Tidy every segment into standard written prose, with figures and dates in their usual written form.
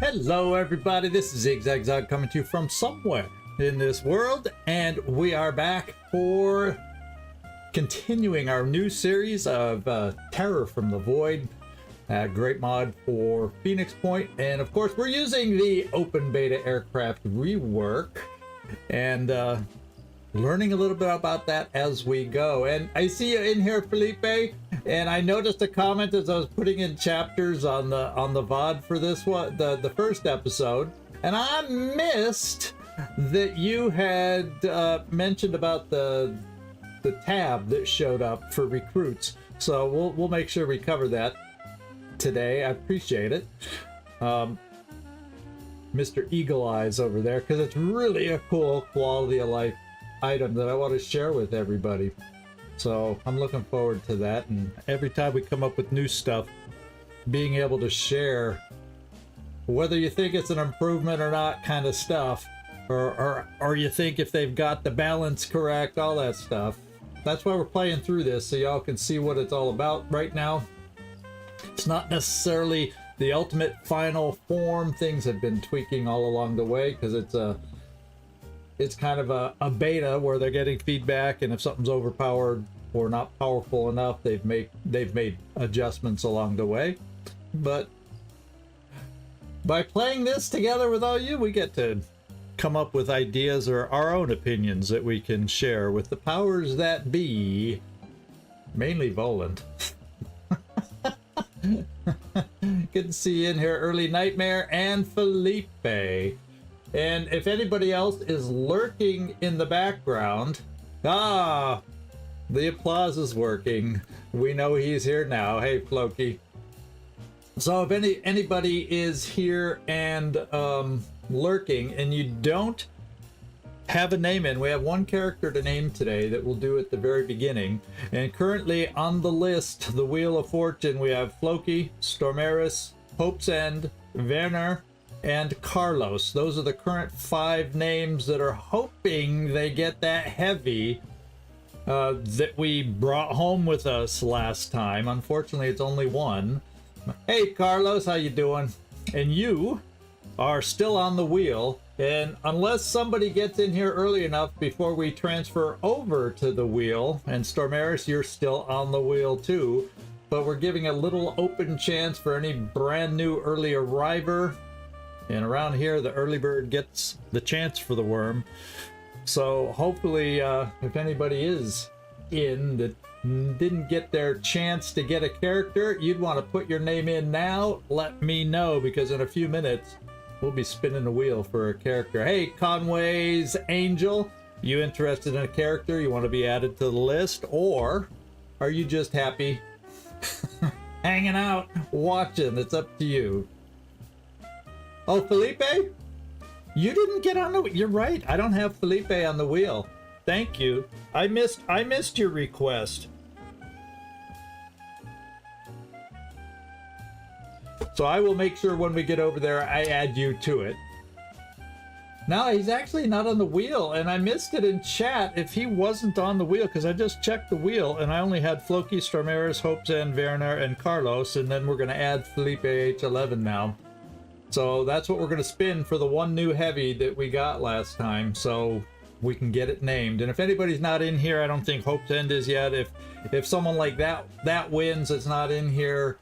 Hello everybody, this is ZigZagZog coming to you from somewhere in this world, and we are back for continuing our new series of Terror from the Void. Great mod for Phoenix Point, and of course we're using the open beta aircraft rework and learning a little bit about that as we go. And I see you in here, Felipe, and I noticed a comment as I was putting in chapters on the VOD for this one, the first episode, and I missed that you had mentioned about the tab that showed up for recruits. So we'll make sure we cover that today. I appreciate it, Mr. Eagle Eyes over there, because it's really a cool quality of life item that I want to share with everybody. So I'm looking forward to that, and every time we come up with new stuff, being able to share whether you think it's an improvement or not kind of stuff, or you think if they've got the balance correct, all that stuff. That's why we're playing through this, so y'all can see what it's all about right now. It's not necessarily the ultimate final form. Things have been tweaking all along the way because it's kind of a beta where they're getting feedback, and if something's overpowered or not powerful enough, they've made adjustments along the way. But by playing this together with all you, we get to come up with ideas or our own opinions that we can share with the powers that be, mainly Voland. Good to see you in here, Early Nightmare and Felipe. And if anybody else is lurking in the background, the applause is working. We know he's here now. Hey, Floki. So if anybody is here and lurking and you don't have a name in, we have one character to name today that we'll do at the very beginning. And currently on the list, the Wheel of Fortune, we have Floki, Stormaris, Hope's End, Werner, and Carlos. Those are the current 5 names that are hoping they get that heavy that we brought home with us last time. Unfortunately, it's only one. Hey, Carlos, how you doing? And you are still on the wheel, and unless somebody gets in here early enough before we transfer over to the wheel, and Stormaris, you're still on the wheel too, but we're giving a little open chance for any brand new early arriver. And around here, the early bird gets the chance for the worm. So hopefully, if anybody is in that didn't get their chance to get a character, you'd want to put your name in now. Let me know, because in a few minutes, we'll be spinning the wheel for a character. Hey, Conway's Angel, you interested in a character? You want to be added to the list? Or are you just happy hanging out, watching? It's up to you. Oh, Felipe? You didn't get on the... You're right. I don't have Felipe on the wheel. Thank you. I missed your request. So I will make sure when we get over there, I add you to it. No, he's actually not on the wheel, and I missed it in chat if he wasn't on the wheel, because I just checked the wheel, and I only had Floki, Stormaris, Hope's End, Werner, and Carlos, and then we're going to add Felipe H11 now. So that's what we're going to spin for the one new heavy that we got last time, so we can get it named. And if anybody's not in here, I don't think Hope's End is yet. If someone like that wins, it's not in here,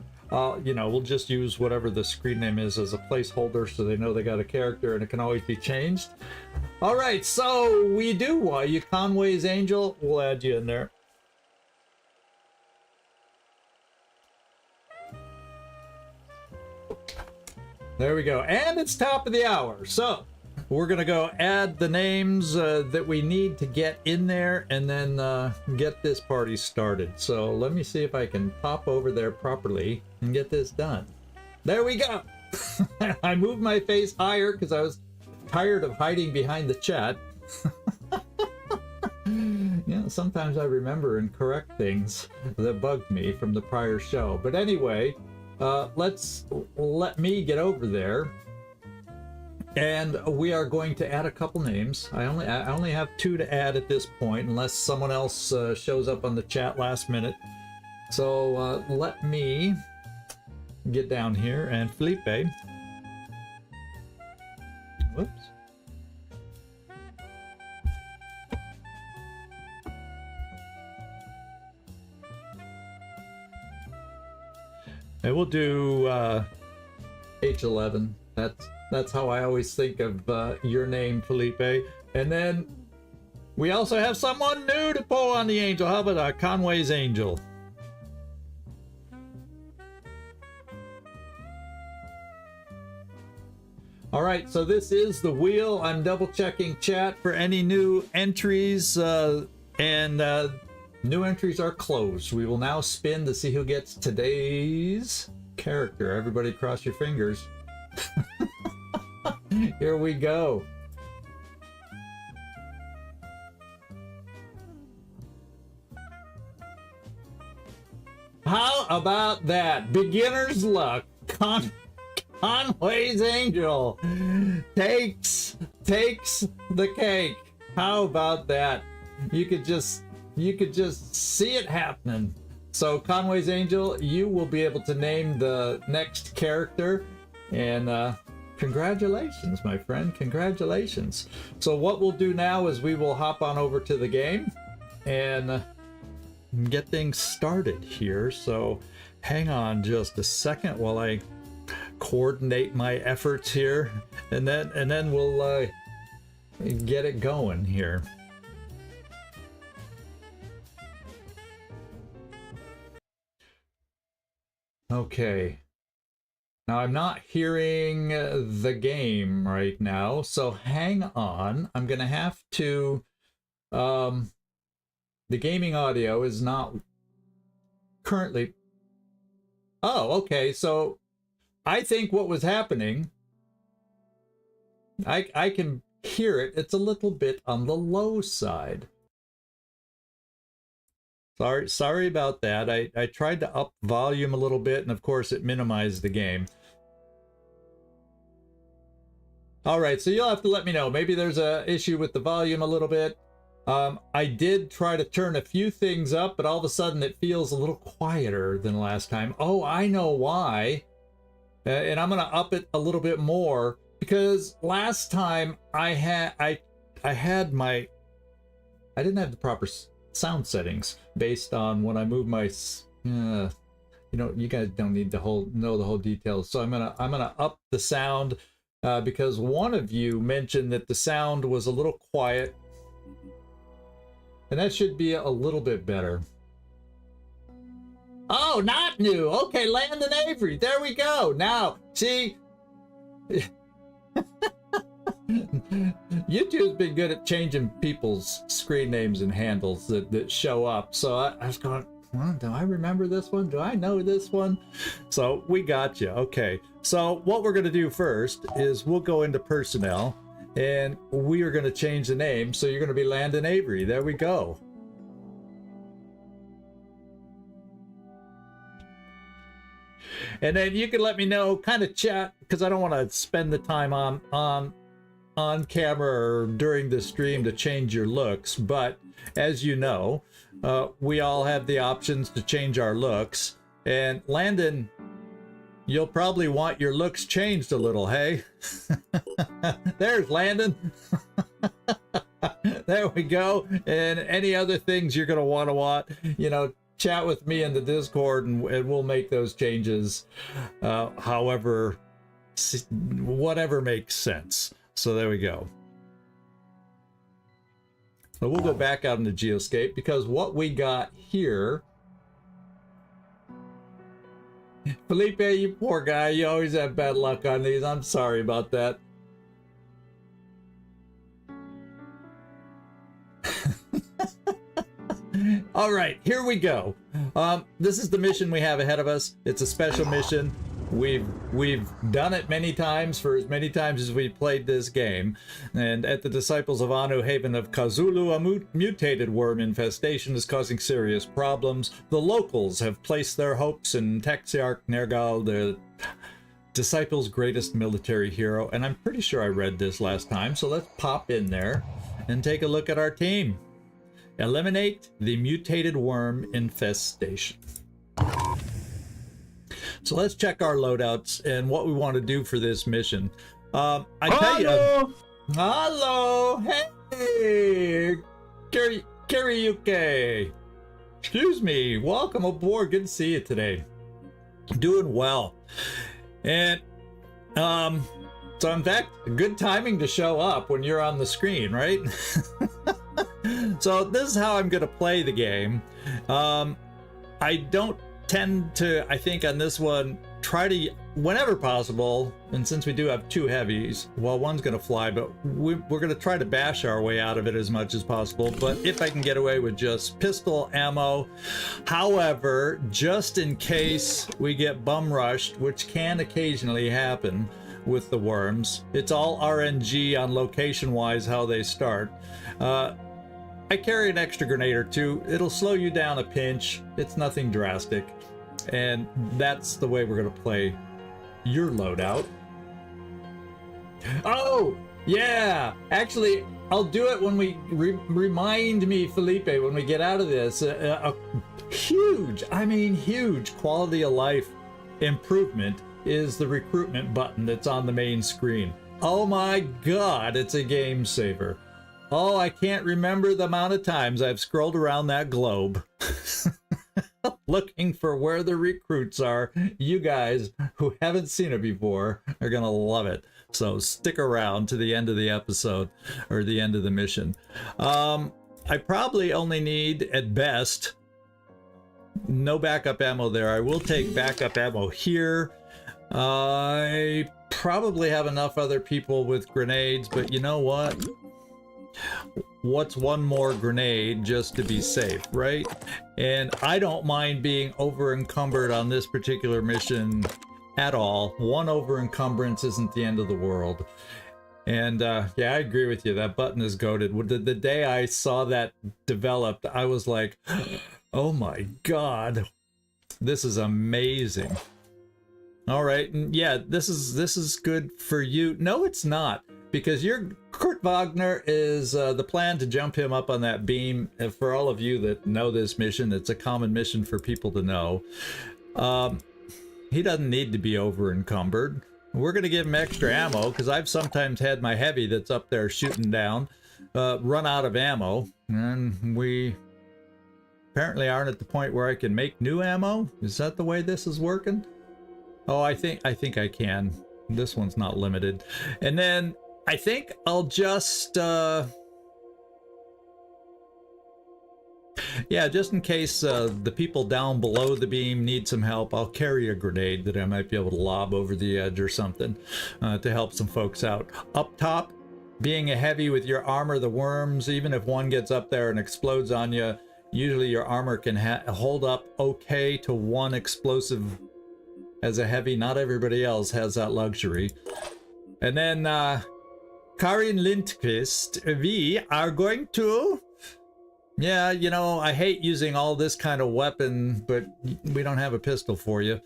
you know, we'll just use whatever the screen name is as a placeholder so they know they got a character, and it can always be changed. All right, so we do. You Conway's Angel, we'll add you in there. There we go. And it's top of the hour. So we're going to go add the names that we need to get in there, and then get this party started. So let me see if I can pop over there properly and get this done. There we go. I moved my face higher because I was tired of hiding behind the chat. You know, sometimes I remember and correct things that bugged me from the prior show. But anyway, let me get over there, and we are going to add a couple names. I only have 2 to add at this point, unless someone else shows up on the chat last minute. So let me get down here, and Felipe, Whoops. And we'll do H11. That's how I always think of your name, Felipe. And then we also have someone new to pull on the angel. How about Conway's Angel? All right, so this is the wheel. I'm double checking chat for any new entries, and new entries are closed. We will now spin to see who gets today's character. Everybody cross your fingers. Here we go. How about that? Beginner's luck. Conway's Angel takes the cake. How about that? You could just see it happening. So Conway's Angel, you will be able to name the next character, and congratulations, my friend. Congratulations. So what we'll do now is we will hop on over to the game and get things started here. So hang on just a second while I coordinate my efforts here, and then we'll get it going here. Okay. Now I'm not hearing the game right now, so hang on. I'm gonna have to the gaming audio is not currently. Oh, okay. So I think what was happening, I can hear it. It's a little bit on the low side. Sorry about that. I tried to up volume a little bit, and of course it minimized the game. All right, so you'll have to let me know. Maybe there's a issue with the volume a little bit. I did try to turn a few things up, but all of a sudden it feels a little quieter than last time. Oh, I know why. And I'm gonna up it a little bit more, because last time I didn't have the proper sound settings based on when I move my you know, you guys don't need to know the whole details. So I'm gonna up the sound because one of you mentioned that the sound was a little quiet, and that should be a little bit better. Oh, not new. Okay, Landon Avery. There we go. Now, see, YouTube's been good at changing people's screen names and handles that show up. So I was going, well, do I remember this one? Do I know this one? So we got you. Okay. So what we're going to do first is we'll go into personnel, and we are going to change the name. So you're going to be Landon Avery. There we go. And then you can let me know, kind of chat, because I don't want to spend the time on camera or during the stream to change your looks. But as you know, we all have the options to change our looks. And Landon, you'll probably want your looks changed a little, hey? There's Landon. There we go. And any other things you're going to want, you know, chat with me in the Discord, and we'll make those changes however, whatever makes sense. So there we go. So we'll go back out into GeoScape, because what we got here, Felipe, you poor guy, you always have bad luck on these. I'm sorry about that. All right, here we go. This is the mission we have ahead of us. It's a special mission. We've done it many times, for as many times as we played this game. And at the Disciples of Anu Haven of Kazulu, a mutated worm infestation is causing serious problems. The locals have placed their hopes in Texiarch Nergal, the Disciples' greatest military hero. And I'm pretty sure I read this last time, so let's pop in there and take a look at our team. Eliminate the mutated worm infestation. So let's check our loadouts and what we want to do for this mission. I tell you, hello, hey, Karaoke. Excuse me, welcome aboard. Good to see you today. Doing well, and so in fact, good timing to show up when you're on the screen, right? So this is how I'm gonna play the game. I don't tend to, I think on this one, try to, whenever possible, and since we do have two heavies, well, one's gonna fly, but we're gonna try to bash our way out of it as much as possible, but if I can get away with just pistol ammo. However, just in case we get bum rushed, which can occasionally happen with the worms, it's all RNG on location wise how they start. I carry an extra grenade or two. It'll slow you down a pinch. It's nothing drastic. And that's the way we're gonna play your loadout. Oh, yeah! Actually, I'll do it when we remind me, Felipe, when we get out of this. A huge, I mean huge quality of life improvement is the recruitment button that's on the main screen. Oh my god, it's a game saver. Oh, I can't remember the amount of times I've scrolled around that globe looking for where the recruits are. You guys who haven't seen it before are gonna love it. So stick around to the end of the episode or the end of the mission. I probably only need, at best, no backup ammo there. I will take backup ammo here. I probably have enough other people with grenades, but you know what? What's one more grenade just to be safe, right? And I don't mind being over encumbered on this particular mission at all. One over encumbrance isn't the end of the world. And yeah, I agree with you. That button is goated. The day I saw that developed, I was like, oh my god, this is amazing. All right, and yeah, this is good for you. No, it's not, because Kurt Wagner is the plan to jump him up on that beam. And for all of you that know this mission, it's a common mission for people to know. He doesn't need to be over encumbered. We're gonna give him extra ammo because I've sometimes had my heavy that's up there shooting down run out of ammo, and we apparently aren't at the point where I can make new ammo. Is that the way this is working? Oh, I think I can. This one's not limited. And then I think I'll just yeah, just in case the people down below the beam need some help, I'll carry a grenade that I might be able to lob over the edge or something to help some folks out. Up top, being a heavy with your armor, the worms, even if one gets up there and explodes on you, usually your armor can hold up okay to one explosive as a heavy. Not everybody else has that luxury. And then Karin Lindqvist, we are going to... Yeah, you know, I hate using all this kind of weapon, but we don't have a pistol for you.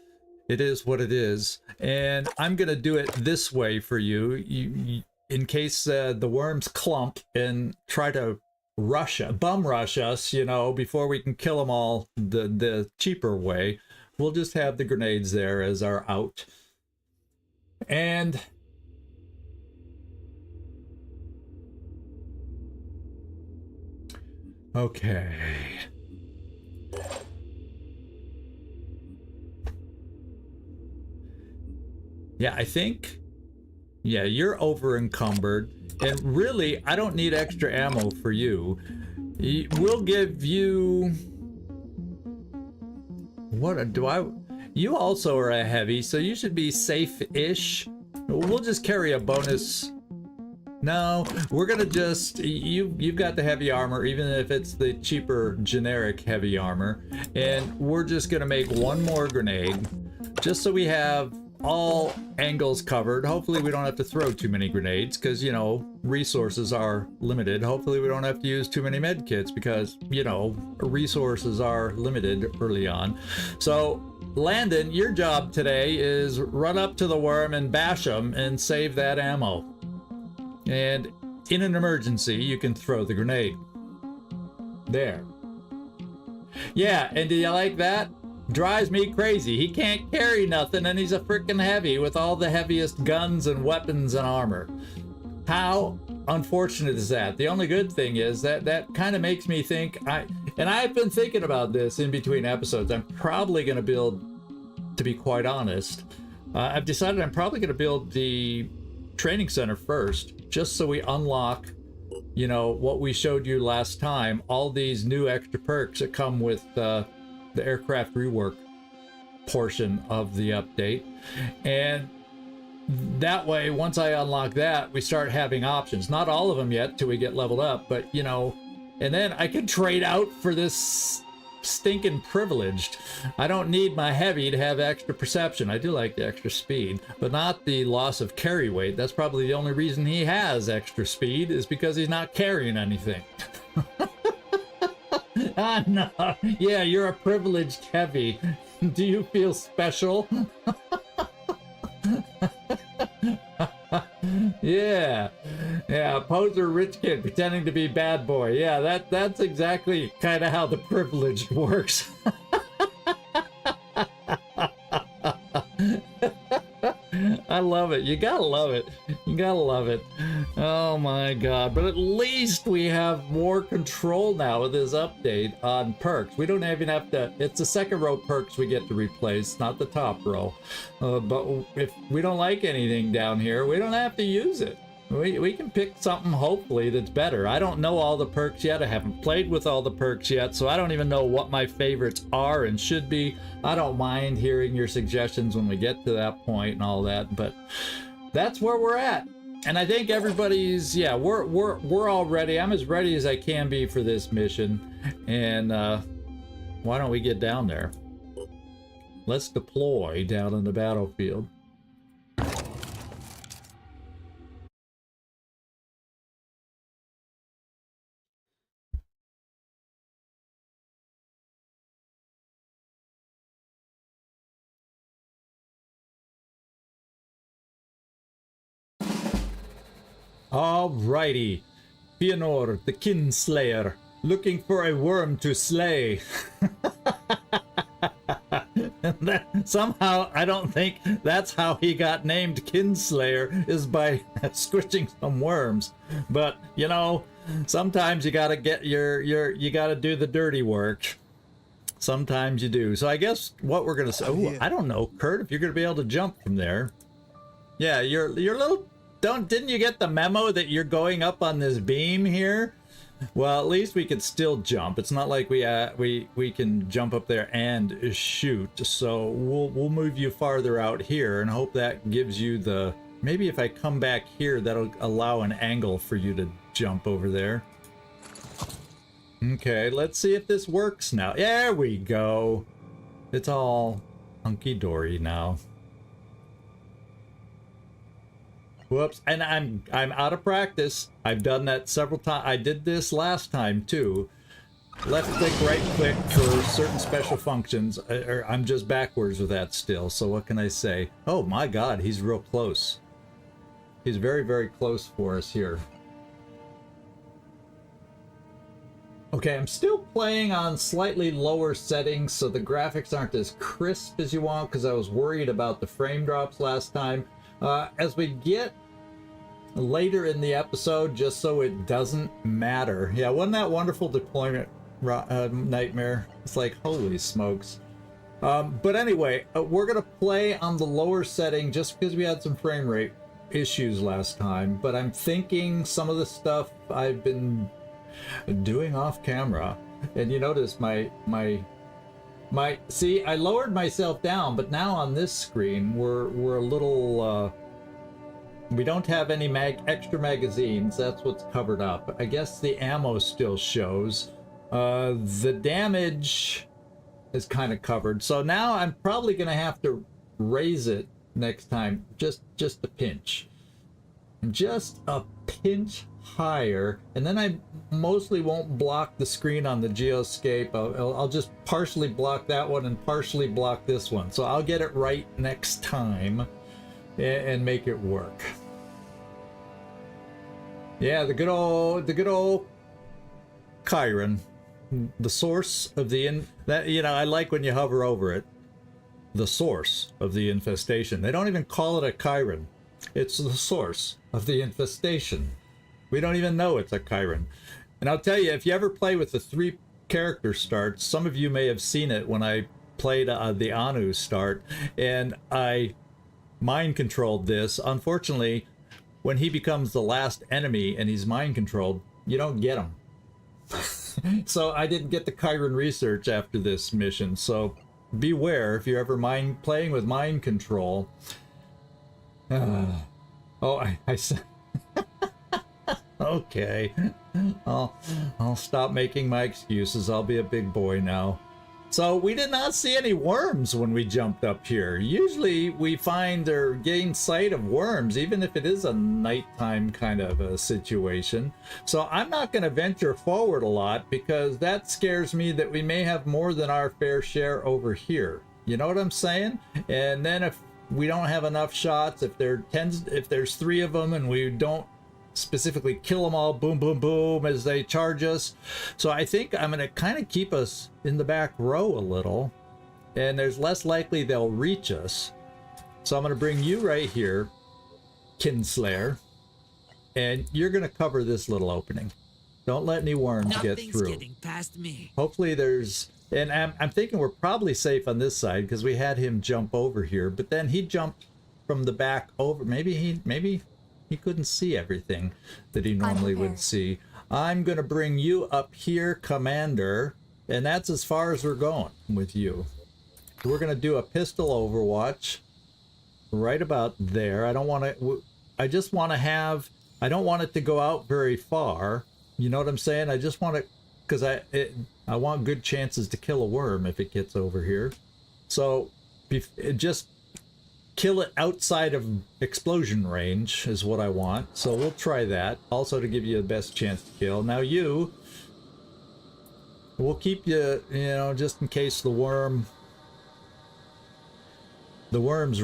It is what it is. And I'm going to do it this way for you, in case the worms clump and try to bum rush us, you know, before we can kill them all the cheaper way. We'll just have the grenades there as our out. And... okay. Yeah, I think... yeah, you're over encumbered. And really, I don't need extra ammo for you. We'll give you... what do I... you also are a heavy, so you should be safe-ish. We'll just carry a bonus... no, we're gonna just... you've got the heavy armor, even if it's the cheaper generic heavy armor. And we're just gonna make one more grenade, just so we have all angles covered. Hopefully we don't have to throw too many grenades, because, you know, resources are limited. Hopefully we don't have to use too many med kits, because, you know, resources are limited early on. So, Landon, your job today is run up to the worm and bash them and save that ammo. And in an emergency, you can throw the grenade. There. Yeah, and do you like that? Drives me crazy. He can't carry nothing, and he's a freaking heavy with all the heaviest guns and weapons and armor. How unfortunate is that? The only good thing is that kind of makes me think, and I've been thinking about this in between episodes. I'm probably going to build, to be quite honest, I've decided I'm probably going to build the training center first, just so we unlock, you know, what we showed you last time, all these new extra perks that come with the aircraft rework portion of the update. And that way, once I unlock that, we start having options. Not all of them yet till we get leveled up, but you know, and then I can trade out for this stinking privileged. I don't need my heavy to have extra perception. I do like the extra speed, but not the loss of carry weight. That's probably the only reason he has extra speed, is because he's not carrying anything. Ah, no. Yeah, you're a privileged heavy. Do you feel special? Yeah, poser rich kid pretending to be bad boy. Yeah, that's exactly kind of how the privileged works. I love it. You gotta love it. You gotta love it. Oh my god. But at least we have more control now with this update on perks. We don't even have to, it's the second row perks we get to replace, not the top row. But if we don't like anything down here, we don't have to use it. We can pick something, hopefully, that's better. I don't know all the perks yet. I haven't played with all the perks yet, so I don't even know what my favorites are and should be. I don't mind hearing your suggestions when we get to that point and all that, but that's where we're at. And I think everybody's, yeah, we're all ready. I'm as ready as I can be for this mission. And why don't we get down there? Let's deploy down in the battlefield. Alrighty, Fëanor, the Kinslayer, looking for a worm to slay. Somehow, I don't think that's how he got named Kinslayer, is by squishing some worms. But you know, sometimes you gotta get you gotta do the dirty work. Sometimes you do. So I guess what we're gonna say. Oh, I don't know, Kurt, if you're gonna be able to jump from there. Yeah, you're little. Didn't you get the memo that you're going up on this beam here? Well, at least we could still jump. It's not like we can jump up there and shoot. So we'll move you farther out here and hope that gives you the, maybe if I come back here, that'll allow an angle for you to jump over there. Okay, let's see if this works now. There we go. It's all hunky-dory now. Whoops, and I'm out of practice. I've done that several times. I did this last time too. Left click, right click for certain special functions. I'm just backwards with that still, so what can I say? Oh my god, he's real close. He's very, very close for us here. Okay, I'm still playing on slightly lower settings, so the graphics aren't as crisp as you want, because I was worried about the frame drops last time. As we get later in the episode, just so it doesn't matter. Yeah, wasn't that wonderful deployment nightmare? It's like, holy smokes. But anyway, we're going to play on the lower setting just because we had some frame rate issues last time. But I'm thinking some of the stuff I've been doing off camera. And you notice see, I lowered myself down, but now on this screen, we're a little, we don't have any extra magazines. That's what's covered up. I guess the ammo still shows. The damage is kind of covered. So now I'm probably going to have to raise it next time, just a pinch. Just a pinch higher, and then I mostly won't block the screen on the GeoScape. I'll just partially block that one and partially block this one, so I'll get it right next time and make it work. Yeah, the good old Chiron. the source of that, you know, I like when you hover over it. The source of the infestation. They don't even call it a Chiron. It's the source of the infestation. We don't even know it's a Chiron. And I'll tell you, if you ever play with the 3 character starts, some of you may have seen it when I played the Anu start, and I mind controlled this. Unfortunately, when he becomes the last enemy and he's mind controlled, you don't get him. So I didn't get the Chiron research after this mission. So beware if you're ever playing with mind control. I said. Okay. I'll stop making my excuses. I'll be a big boy now. So we did not see any worms when we jumped up here. Usually we find or gain sight of worms, even if it is a nighttime kind of a situation. So I'm not going to venture forward a lot because that scares me that we may have more than our fair share over here. You know what I'm saying? And then if we don't have enough shots, if there's 3 of them and we don't specifically kill them all, boom, boom, boom, as they charge us. So I think I'm going to kind of keep us in the back row a little, and there's less likely they'll reach us. So I'm going to bring you right here, Kinslayer, and you're going to cover this little opening. Don't let any worms get through. Getting past me. Hopefully there's, and I'm thinking we're probably safe on this side because we had him jump over here, but then he jumped from the back over. Maybe he couldn't see everything that he normally would see. I'm going to bring you up here, Commander, and that's as far as we're going with you. We're going to do a pistol overwatch right about there. I don't want to, I just want to have, I don't want it to go out very far. You know what I'm saying? I just want it, because I want good chances to kill a worm if it gets over here. So just kill it outside of explosion range is what I want. So we'll try that. Also to give you the best chance to kill. Now we'll keep you, just in case the worms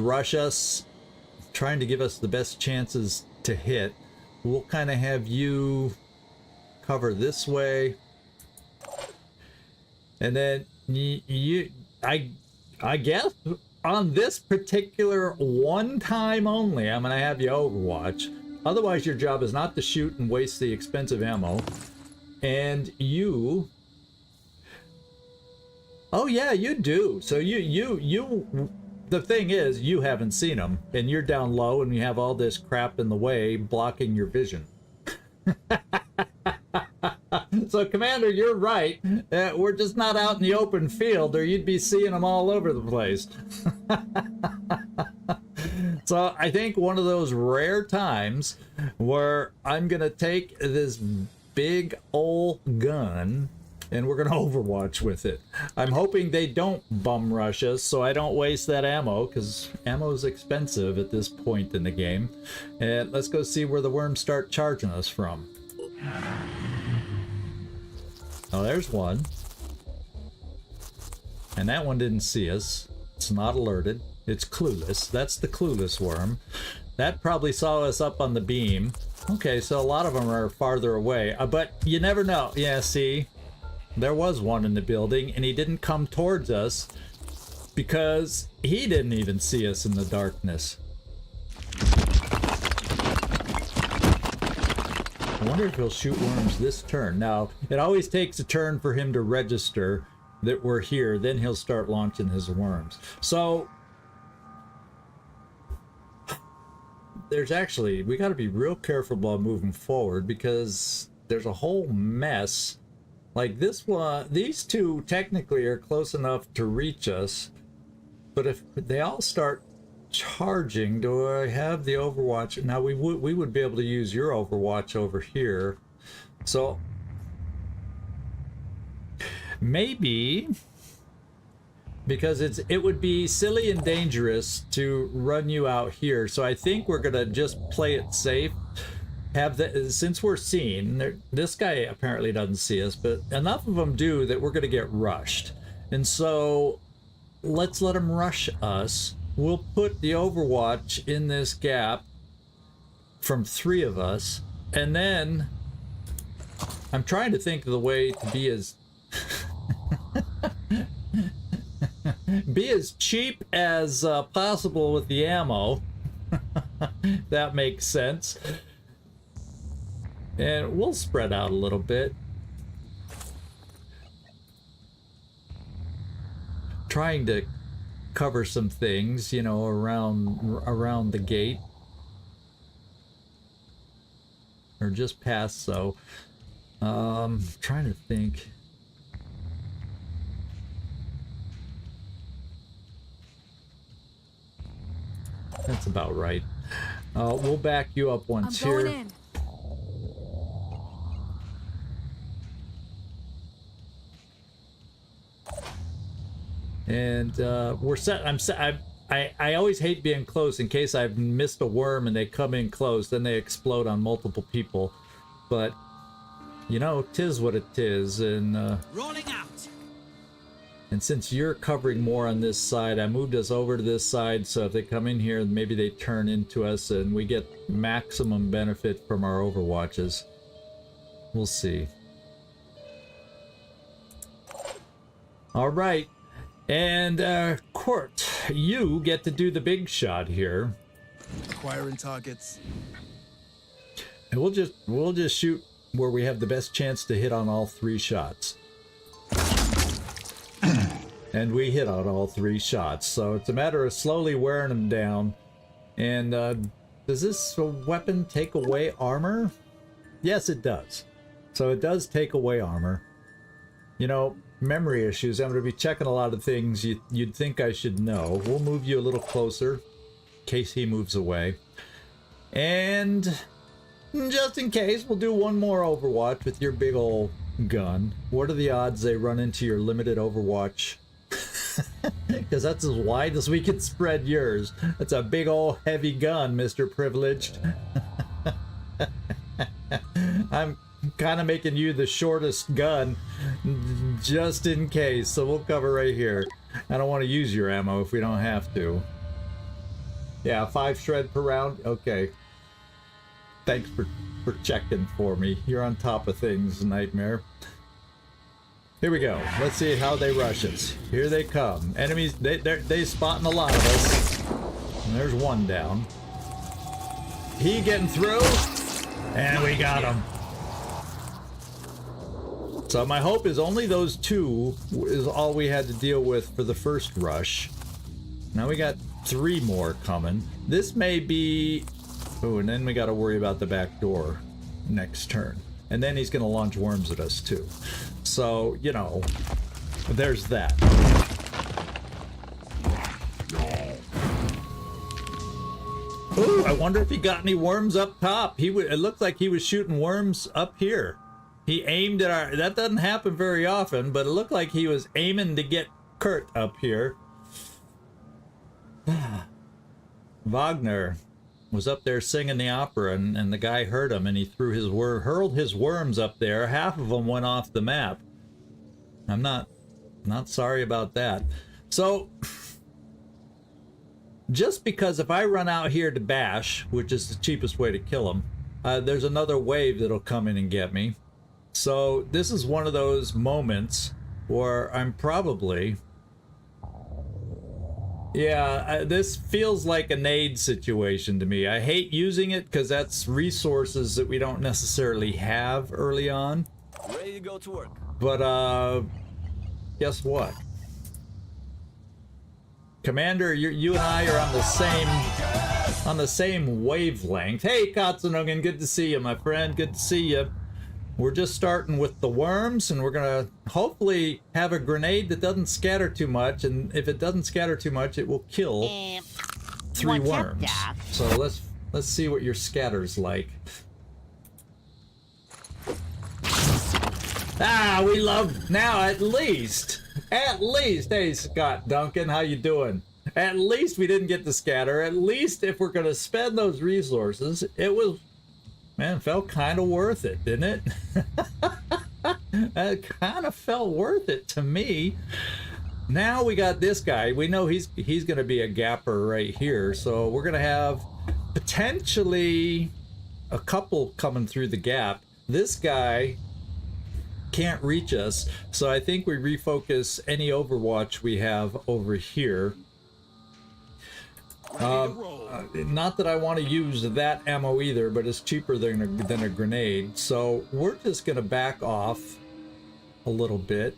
rush us, trying to give us the best chances to hit. We'll kind of have you cover this way. And then I guess on this particular one time only, I'm going to have you overwatch. Otherwise, your job is not to shoot and waste the expensive ammo. And you... Oh, yeah, you do. So the thing is, you haven't seen them. And you're down low and you have all this crap in the way blocking your vision. So, Commander, you're right. We're just not out in the open field, or you'd be seeing them all over the place. So, I think one of those rare times where I'm going to take this big old gun and we're going to overwatch with it. I'm hoping they don't bum rush us so I don't waste that ammo, because ammo is expensive at this point in the game. And let's go see where the worms start charging us from. Oh, there's one. And that one didn't see us. It's not alerted. It's clueless. That's the clueless worm. That probably saw us up on the beam. Okay, so a lot of them are farther away. But you never know. Yeah, see? There was one in the building, and he didn't come towards us because he didn't even see us in the darkness. I wonder if he'll shoot worms this turn. Now, it always takes a turn for him to register that we're here, then he'll start launching his worms. So, there's actually, we got to be real careful about moving forward because there's a whole mess. Like this one, these two technically are close enough to reach us, but if they all start charging, do I have the overwatch? Now we would be able to use your overwatch over here. So maybe, because it would be silly and dangerous to run you out here. So I think we're gonna just play it safe. Since we're seen, this guy apparently doesn't see us, but enough of them do that we're gonna get rushed. And so let's let them rush us. We'll put the overwatch in this gap from 3 of us, and then I'm trying to think of the way to be as be as cheap as possible with the ammo. That makes sense. And we'll spread out a little bit. Trying to cover some things, you know, around the gate. Or just past, so. Trying to think. That's about right. We'll back you up once here. Going in. And we're set. I always hate being close in case I've missed a worm and they come in close, then they explode on multiple people. But you know, 'tis what it is, and rolling out. And since you're covering more on this side, I moved us over to this side, so if they come in here, maybe they turn into us and we get maximum benefit from our overwatches. We'll see. All right. And Court, you get to do the big shot here. Acquiring targets. And we'll just shoot where we have the best chance to hit on all 3 shots. And we hit on all 3 shots, so it's a matter of slowly wearing them down. And does this weapon take away armor? Yes, it does. So it does take away armor. You know, memory issues. I'm going to be checking a lot of things you'd think I should know. We'll move you a little closer in case he moves away. And just in case, we'll do one more Overwatch with your big old gun. What are the odds they run into your limited Overwatch? Because that's as wide as we can spread yours. That's a big old heavy gun, Mr. Privileged. I'm kind of making you the shortest gun just in case, so we'll cover right here. I don't want to use your ammo if we don't have to. Yeah, 5 shred per round. Okay. Thanks for checking for me. You're on top of things, Nightmare. Here we go. Let's see how they rush us. Here they come. Enemies, they spotting a lot of us. And there's one down. He getting through, and we got him. So my hope is only those 2 is all we had to deal with for the first rush. Now we got 3 more coming. This may be... Oh, and then we got to worry about the back door next turn. And then he's going to launch worms at us too. So, you know, there's that. Ooh, I wonder if he got any worms up top. It looked like he was shooting worms up here. He aimed at our... That doesn't happen very often, but it looked like he was aiming to get Kurt up here. Wagner was up there singing the opera, and the guy heard him, and he threw his hurled his worms up there. Half of them went off the map. I'm not sorry about that. So, just because if I run out here to bash, which is the cheapest way to kill him, there's another wave that'll come in and get me. So this is one of those moments where I'm probably... Yeah, this feels like a nade situation to me. I hate using it because that's resources that we don't necessarily have early on. Ready to go to work. But guess what? Commander, you and I are on the same wavelength. Hey, Katsunogan, good to see you, my friend. Good to see you. We're just starting with the worms, and we're gonna hopefully have a grenade that doesn't scatter too much, and if it doesn't scatter too much, it will kill 3 worms. So let's see what your scatter's like. Ah, we love now at least. Hey, Scott Duncan, how you doing? At least we didn't get the scatter. At least if we're gonna spend those resources, it was. Man, it felt kind of worth it, didn't it? It kind of felt worth it to me. Now we got this guy. We know he's going to be a gapper right here. So we're going to have potentially a couple coming through the gap. This guy can't reach us. So I think we refocus any Overwatch we have over here. Not that I want to use that ammo either, but it's cheaper than a grenade. So we're just going to back off a little bit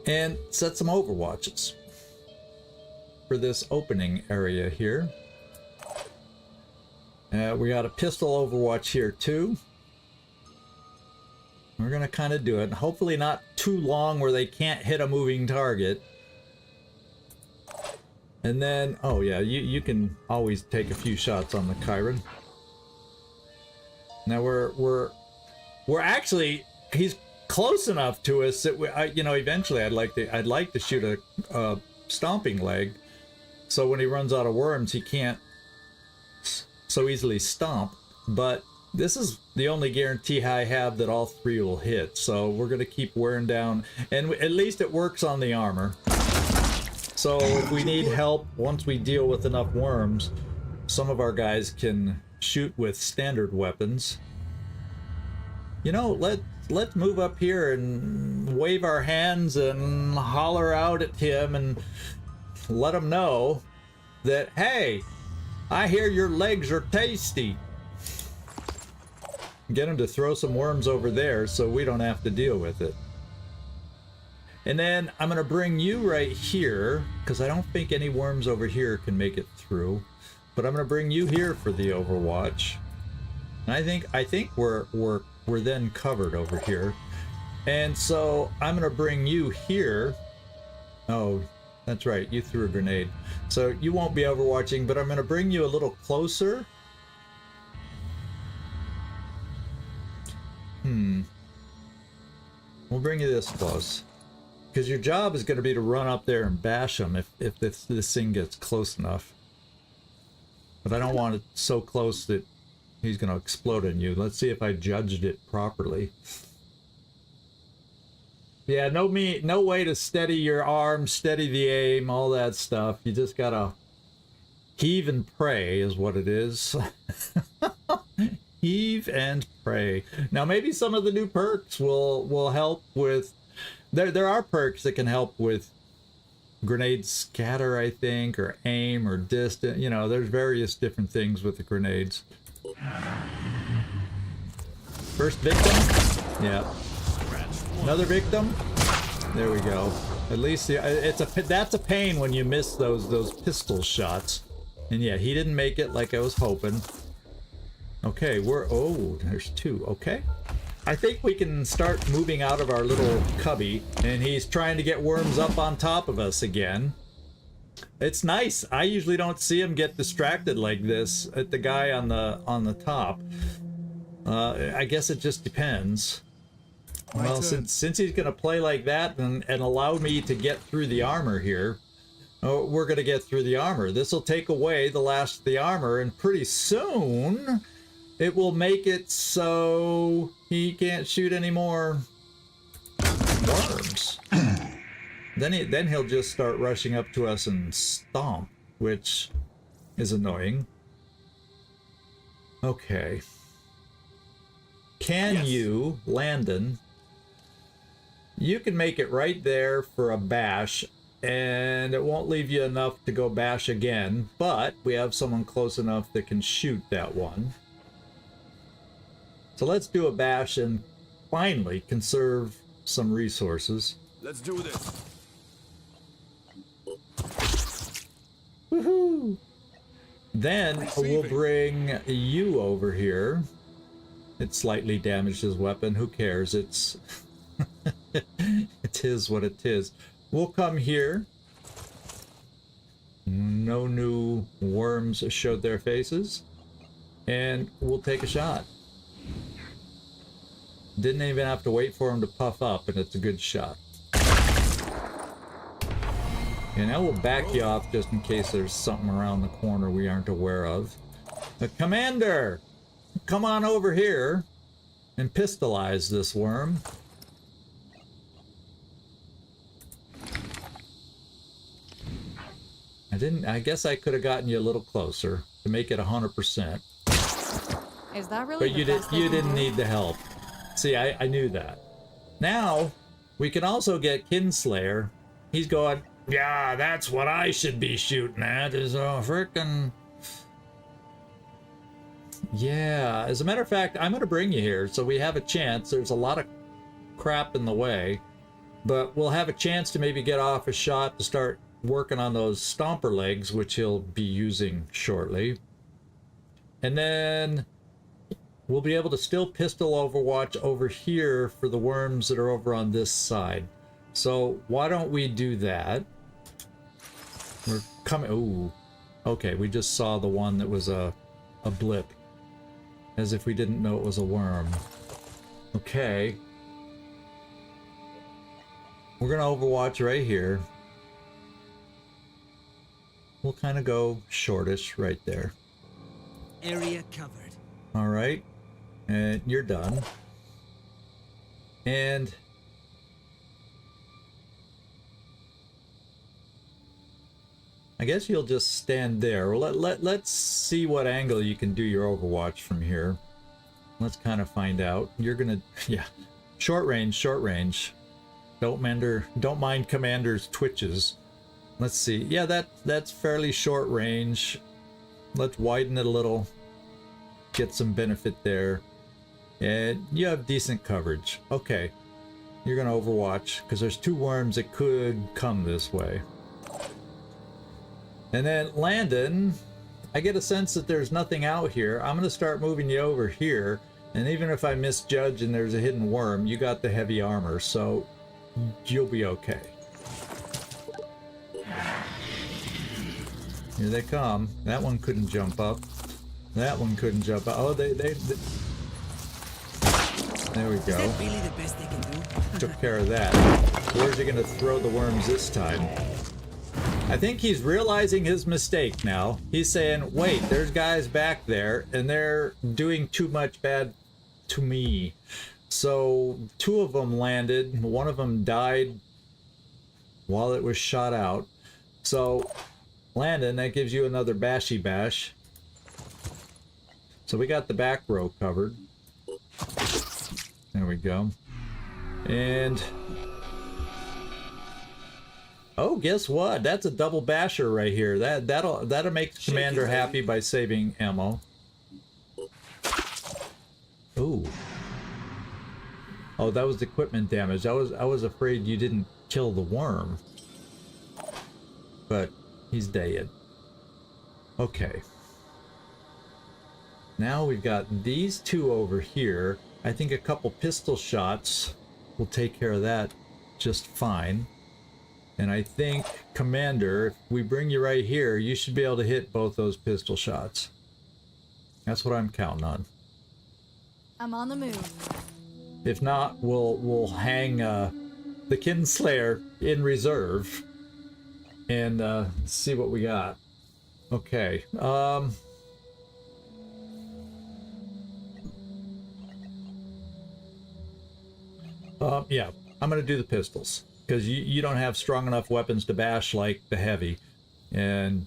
and set some Overwatches for this opening area here. We got a pistol Overwatch here too. We're going to kind of do it. Hopefully not too long where they can't hit a moving target. And then, oh yeah, you can always take a few shots on the Chiron. Now we're actually, he's close enough to us that you know, eventually I'd like to shoot a stomping leg, so when he runs out of worms he can't so easily stomp. But this is the only guarantee I have that all three will hit, so we're gonna keep wearing down, and at least it works on the armor. So if we need help, once we deal with enough worms, some of our guys can shoot with standard weapons. You know, let's move up here and wave our hands and holler out at him and let him know that, hey, I hear your legs are tasty. Get him to throw some worms over there so we don't have to deal with it. And then I'm going to bring you right here, because I don't think any worms over here can make it through. But I'm going to bring you here for the Overwatch. And I think we're then covered over here. And so I'm going to bring you here. Oh, that's right. You threw a grenade. So you won't be Overwatching, but I'm going to bring you a little closer. We'll bring you this close. Because your job is going to be to run up there and bash him if this thing gets close enough. But I don't want it so close that he's going to explode on you. Let's see if I judged it properly. Yeah, no way to steady your arm, steady the aim, all that stuff. You just got to heave and pray is what it is. Heave and pray. Now maybe some of the new perks will help with... There are perks that can help with grenade scatter, I think, or aim, or distance. You know, there's various different things with the grenades. First victim? Yeah. Another victim? There we go. At least that's a pain when you miss those pistol shots. And yeah, he didn't make it like I was hoping. Okay, oh, there's two. Okay. I think we can start moving out of our little cubby, and he's trying to get worms up on top of us again. It's nice. I usually don't see him get distracted like this at the guy on the top. I guess it just depends. Well, since he's gonna play like that and allow me to get through the armor here, we're gonna get through the armor. This will take away the last of the armor, and pretty soon it will make it so he can't shoot any more worms. Then he'll just start rushing up to us and stomp, which is annoying. Okay. Can you, Landon, you can make it right there for a bash, and it won't leave you enough to go bash again, but we have someone close enough that can shoot that one. So let's do a bash and finally conserve some resources. Let's do this. Woohoo! Then we'll bring you over here. It slightly damaged his weapon. Who cares? It's it is what it is. We'll come here. No new worms showed their faces. And we'll take a shot. Didn't even have to wait for him to puff up, and it's a good shot. And now we'll back you off just in case there's something around the corner we aren't aware of. But Commander, come on over here and pistolize this worm. I guess I could have gotten you a little closer to make it 100%. Is that really But the best they you can didn't do? need the help. See, I knew that. Now, we can also get Kinslayer. He's going, yeah, that's what I should be shooting at, is a frickin'... Yeah, as a matter of fact, I'm going to bring you here so we have a chance. There's a lot of crap in the way, but we'll have a chance to maybe get off a shot to start working on those stomper legs, which he'll be using shortly. And then we'll be able to still pistol overwatch over here for the worms that are over on this side. So why don't we do that? We're coming... Ooh. Okay, we just saw the one that was a blip. As if we didn't know it was a worm. Okay. We're gonna overwatch right here. We'll kind of go shortish right there. Area covered. All right. And you're done. And I guess you'll just stand there. Well, let's see what angle you can do your overwatch from here. Let's kind of find out. You're gonna, yeah, short range, short range. Don't mind Commander's twitches. Let's see. Yeah, that's fairly short range. Let's widen it a little. Get some benefit there. And you have decent coverage. Okay. You're gonna overwatch because there's two worms that could come this way. And then Landon, I get a sense that there's nothing out here. I'm gonna start moving you over here. And even if I misjudge and there's a hidden worm, you got the heavy armor, so you'll be okay. Here they come. That one couldn't jump up. That one couldn't jump up. Oh, they there we Is go. that really the best they can do? Took care of that. Where's he gonna throw the worms this time? I think he's realizing his mistake now. He's saying, wait, there's guys back there and they're doing too much bad to me. So two of them landed. One of them died while it was shot out. So Landon, that gives you another bashy bash. So we got the back row covered. There we go. And oh, guess what? That's a double basher right here. That'll make the commander happy by saving ammo. Ooh. Oh, that was equipment damage. I was afraid you didn't kill the worm. But he's dead. Okay. Now we've got these two over here. I think a couple pistol shots will take care of that just fine. And I think, Commander, if we bring you right here, you should be able to hit both those pistol shots. That's what I'm counting on. I'm on the move. If not, we'll hang the Kinslayer in reserve and see what we got. Okay. Yeah, I'm gonna do the pistols. Because you don't have strong enough weapons to bash like the heavy. And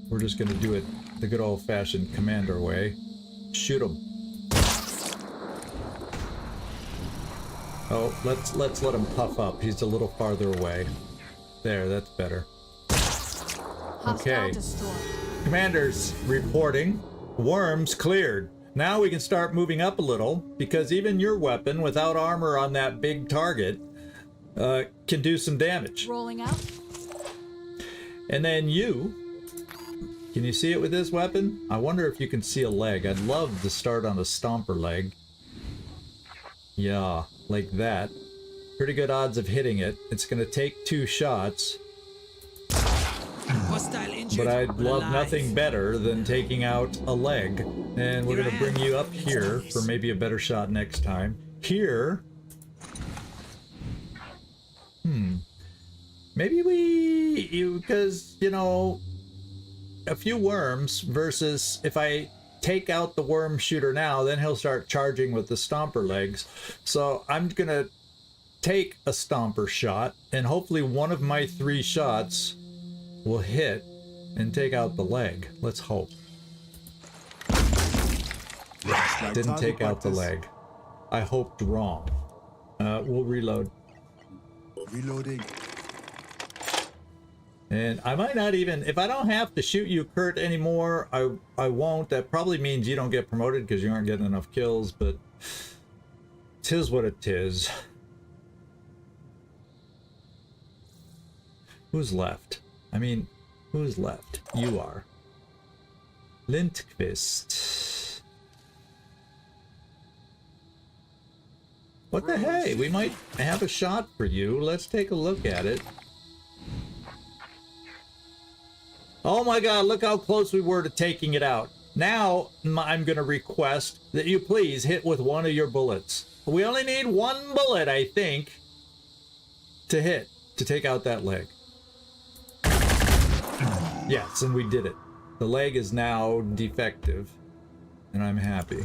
we're just going to do it the good old-fashioned Commander way. Shoot him. Oh, let's let him puff up. He's a little farther away. There, that's better. Okay. Commander's reporting. Worms cleared. Now we can start moving up a little, because even your weapon, without armor on that big target, can do some damage. Rolling out. And then you, can you see it with this weapon? I wonder if you can see a leg. I'd love to start on a stomper leg. Yeah, like that. Pretty good odds of hitting it. It's gonna take 2 shots. Hostile injured, But I'd love alive. nothing better than taking out a leg. And we're gonna bring you up here for maybe a better shot next time. Here. Maybe because, you know, a few worms versus if I take out the worm shooter now, then he'll start charging with the stomper legs. So I'm gonna take a stomper shot and hopefully one of my 3 shots will hit and take out the leg. Let's hope. Like Didn't target take out the practice. leg. I hoped wrong. We'll reload. Reloading. And I might not even, if I don't have to shoot you, Kurt, anymore, I won't. That probably means you don't get promoted because you aren't getting enough kills, but 'tis what it is. Who's left? I mean, who's left? You are. Lindqvist. What the hey? We might have a shot for you. Let's take a look at it. Oh my god, look how close we were to taking it out. Now, I'm going to request that you please hit with one of your bullets. We only need one bullet, I think, to hit, to take out that leg. Yes, and we did it. The leg is now defective, and I'm happy.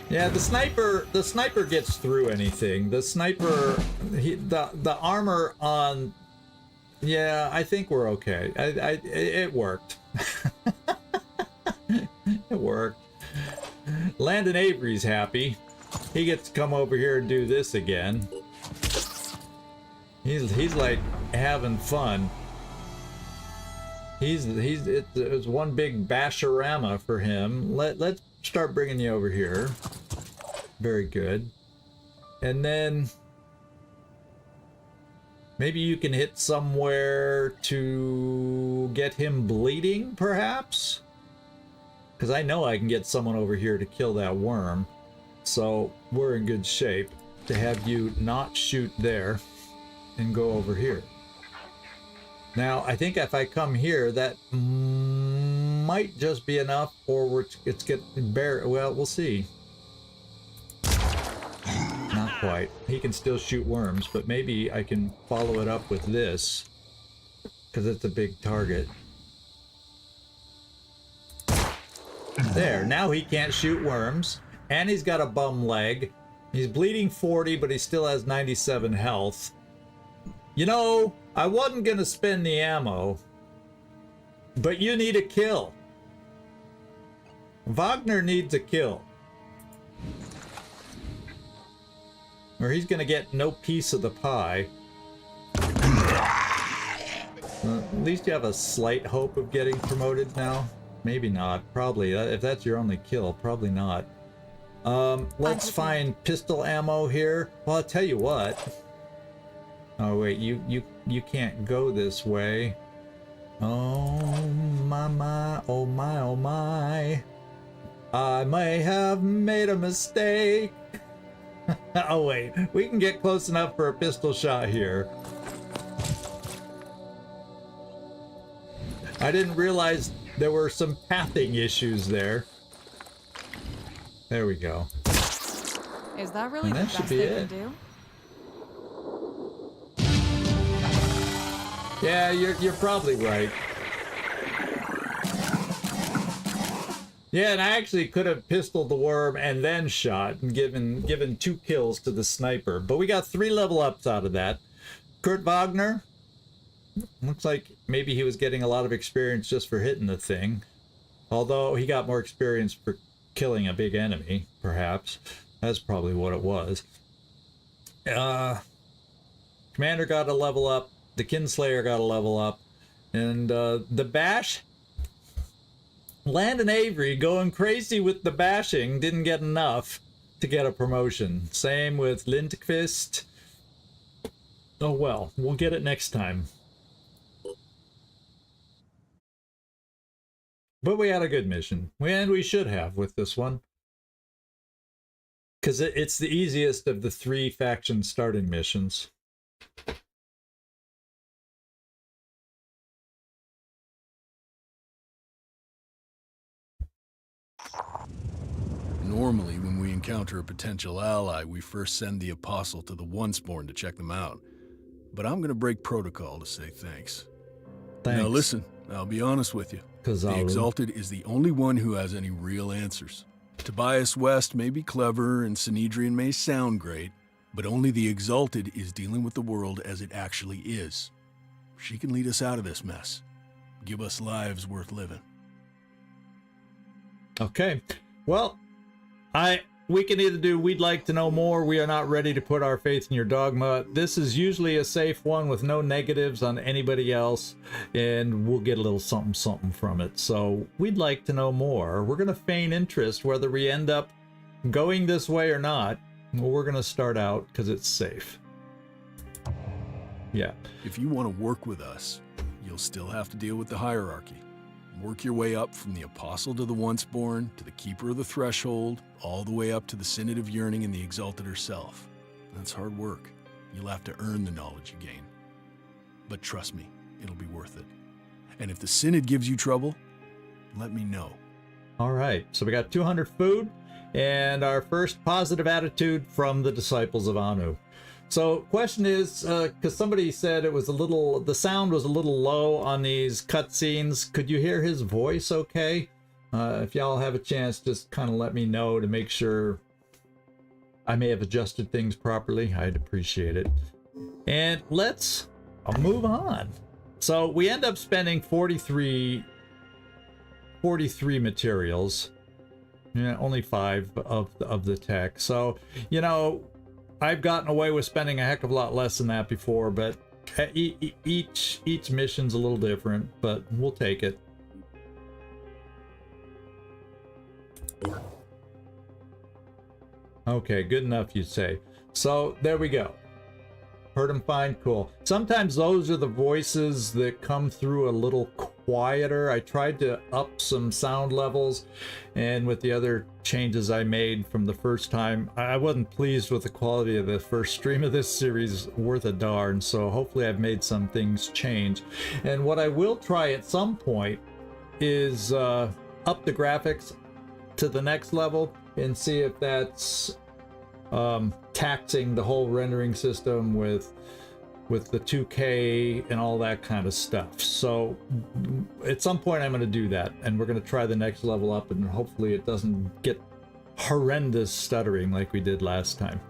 Yeah, the sniper gets through anything. The sniper, the armor on, yeah, I think we're okay. It worked. It worked. Landon Avery's happy. He gets to come over here and do this again. He's like having fun. It's one big basharama for him. Let's start bringing you over here. Very good. And then maybe you can hit somewhere to get him bleeding, perhaps? Because I know I can get someone over here to kill that worm. So we're in good shape to have you not shoot there and go over here. Now, I think if I come here, that might just be enough, or it's getting bare. Well, we'll see. Not quite. He can still shoot worms, but maybe I can follow it up with this, because it's a big target. There, now he can't shoot worms, and he's got a bum leg. He's bleeding 40, but he still has 97 health. You know, I wasn't gonna spend the ammo, but you need a kill. Wagner needs a kill, or he's gonna get no piece of the pie. At least you have a slight hope of getting promoted now. Maybe not. Probably. If that's your only kill, probably not. Let's find pistol ammo here. Well, I'll tell you what. Oh wait, you can't go this way. Oh my, oh my, oh my. I may have made a mistake. Oh wait, we can get close enough for a pistol shot here. I didn't realize there were some pathing issues there. There we go. Is that really And the that should best be they it. can do? Yeah, you're probably right. Yeah, and I actually could have pistoled the worm and then shot and given 2 kills to the sniper, but we got 3 level ups out of that. Kurt Wagner, looks like maybe he was getting a lot of experience just for hitting the thing, although he got more experience for killing a big enemy, perhaps. That's probably what it was. Commander got a level up. The Kinslayer got a level up, and the bash, Landon Avery going crazy with the bashing didn't get enough to get a promotion. Same with Lindqvist. Oh well, we'll get it next time. But we had a good mission, and we should have with this one, because it's the easiest of the 3 faction starting missions. Normally, when we encounter a potential ally, we first send the Apostle to the Onceborn to check them out. But I'm gonna break protocol to say thanks. Thanks. Now listen, I'll be honest with you. The Exalted is the only one who has any real answers. Tobias West may be clever and Synedrion may sound great, but only the Exalted is dealing with the world as it actually is. She can lead us out of this mess. Give us lives worth living. Okay. Well, we can either do we'd like to know more, we are not ready to put our faith in your dogma. This is usually a safe one with no negatives on anybody else, and we'll get a little something something from it. So we'd like to know more. We're going to feign interest whether we end up going this way or not. Well, we're going to start out because it's safe. Yeah. If you want to work with us, you'll still have to deal with the hierarchy. Work your way up from the Apostle to the Onceborn, to the Keeper of the Threshold, all the way up to the Synod of Yearning and the Exalted herself. That's hard work. You'll have to earn the knowledge you gain. But trust me, it'll be worth it. And if the Synod gives you trouble, let me know. All right, so we got 200 food and our first positive attitude from the Disciples of Anu. So question is, because somebody said it was the sound was a little low on these cutscenes. Could you hear his voice okay? If y'all have a chance, just kind of let me know to make sure I may have adjusted things properly. I'd appreciate it. And I'll move on. So we end up spending 43 materials. Yeah, only 5 of the tech. So, you know, I've gotten away with spending a heck of a lot less than that before, but each mission's a little different, but we'll take it. Okay, good enough, you'd say. So there we go. Heard him fine, cool. Sometimes those are the voices that come through a little quieter. I tried to up some sound levels, and with the other changes I made from the first time, I wasn't pleased with the quality of the first stream of this series worth a darn, so hopefully I've made some things change. And what I will try at some point is up the graphics to the next level and see if that's taxing the whole rendering system with the 2K and all that kind of stuff. So at some point I'm going to do that, and we're going to try the next level up, and hopefully it doesn't get horrendous stuttering like we did last time.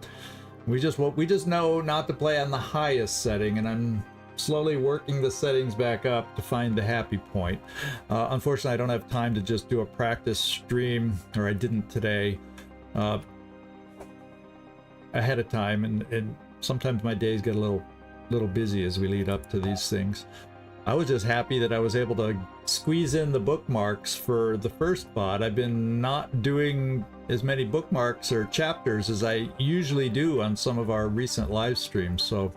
We just know not to play on the highest setting, and I'm slowly working the settings back up to find the happy point. Unfortunately, I don't have time to just do a practice stream, or I didn't today, ahead of time, and sometimes my days get a little busy as we lead up to these things. I was just happy that I was able to squeeze in the bookmarks for the first VOD. I've been not doing as many bookmarks or chapters as I usually do on some of our recent live streams, so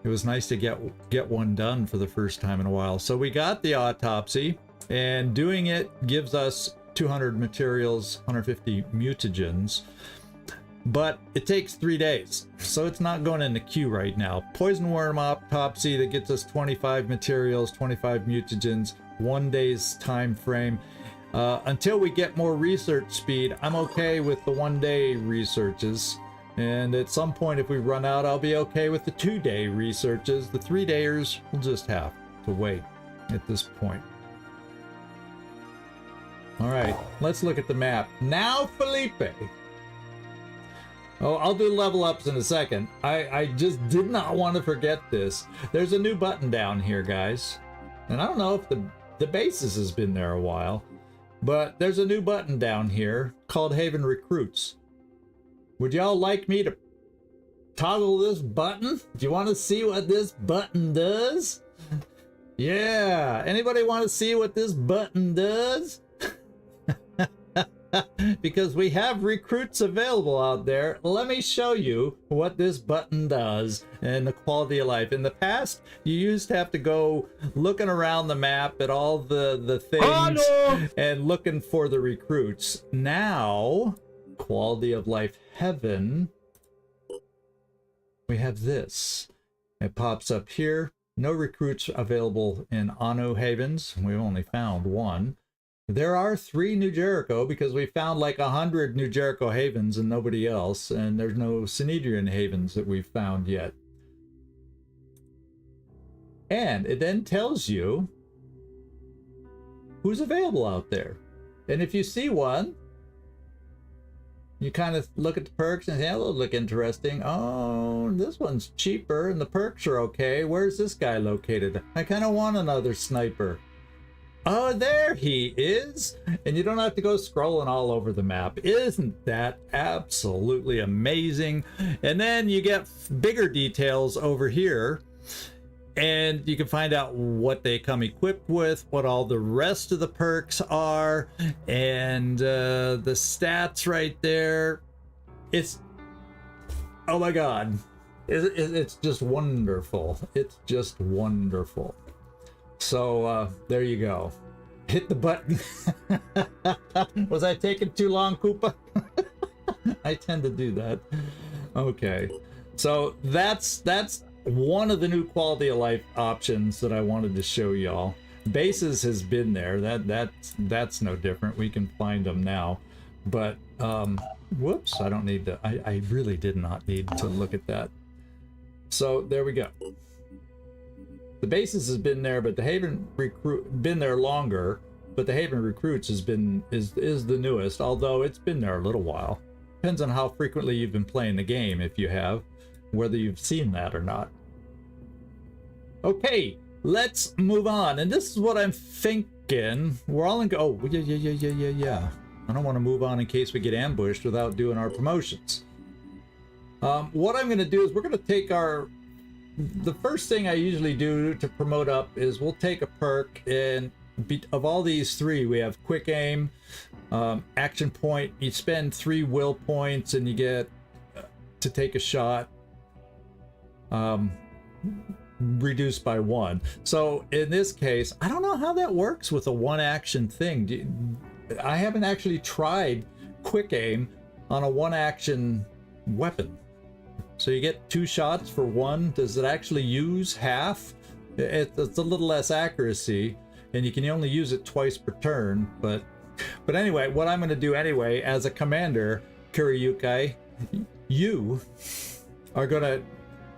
it was nice to get one done for the first time in a while. So we got the autopsy, and doing it gives us 200 materials, 150 mutagens. But it takes 3 days, so it's not going in the queue right now. Poison worm autopsy that gets us 25 materials, 25 mutagens, 1 day's time frame. Until we get more research speed, I'm okay with the 1 day researches. And at some point, if we run out, I'll be okay with the 2 day researches. The 3 dayers will just have to wait at this point. All right, let's look at the map. Now, Felipe. Oh, I'll do level ups in a second. I just did not want to forget this. There's a new button down here, guys. And I don't know if the basis has been there a while, but there's a new button down here called Haven Recruits. Would y'all like me to toggle this button? Do you want to see what this button does? Yeah, anybody want to see what this button does? Because we have recruits available out there. Let me show you what this button does and the quality of life. In the past, you used to have to go looking around the map at all the things and looking for the recruits. Now, quality of life heaven, we have this. It pops up here. No recruits available in Anu Havens. We only found 1. There are 3 New Jericho because we found like 100 New Jericho Havens and nobody else, and there's no Synedrion Havens that we've found yet. And it then tells you who's available out there. And if you see one, You kind of look at the perks and say, oh, those look interesting. Oh, this one's cheaper and the perks are okay. Where's this guy located? I kind of want another sniper. Oh, there he is. And you don't have to go scrolling all over the map. Isn't that absolutely amazing? And then you get bigger details over here. And you can find out what they come equipped with, what all the rest of the perks are, and the stats right there. It's, oh my god, it's just wonderful. It's just wonderful. So there you go. Hit the button. Was I taking too long, Koopa? I tend to do that. Okay, so that's one of the new quality of life options that I wanted to show y'all. Bases has been there. That's no different. We can find them now. But whoops, I don't need to. I really did not need to look at that. So there we go. The bases has been there, but the Haven recruit been there longer. But the Haven recruits has been is the newest, although it's been there a little while. Depends on how frequently you've been playing the game, if you have, whether you've seen that or not. Okay, let's move on. And this is what I'm thinking. We're all in. Oh, yeah. I don't want to move on in case we get ambushed without doing our promotions. What I'm going to do is we're going to take the first thing I usually do to promote up is we'll take a perk, and of all these three, we have quick aim, action point. You spend 3 will points and you get to take a shot. Reduced by 1. So in this case, I don't know how that works with a 1 action thing. I haven't actually tried quick aim on a 1 action weapon. So you get 2 shots for 1. Does it actually use half? It's a little less accuracy, and you can only use it twice per turn. But anyway, what I'm going to do anyway as a commander, Kiriyukai, you are going to.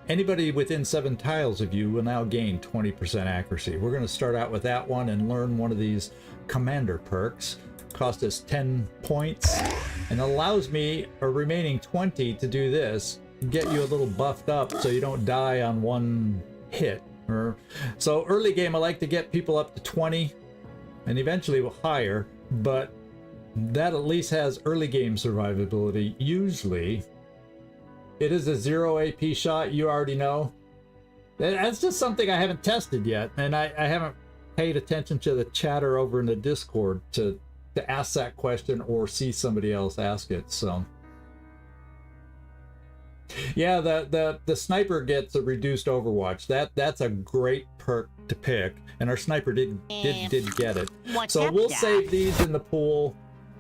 Anybody within 7 tiles of you will now gain 20% accuracy. We're going to start out with that one and learn one of these commander perks. Cost us 10 points and allows me a remaining 20 to do this. Get you a little buffed up so you don't die on 1 hit. So early game, I like to get people up to 20 and eventually higher, but that at least has early game survivability. Usually it is a 0 AP shot, you already know. That's just something I haven't tested yet, and I haven't paid attention to the chatter over in the Discord to ask that question or see somebody else ask it. So yeah, the sniper gets a reduced overwatch. That's a great perk to pick, and our sniper did get it. So we'll save these in the pool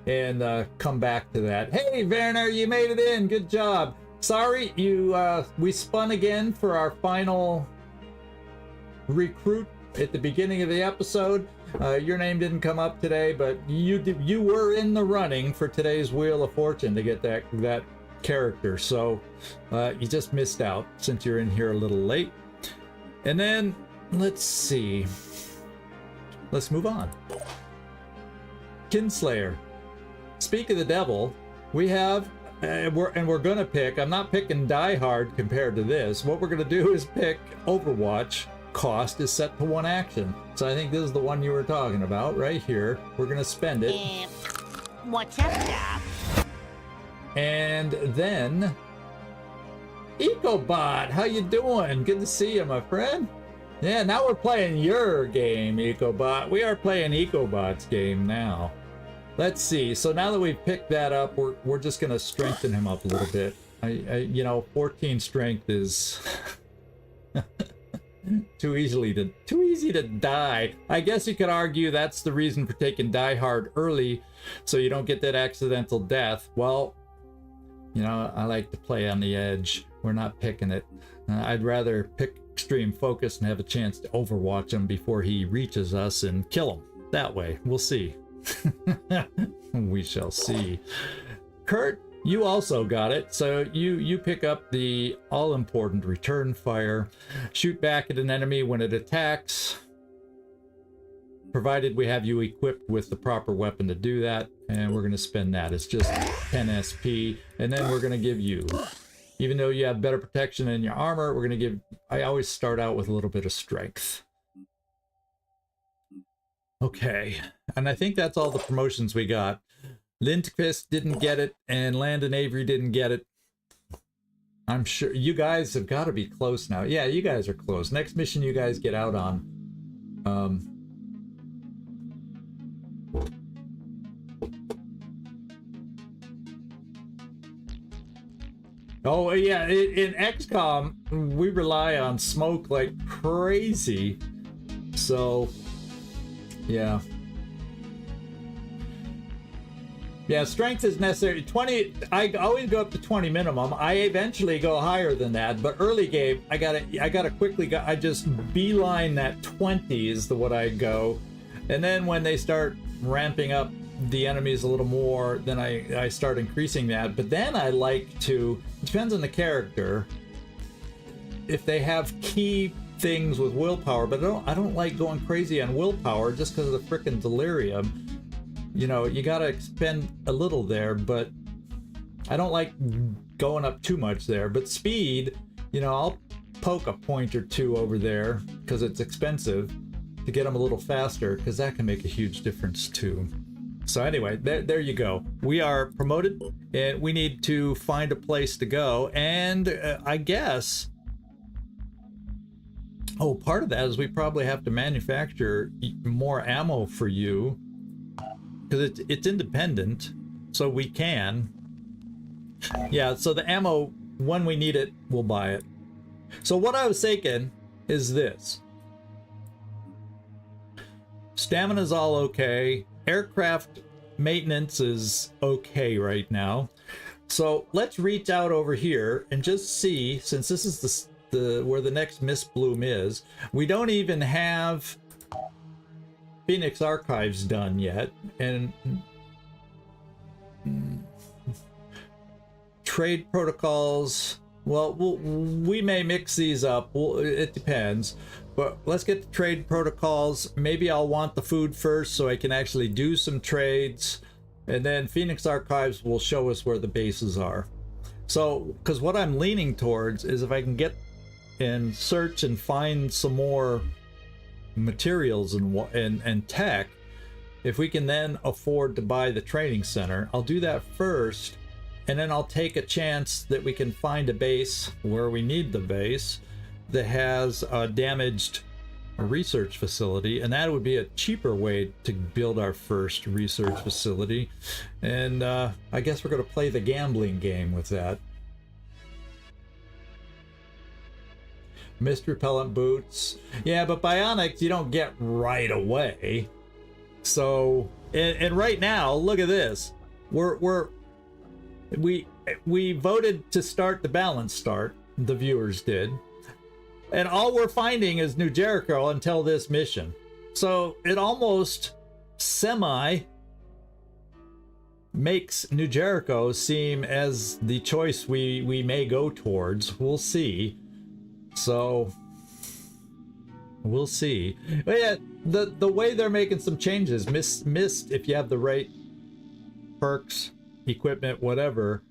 and come back to that. Hey Werner, you made it in, good job. Sorry, we spun again for our final recruit at the beginning of the episode. Your name didn't come up today, but you were in the running for today's Wheel of Fortune to get that character. So you just missed out since you're in here a little late. And then let's see. Let's move on. Kinslayer. Speak of the devil, we have. We're gonna pick. I'm not picking Die Hard compared to this. What we're gonna do is pick Overwatch. Cost is set to 1 action. So I think this is the one you were talking about right here. We're gonna spend it. What's up, Doc? And then EcoBot, how you doing? Good to see you, my friend. Yeah, now we're playing your game, EcoBot. We are playing EcoBot's game now. Let's see. So now that we've picked that up, we're just gonna strengthen him up a little bit. You know, 14 strength is too easy to die. I guess you could argue that's the reason for taking Die Hard early, so you don't get that accidental death. Well, you know, I like to play on the edge. We're not picking it. I'd rather pick Extreme Focus and have a chance to overwatch him before he reaches us and kill him. That way, we'll see. We shall see. Kurt, you also got it. So you pick up the all-important return fire. Shoot back at an enemy when it attacks. provided we have you equipped with the proper weapon to do that, and we're going to spend that. It's just 10 SP, and then we're going to give you, even though you have better protection in your armor, we're going to give, I always start out with a little bit of strength. Okay, and I think that's all the promotions we got. Lindqvist didn't get it, and Landon Avery didn't get it. I'm sure you guys have got to be close now. Yeah, you guys are close. Next mission you guys get out on. Oh, yeah, in XCom, we rely on smoke like crazy. So, yeah. Yeah, strength is necessary. 20, I always go up to 20 minimum. I eventually go higher than that, but early game, I gotta quickly go. I just beeline that 20 is what I go. And then when they start ramping up the enemies a little more, then I start increasing that. But then I like to, it depends on the character, if they have key things with willpower, but I don't like going crazy on willpower just because of the frickin' delirium. You know, you gotta expend a little there, but I don't like going up too much there. But speed, you know, I'll poke a point or two over there because it's expensive to get them a little faster, because that can make a huge difference too. So anyway, there you go. We are promoted, and we need to find a place to go. And I guess, oh, part of that is we probably have to manufacture more ammo for you, because it's independent, so we can. Yeah, so the ammo, when we need it, we'll buy it. So what I was thinking is this. Stamina's all okay. Aircraft maintenance is okay right now. So let's reach out over here and just see, since this is the where the next Mist Bloom is, we don't even have Phoenix Archives done yet, and trade protocols, well, we may mix these up. It depends, but let's get the trade protocols. Maybe I'll want the food first so I can actually do some trades, and then Phoenix Archives will show us where the bases are. So, because what I'm leaning towards is if I can get and search and find some more materials and tech, if we can then afford to buy the training center, I'll do that first, and then I'll take a chance that we can find a base where we need the base that has a damaged research facility, and that would be a cheaper way to build our first research facility. And I guess we're going to play the gambling game with that. Mist repellent boots, yeah, but bionics you don't get right away. So, and right now, look at this. We voted to start the balance start. The viewers did, and all we're finding is New Jericho until this mission. So it almost semi makes New Jericho seem as the choice we may go towards. We'll see. So we'll see. But yeah, the way they're making some changes, Mist, if you have the right perks, equipment, whatever,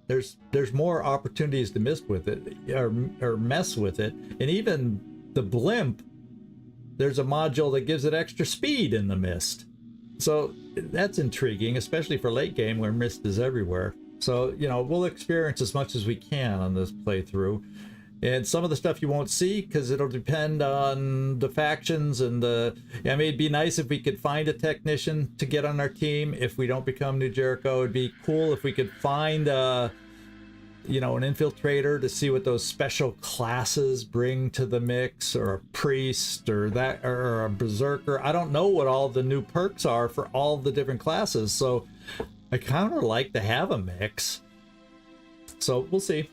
there's more opportunities to mess with it, or mess with it. And even the blimp, there's a module that gives it extra speed in the Mist. So that's intriguing, especially for late game where Mist is everywhere. So, you know, we'll experience as much as we can on this playthrough. And some of the stuff you won't see because it'll depend on the factions and the... I mean, it'd be nice if we could find a technician to get on our team if we don't become New Jericho. It'd be cool if we could find, you know, an infiltrator to see what those special classes bring to the mix, or a priest, or that, or a berserker. I don't know what all the new perks are for all the different classes, so I kind of like to have a mix. So we'll see.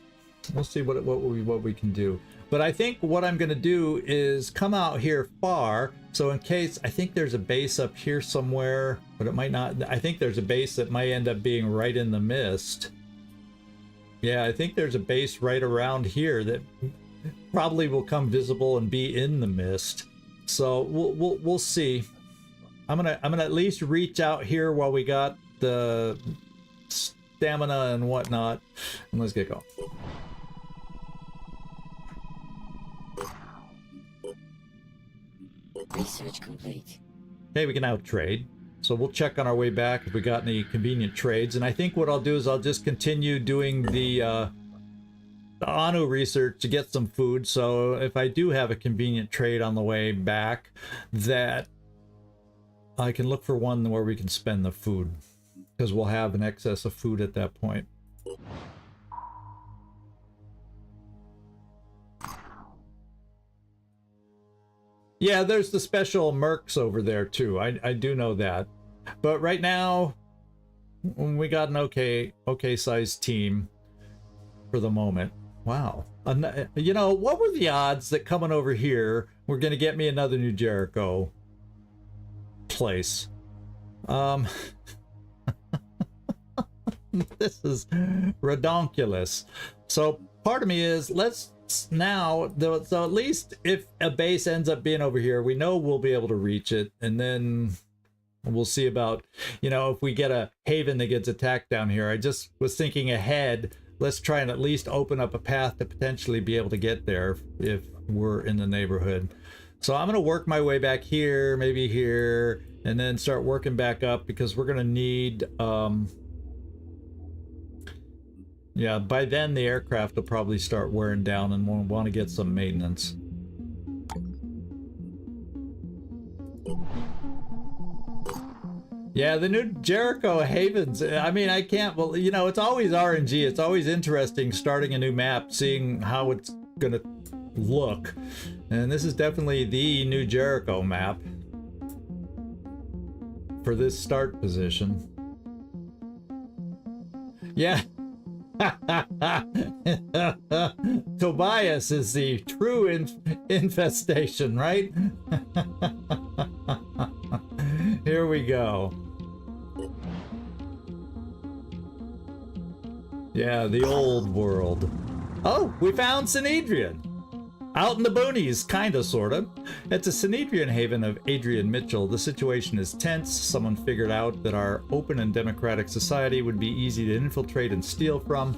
We'll see what we can do. But I think what I'm going to do is come out here far. So in case, I think there's a base up here somewhere, but it might not. I think there's a base that might end up being right in the Mist. Yeah, I think there's a base right around here that probably will come visible and be in the Mist. So we'll see. I'm gonna at least reach out here while we got the stamina and whatnot, and let's get going. Research complete. Okay, we can now trade. So we'll check on our way back if we got any convenient trades. And I think what I'll do is I'll just continue doing the Anu research to get some food. So if I do have a convenient trade on the way back, that I can look for one where we can spend the food, because we'll have an excess of food at that point. Yeah, there's the special mercs over there too. I do know that. But right now, we got an okay sized team for the moment. Wow. You know, what were the odds that coming over here, we're going to get me another New Jericho place? This is redonkulous. So part of me is, let's now, so at least if a base ends up being over here, we know we'll be able to reach it, and then we'll see about, you know, if we get a haven that gets attacked down here. I just was thinking ahead. Let's try and at least open up a path to potentially be able to get there if we're in the neighborhood. So I'm going to work my way back here, maybe here, and then start working back up, because we're going to need, yeah, by then the aircraft will probably start wearing down and we'll want to get some maintenance. Yeah, the new Jericho Havens, I mean, I can't, well, you know, it's always RNG. It's always interesting starting a new map, seeing how it's going to look. And this is definitely the new Jericho map for this start position. Yeah. Tobias is the true infestation, right? Here we go. Yeah, the old world. Oh, we found Synedrion. Out in the boonies, kinda, sorta. It's a Synedrion haven of Adrian Mitchell. The situation is tense. Someone figured out that our open and democratic society would be easy to infiltrate and steal from.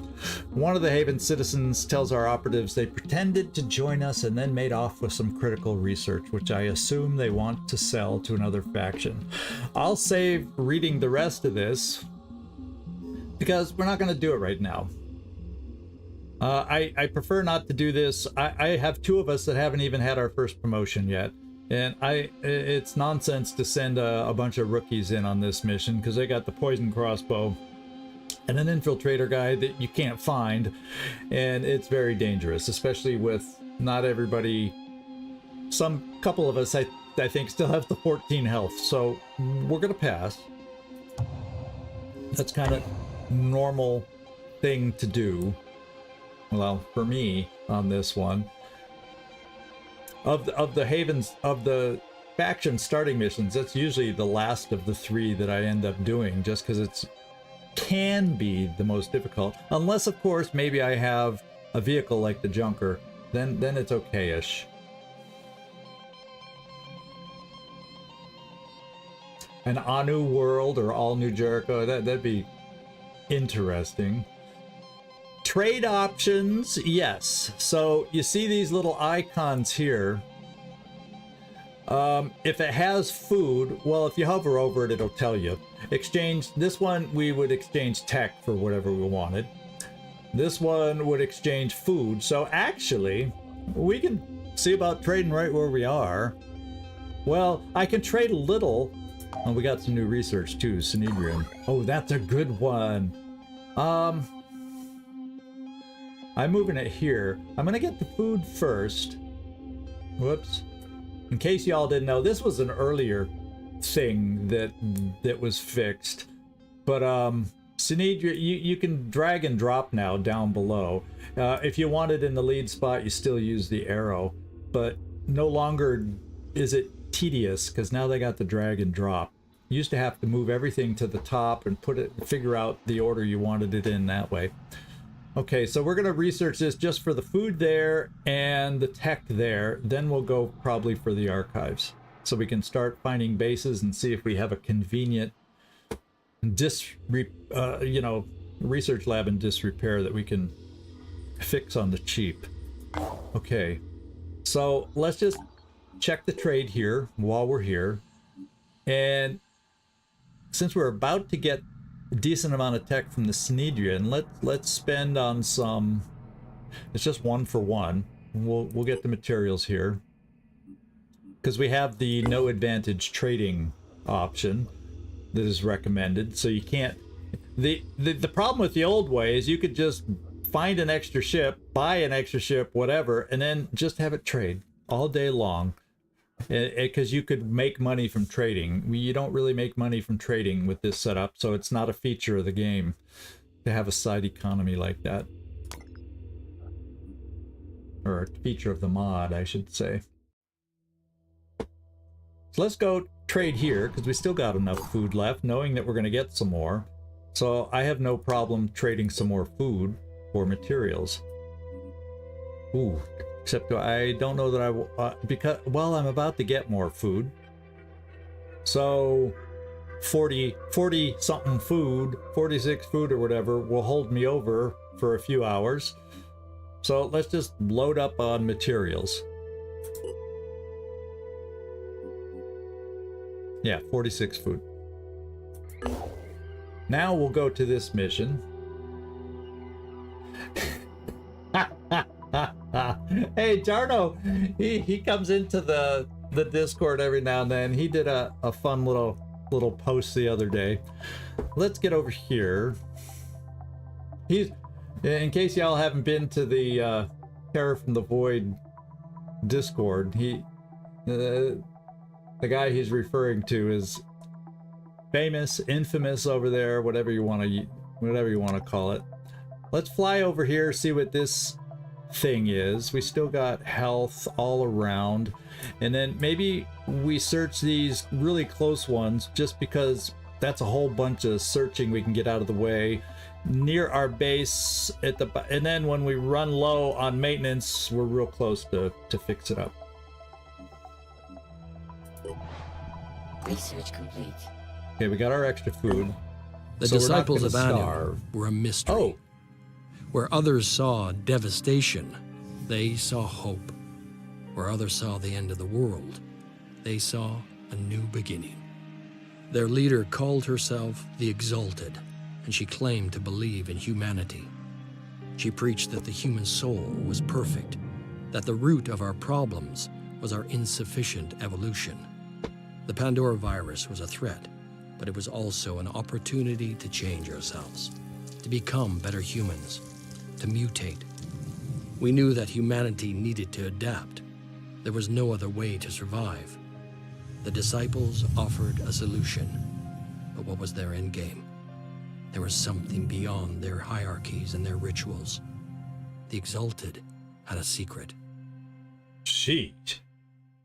One of the haven's citizens tells our operatives they pretended to join us and then made off with some critical research, which I assume they want to sell to another faction. I'll save reading the rest of this, because we're not going to do it right now. I prefer not to do this. I have two of us that haven't even had our first promotion yet. And it's nonsense to send a bunch of rookies in on this mission, because they got the poison crossbow and an infiltrator guy that you can't find. And it's very dangerous, especially with not everybody. Some couple of us, I think, still have the 14 health. So we're going to pass. That's kind of normal thing to do. Well, for me on this one, of the havens, of the faction starting missions, that's usually the last of the three that I end up doing, just because it's can be the most difficult, unless of course maybe I have a vehicle like the Junker, then it's okay-ish. An Anu world or all New Jericho, that'd be interesting. Trade options, yes. So you see these little icons here. If it has food, well, if you hover over it, it'll tell you. Exchange, this one we would exchange tech for whatever we wanted. This one would exchange food. So actually, we can see about trading right where we are. Well, I can trade a little. Oh, we got some new research too, Synedrion. Oh, that's a good one. I'm moving it here. I'm gonna get the food first. Whoops. In case y'all didn't know, this was an earlier thing that was fixed. But Synedrion, you can drag and drop now down below. If you want it in the lead spot, you still use the arrow. But no longer is it tedious, because now they got the drag and drop. You used to have to move everything to the top and figure out the order you wanted it in that way. Okay, so we're gonna research this just for the food there and the tech there. Then we'll go probably for the archives, so we can start finding bases and see if we have a convenient research lab and disrepair that we can fix on the cheap. Okay, so let's just check the trade here while we're here, and since we're about to get a decent amount of tech from the Synedrion, let's spend on some. It's just 1 for 1. We'll get the materials here because we have the no advantage trading option that is recommended. So you can't. The problem with the old way is you could just find an extra ship, buy an extra ship, whatever, and then just have it trade all day long. Because you could make money from trading. You don't really make money from trading with this setup, so it's not a feature of the game to have a side economy like that. Or a feature of the mod, I should say. So let's go trade here, because we still got enough food left, knowing that we're going to get some more. So I have no problem trading some more food for materials. Ooh. Except I don't know that I because, well, I'm about to get more food. So 40 something food, 46 food or whatever will hold me over for a few hours. So let's just load up on materials. Yeah, 46 food. Now we'll go to this mission. Hey, Jarno, he comes into the Discord every now and then. He did a fun little post the other day. Let's get over here. He's, in case y'all haven't been to the Terror from the Void Discord, the guy he's referring to is famous, infamous over there, whatever you want to call it. Let's fly over here, see what this thing is. We still got health all around, and then maybe we search these really close ones just because that's a whole bunch of searching we can get out of the way near our base at the, and then when we run low on maintenance, we're real close to fix it up. Research complete. Okay, we got our extra food. The so disciples of Anu starve. were a mystery. Oh, Where others saw devastation, they saw hope. Where others saw the end of the world, they saw a new beginning. Their leader called herself the Exalted, and she claimed to believe in humanity. She preached that the human soul was perfect, that the root of our problems was our insufficient evolution. The Pandora virus was a threat, but it was also an opportunity to change ourselves, to become better humans, to mutate. We knew that humanity needed to adapt. There was no other way to survive. The disciples offered a solution, but what was their end game? There was something beyond their hierarchies and their rituals. The Exalted had a secret. she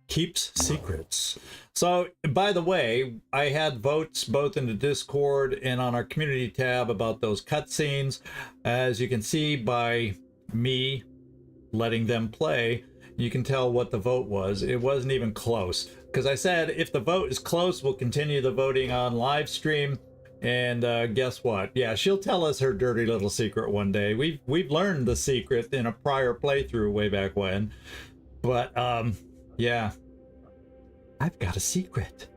keeps secrets. So, by the way, I had votes both in the Discord and on our community tab about those cutscenes. As you can see by me letting them play, you can tell what the vote was. It wasn't even close. Because I said, if the vote is close, we'll continue the voting on live stream. And guess what? Yeah, she'll tell us her dirty little secret one day. We've learned the secret in a prior playthrough way back when. But, yeah. I've got a secret.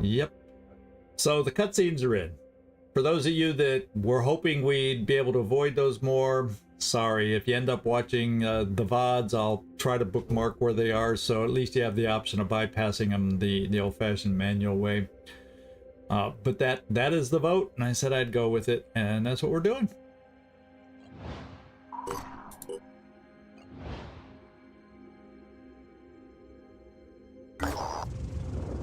Yep. So the cutscenes are in. For those of you that were hoping we'd be able to avoid those more, sorry. If you end up watching the VODs, I'll try to bookmark where they are, so at least you have the option of bypassing them the old-fashioned manual way. But that is the vote, and I said I'd go with it, and that's what we're doing.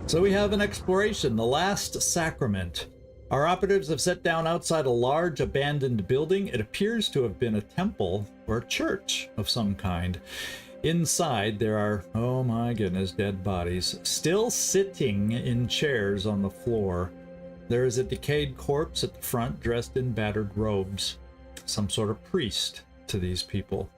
So we have an exploration, the last sacrament. Our operatives have set down outside a large abandoned building. It appears to have been a temple or a church of some kind. Inside there are, oh my goodness, dead bodies, still sitting in chairs on the floor. There is a decayed corpse at the front dressed in battered robes. Some sort of priest to these people.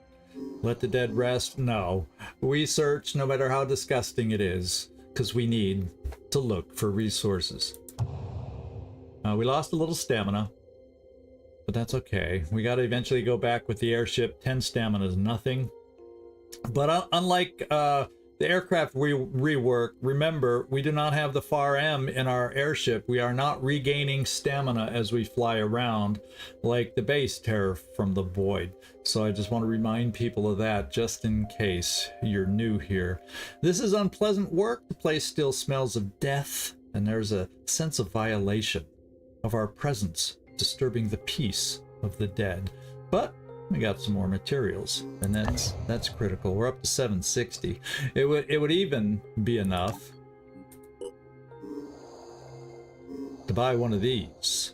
Let the dead rest? No. We search no matter how disgusting it is, because we need to look for resources. We lost a little stamina, but that's okay. We got to eventually go back with the airship. 10 stamina is nothing. But unlike the aircraft we rework, remember, we do not have the FAR M in our airship. We are not regaining stamina as we fly around like the base terror from the void. So I just want to remind people of that just in case you're new here. This is unpleasant work. The place still smells of death, and there's a sense of violation of our presence, disturbing the peace of the dead. But we got some more materials, and that's critical. We're up to 760. It would even be enough to buy one of these,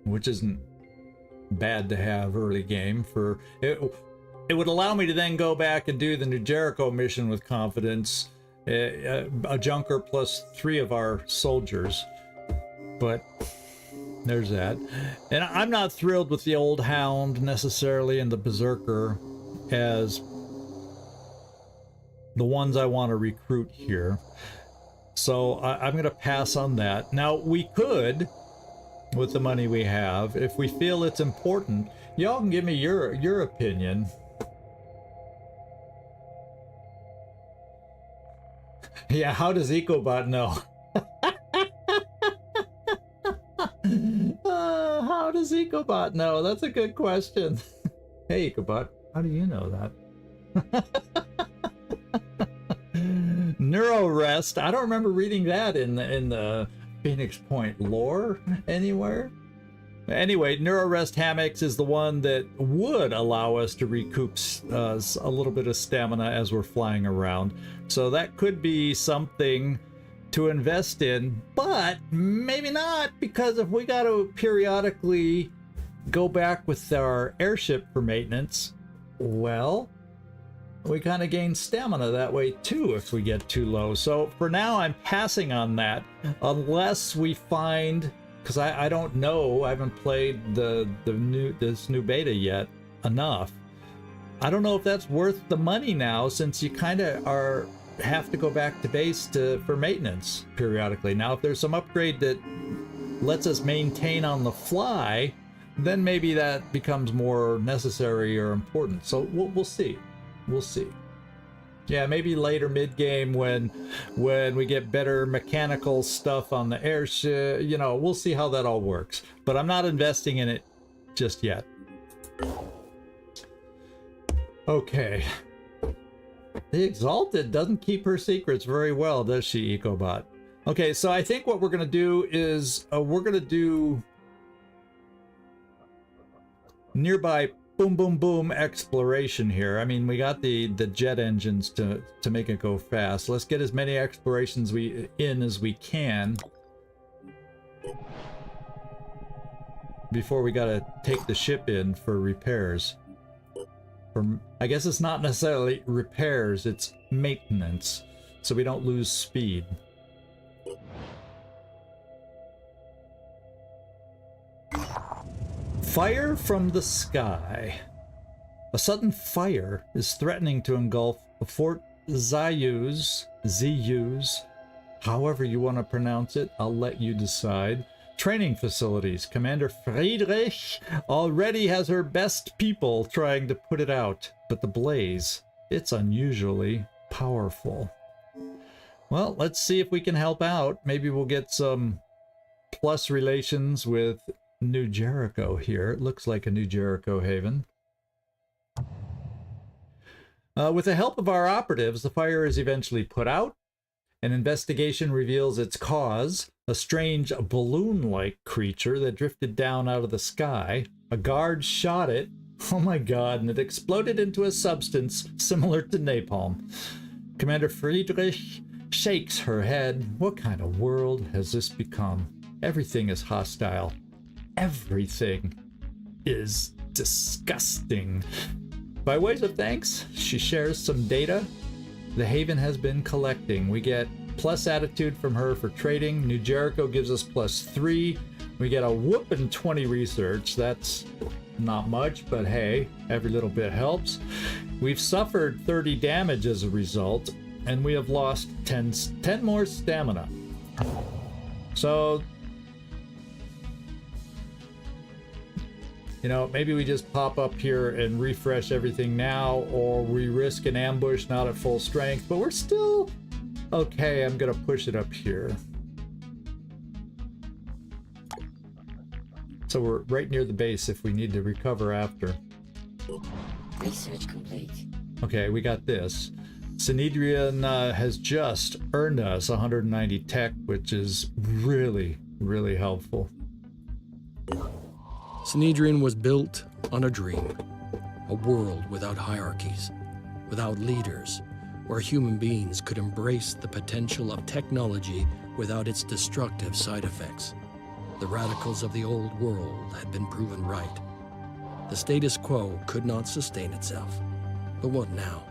which isn't bad to have early game. For it would allow me to then go back and do the New Jericho mission with confidence. A junker plus 3 of our soldiers, but there's that. And I'm not thrilled with the old hound necessarily and the berserker as the ones I want to recruit here. So I'm going to pass on that. Now, we could, with the money we have, if we feel it's important, y'all can give me your opinion. Yeah, how does EcoBot know? How does EcoBot know? That's a good question. Hey, EcoBot, how do you know that? Neurorest. I don't remember reading that in the Phoenix Point lore anywhere. Anyway, Neurorest hammocks is the one that would allow us to recoup a little bit of stamina as we're flying around. So that could be something to invest in, but maybe not, because if we got to periodically go back with our airship for maintenance, well, we kind of gain stamina that way too if we get too low. So for now, I'm passing on that unless we find, because I don't know, I haven't played this new beta yet enough. I don't know if that's worth the money now, since you kind of have to go back to base for maintenance periodically. Now, if there's some upgrade that lets us maintain on the fly, then maybe that becomes more necessary or important. So we'll see. We'll see. Yeah, maybe later mid-game when we get better mechanical stuff on the airship, you know, we'll see how that all works. But I'm not investing in it just yet. Okay. The Exalted doesn't keep her secrets very well, does she, EcoBot? Okay, so I think what we're going to do is we're going to do nearby boom, boom, boom exploration here. I mean, we got the jet engines to make it go fast. Let's get as many explorations as we can before we got to take the ship in for repairs. I guess it's not necessarily repairs, it's maintenance, so we don't lose speed. Fire from the sky. A sudden fire is threatening to engulf Fort Symes, however you want to pronounce it, I'll let you decide. Training facilities. Commander Friedrich already has her best people trying to put it out, but the blaze, it's unusually powerful. Well, let's see if we can help out. Maybe we'll get some plus relations with New Jericho here. It looks like a New Jericho haven. With the help of our operatives, the fire is eventually put out. An investigation reveals its cause, a strange balloon-like creature that drifted down out of the sky. A guard shot it. Oh my god, and it exploded into a substance similar to napalm. Commander Friedrich shakes her head. What kind of world has this become? Everything is hostile. Everything is disgusting. By ways of thanks, she shares some data the Haven has been collecting. We get plus attitude from her for trading. New Jericho gives us +3. We get a whooping 20 research. That's not much, but hey, every little bit helps. We've suffered 30 damage as a result, and we have lost 10 more stamina. So, you know, maybe we just pop up here and refresh everything now, or we risk an ambush not at full strength, but we're still okay. I'm gonna push it up here. So we're right near the base if we need to recover after. Research complete. Okay, we got this. Synedrion has just earned us 190 tech, which is really, really helpful. Synedrion was built on a dream, a world without hierarchies, without leaders, where human beings could embrace the potential of technology without its destructive side effects. The radicals of the old world had been proven right. The status quo could not sustain itself. But what now?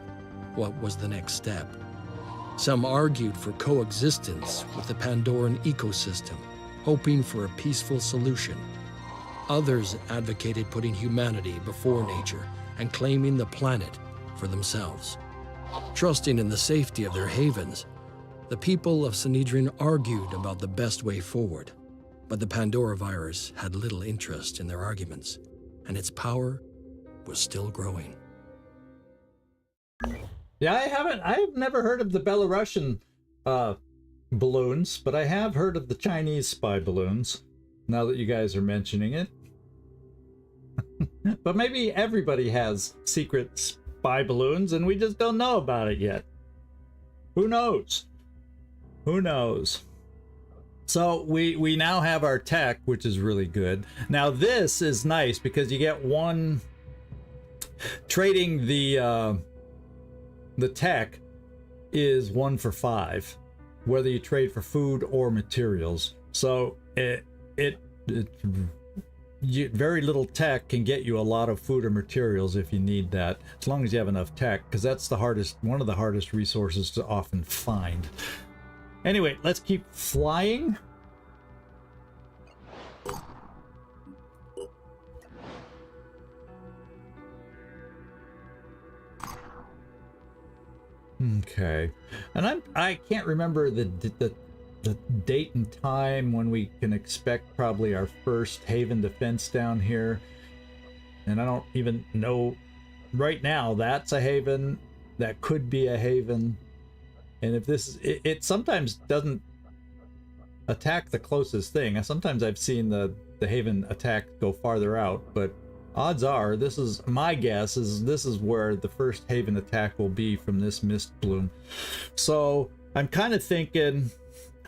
What was the next step? Some argued for coexistence with the Pandoran ecosystem, hoping for a peaceful solution. Others advocated putting humanity before nature and claiming the planet for themselves. Trusting in the safety of their havens, the people of Synedrion argued about the best way forward. But the Pandora virus had little interest in their arguments, and its power was still growing. Yeah, I've never heard of the Belarusian balloons, but I have heard of the Chinese spy balloons, now that you guys are mentioning it. But maybe everybody has secret spy balloons and we just don't know about it yet. Who knows? Who knows? So we now have our tech, which is really good. Now this is nice because you get one trading the tech is 1 for 5, whether you trade for food or materials. So very little tech can get you a lot of food or materials if you need that, as long as you have enough tech, because that's one of the hardest resources to often find. Anyway, let's keep flying. Okay, and I can't remember the date and time when we can expect probably our first haven defense down here, and I don't even know right now. That's a haven, that could be a haven, and if this it sometimes doesn't attack the closest thing. Sometimes I've seen the haven attack go farther out, but odds are, this is my guess, is this is where the first haven attack will be from this mist bloom. So I'm kind of thinking,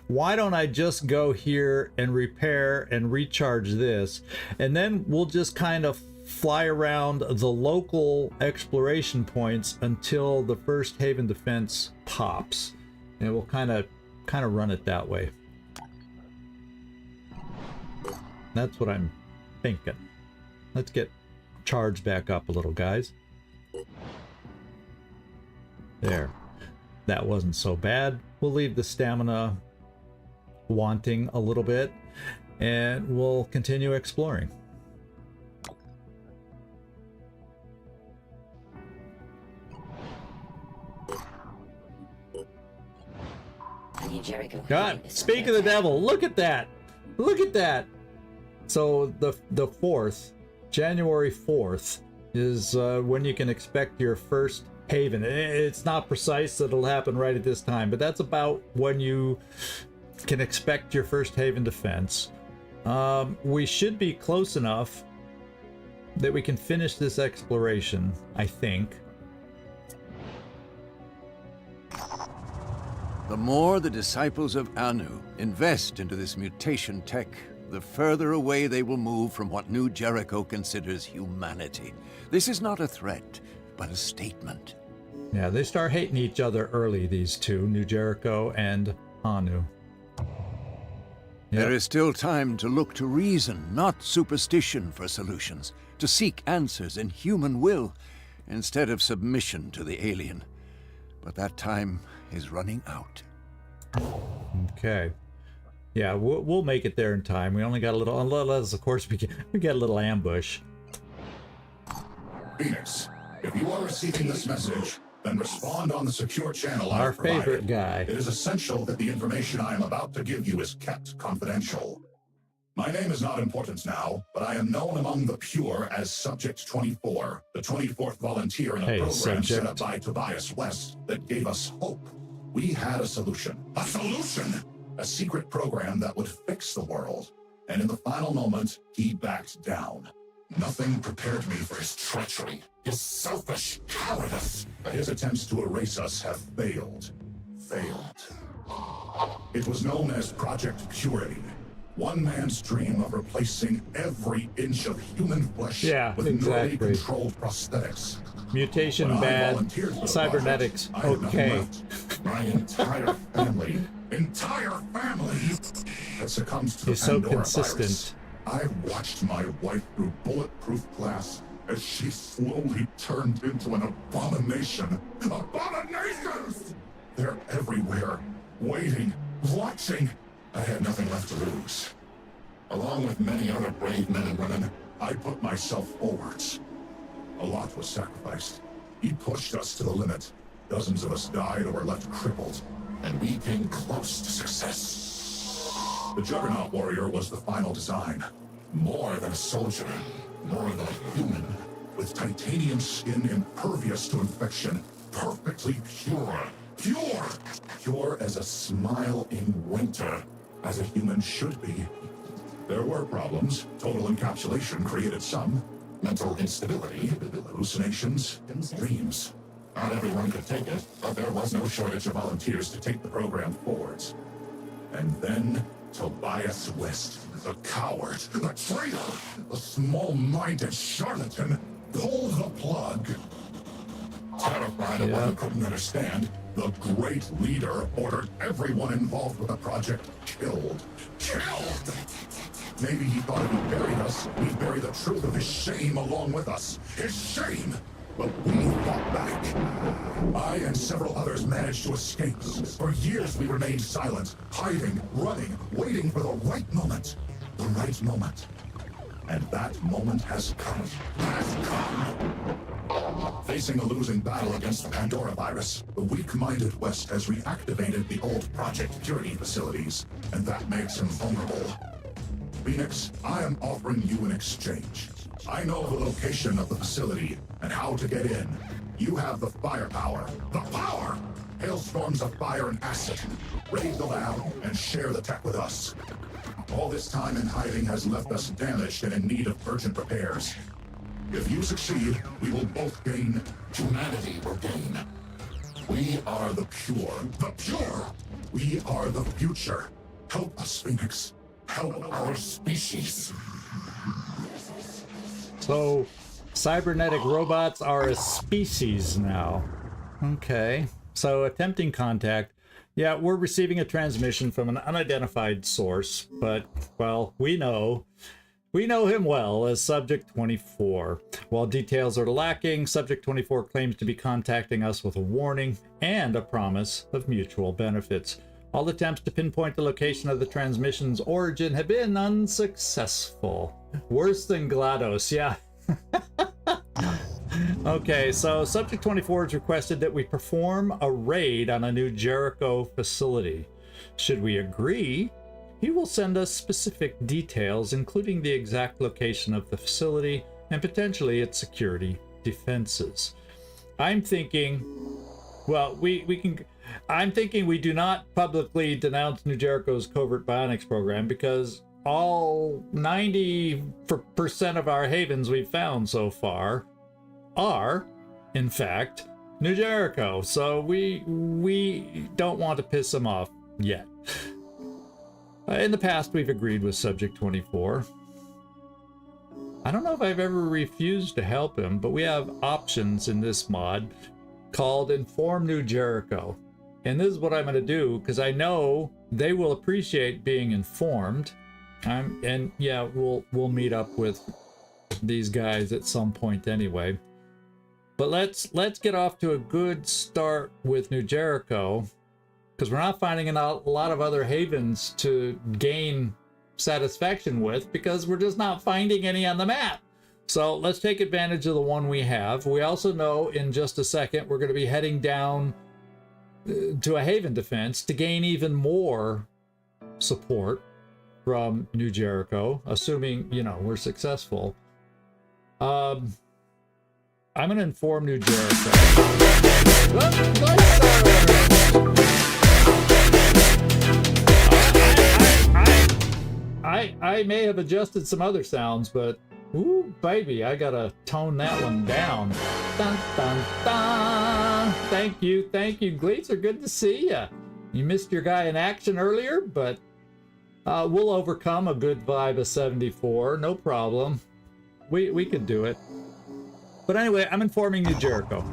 why don't I just go here and repair and recharge this, and then we'll just kind of fly around the local exploration points until the first haven defense pops, and we'll kind of run it that way. That's what I'm thinking. Let's get charged back up a little, guys. There. That wasn't so bad. We'll leave the stamina wanting a little bit, and we'll continue exploring. God, speak of the devil, look at that! Look at that! So the 4th, January 4th, is when you can expect your first haven. It's not precise that it'll happen right at this time, but that's about when you can expect your first haven defense. We should be close enough that we can finish this exploration, I think. The more the disciples of Anu invest into this mutation tech, the further away they will move from what New Jericho considers humanity. This is not a threat, but a statement. Yeah, they start hating each other early, these two, New Jericho and Anu. Yep. There is still time to look to reason, not superstition, for solutions, to seek answers in human will, instead of submission to the alien. But that time is running out. Okay. Yeah, we'll make it there in time. We only got a little, unless of course we get a little ambush. Phoenix, if you are receiving this message, then respond on the secure channel Our I've provided. favorite guy. It is essential that the information I am about to give you is kept confidential. My name is not important now, but I am known among the pure as Subject 24, the 24th volunteer in a program Subject. set up by Tobias West that gave us hope. We had a solution. A solution! A secret program that would fix the world. And in the final moment, he backed down. Nothing prepared me for his treachery, his selfish cowardice. His attempts to erase us have failed. It was known as Project Purity. One man's dream of replacing every inch of human flesh with neurally controlled prosthetics. Mutation When I bad, volunteered for the cybernetics project, I had nothing okay. left. My entire family had succumbed to the He's so Pandora consistent. virus. I watched my wife through bulletproof glass as she slowly turned into an abomination. Abominations! They're everywhere, waiting, watching. I had nothing left to lose. Along with many other brave men and women, I put myself forwards. A lot was sacrificed. He pushed us to the limit. Dozens of us died or were left crippled, and we came close to success. The Juggernaut Warrior was the final design. More than a soldier, more than a human, with titanium skin impervious to infection, perfectly pure. Pure as a smile in winter, as a human should be. There were problems. Total encapsulation created some. Mental instability, hallucinations, dreams. Not everyone could take it, but there was no shortage of volunteers to take the program forwards. And then Tobias West, the coward, the traitor, the small-minded charlatan, pulled the plug. Terrified of what he couldn't understand, the great leader ordered everyone involved with the project killed. Killed! Maybe he thought if he buried us, he'd bury the truth of his shame along with us. His shame! But we fought back. I and several others managed to escape. For years we remained silent, hiding, running, waiting for the right moment. The right moment. And that moment has come. Facing a losing battle against the Pandora virus, the weak-minded West has reactivated the old Project Purity facilities, and that makes him vulnerable. Phoenix, I am offering you an exchange. I know the location of the facility and how to get in. You have the firepower. The power! Hailstorms of fire and acid. Raid the lab and share the tech with us. All this time in hiding has left us damaged and in need of urgent repairs. If you succeed, we will both gain. Humanity will gain. We are the pure. The pure! We are the future. Help us, Phoenix. Help our species. So, cybernetic robots are a species now. Okay. So, attempting contact. Yeah, we're receiving a transmission from an unidentified source, but, well, we know him well as Subject 24. While details are lacking, Subject 24 claims to be contacting us with a warning and a promise of mutual benefits. All attempts to pinpoint the location of the transmission's origin have been unsuccessful. Worse than GLaDOS, yeah. Okay, so Subject 24 has requested that we perform a raid on a new Jericho facility. Should we agree, he will send us specific details, including the exact location of the facility and potentially its security defenses. I'm thinking, well, I'm thinking we do not publicly denounce New Jericho's covert bionics program because all 90% of our havens we've found so far are, in fact, New Jericho. So we don't want to piss them off yet. In the past, we've agreed with Subject 24. I don't know if I've ever refused to help him, but we have options in this mod called Inform New Jericho. And this is what I'm going to do, because I know they will appreciate being informed. And yeah, we'll meet up with these guys at some point anyway. But let's get off to a good start with New Jericho. because we're not finding a lot of other havens to gain satisfaction with, because we're just not finding any on the map. So let's take advantage of the one we have. We also know in just a second we're going to be heading down to a haven defense to gain even more support from New Jericho, assuming, you know, we're successful. I'm going to inform New Jericho. I may have adjusted some other sounds, but ooh, baby, I gotta tone that one down. Dun, dun, dun. Thank you, Gleaser. Good to see ya. You missed your guy in action earlier, but we'll overcome a good vibe of 74. No problem. We could do it. But anyway, I'm informing New Jericho.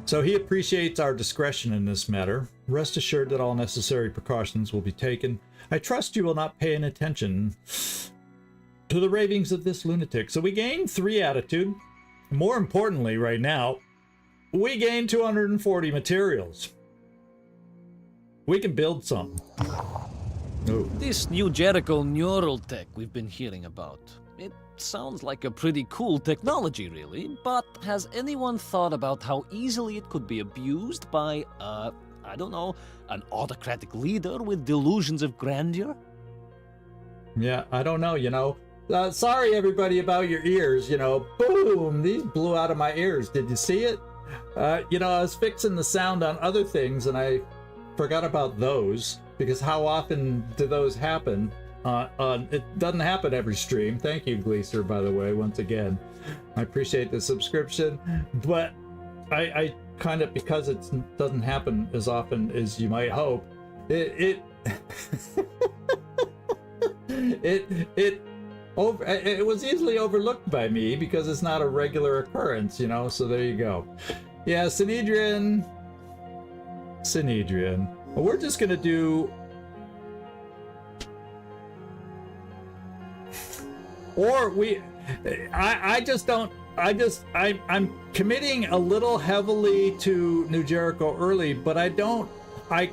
So he appreciates our discretion in this matter. Rest assured that all necessary precautions will be taken. I trust you will not pay any attention to the ravings of this lunatic. So we gained 3 attitude. More importantly, right now, we gained 240 materials. We can build something. Oh. This new Jericho neural tech we've been hearing about. It sounds like a pretty cool technology, really, but has anyone thought about how easily it could be abused by, I don't know, an autocratic leader with delusions of grandeur? Yeah, I don't know, you know. Sorry, everybody, about your ears, you know. Boom! These blew out of my ears. Did you see it? You know, I was fixing the sound on other things, and I forgot about those, because how often do those happen? It doesn't happen every stream. Thank you, Gleaser, by the way, once again. I appreciate the subscription, but I kind of, because it doesn't happen as often as you might hope, it was easily overlooked by me because it's not a regular occurrence, you know, so there you go. Yeah, Synedrion. Well, we're just gonna do, or I'm committing a little heavily to New Jericho early, but I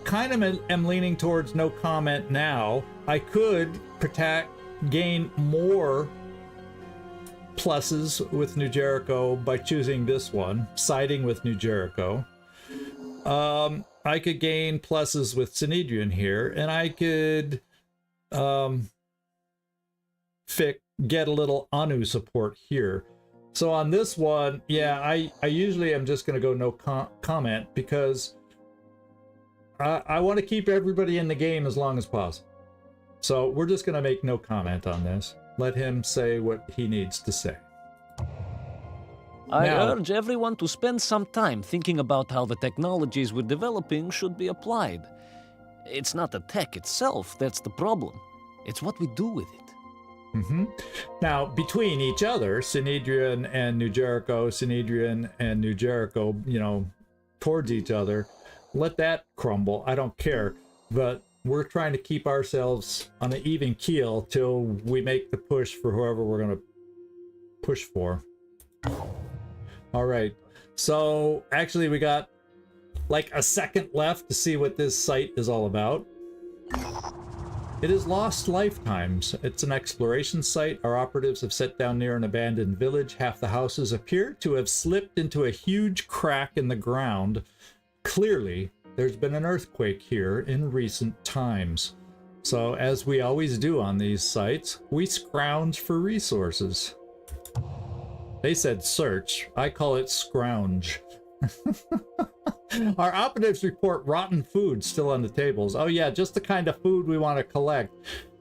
kind of am leaning towards no comment now. I could gain more pluses with New Jericho by choosing this one, siding with New Jericho. I could gain pluses with Synedrion here, and I could get a little Anu support here. So on this one, yeah, I usually am just going to go no comment, because I want to keep everybody in the game as long as possible. So we're just going to make no comment on this. Let him say what he needs to say. I urge everyone to spend some time thinking about how the technologies we're developing should be applied. It's not the tech itself that's the problem. It's what we do with it. Mm-hmm. Now, between each other, Synedrion and New Jericho, you know, towards each other, let that crumble. I don't care. But we're trying to keep ourselves on an even keel till we make the push for whoever we're going to push for. All right. So actually, we got like a second left to see what this site is all about. It is Lost Lifetimes. It's an exploration site. Our operatives have set down near an abandoned village. Half the houses appear to have slipped into a huge crack in the ground. Clearly, there's been an earthquake here in recent times. So, as we always do on these sites, we scrounge for resources. They said search. I call it scrounge. Our operatives report rotten food still on the tables. Oh yeah, just the kind of food we want to collect.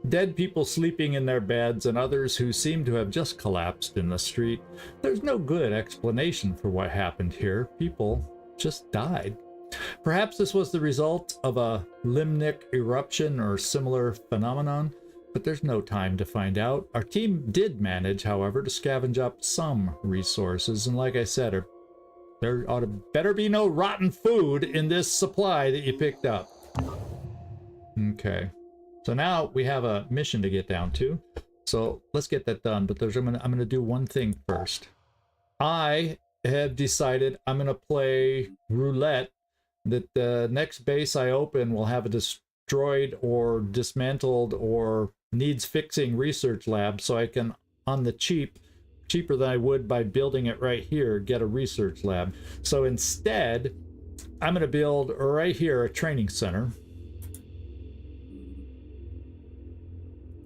Dead people sleeping in their beds and others who seem to have just collapsed in the street. There's no good explanation for what happened here. People just died. Perhaps this was the result of a limnic eruption or similar phenomenon, but there's no time to find out. Our team did manage, however, to scavenge up some resources, and like I said, there ought to better be no rotten food in this supply that you picked up. Okay, so now we have a mission to get down to, so let's get that done. But I'm gonna do one thing first. I have decided I'm gonna play roulette that the next base I open will have a destroyed or dismantled or needs fixing research lab, so I can, on the cheaper than I would by building it right here, get a research lab. So instead, I'm going to build right here a training center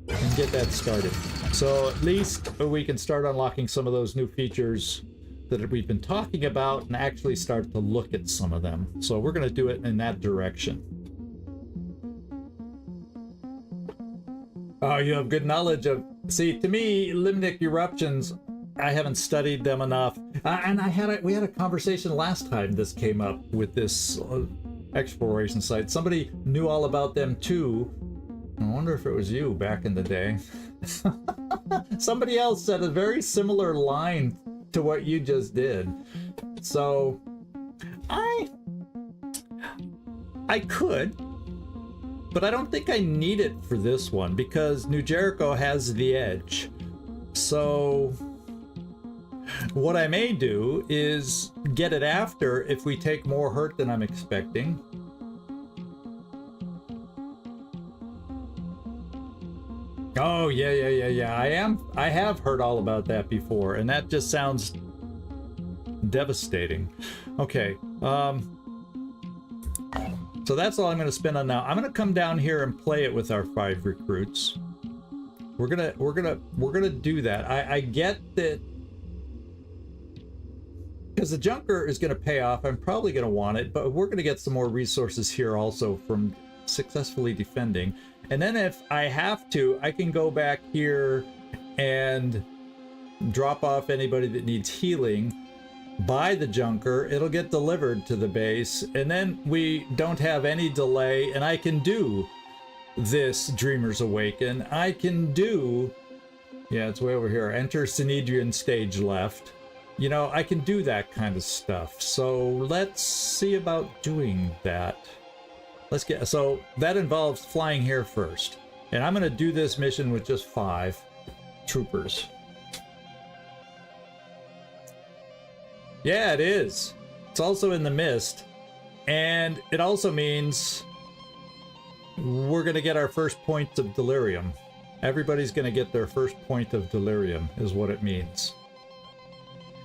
and get that started. So at least we can start unlocking some of those new features that we've been talking about and actually start to look at some of them. So we're going to do it in that direction. Oh, you have good knowledge of... See, to me, limnic eruptions, I haven't studied them enough. And we had a conversation last time this came up with this exploration site. Somebody knew all about them too. I wonder if it was you back in the day. Somebody else said a very similar line to what you just did. So I could, but I don't think I need it for this one because New Jericho has the edge. So what I may do is get it after if we take more hurt than I'm expecting. Oh, yeah. I have heard all about that before, and that just sounds devastating. Okay, so that's all I'm going to spend on now. I'm going to come down here and play it with our 5 recruits. We're gonna do that. I get that because the junker is going to pay off. I'm probably going to want it, but we're going to get some more resources here also from successfully defending. And then if I have to, I can go back here and drop off anybody that needs healing, buy the junker, it'll get delivered to the base, and then we don't have any delay, and I can do this Dreamers Awaken. I can do, yeah, it's way over here, enter Synedrion stage left. You know, I can do that kind of stuff. So let's see about doing that. Let's get, so that involves flying here first. And I'm going to do this mission with just 5 troopers. Yeah, it is. It's also in the mist. And it also means we're going to get our first point of delirium. Everybody's going to get their first point of delirium is what it means.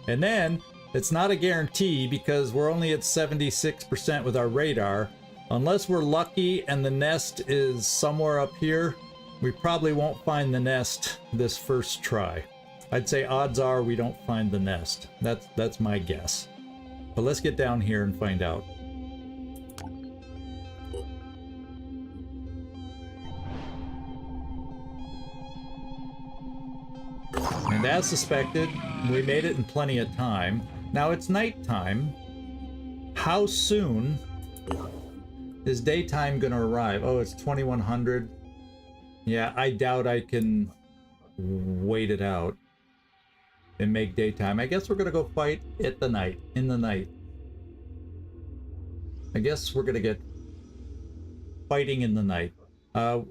And then it's not a guarantee because we're only at 76% with our radar. Unless we're lucky and the nest is somewhere up here, we probably won't find the nest this first try. I'd say odds are we don't find the nest. That's my guess. But let's get down here and find out. And as suspected, we made it in plenty of time. Now it's nighttime. How soon is daytime gonna arrive? Oh, it's 2100. Yeah, I doubt I can wait it out and make daytime. I guess we're gonna go fight in the night. I guess we're gonna get fighting in the night. I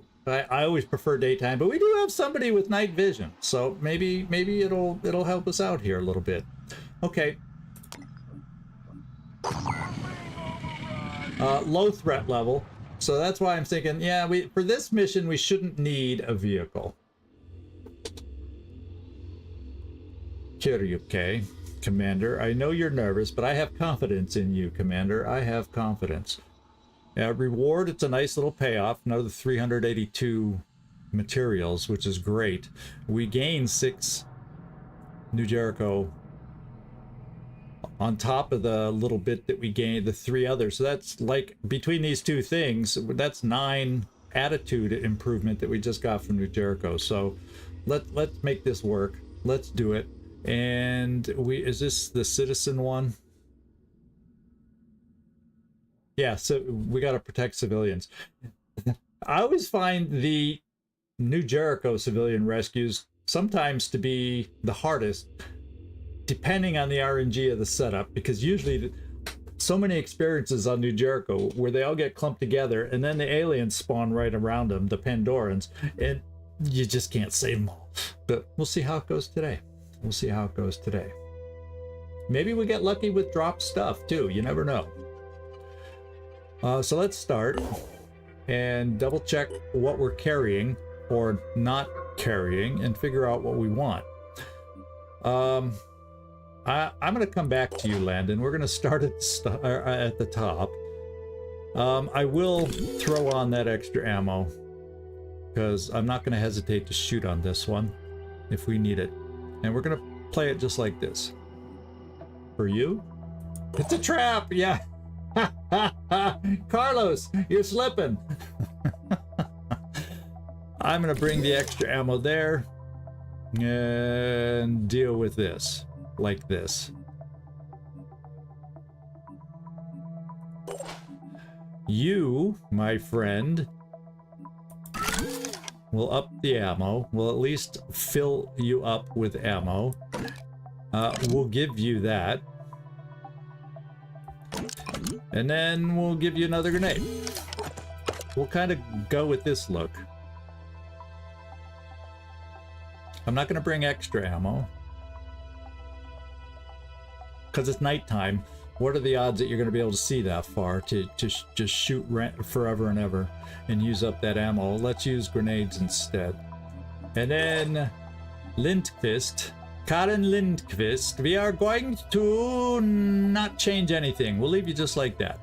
always prefer daytime, but we do have somebody with night vision, so maybe it'll help us out here a little bit. Okay. Low threat level, so that's why I'm thinking, yeah, for this mission we shouldn't need a vehicle. Kiryuke, Commander, I know you're nervous, but I have confidence in you, Commander. I have confidence. Reward, it's a nice little payoff, another 382 materials, which is great. We gain 6 New Jericho on top of the little bit that we gained, the 3 others. So that's like, between these 2 things, that's 9 attitude improvement that we just got from New Jericho. So let's make this work. Let's do it. And is this the citizen one? Yeah, so we got to protect civilians. I always find the New Jericho civilian rescues sometimes to be the hardest, depending on the RNG of the setup, because usually so many experiences on New Jericho where they all get clumped together and then the aliens spawn right around them, the Pandorans, and you just can't save them all. But we'll see how it goes today. We'll see how it goes today. Maybe we get lucky with drop stuff too. You never know. So let's start and double check what we're carrying or not carrying and figure out what we want. I'm going to come back to you, Landon. We're going to start at the top. I will throw on that extra ammo because I'm not going to hesitate to shoot on this one if we need it. And we're going to play it just like this. For you? It's a trap! Yeah! Carlos, you're slipping! I'm going to bring the extra ammo there and deal with this like this. You, my friend, will up the ammo. We'll at least fill you up with ammo. We'll give you that. And then we'll give you another grenade. We'll kind of go with this look. I'm not going to bring extra ammo because it's nighttime. What are the odds that you're going to be able to see that far to just shoot forever and ever and use up that ammo? Let's use grenades instead. And then Lindqvist, Karin Lindqvist, we are going to not change anything. We'll leave you just like that.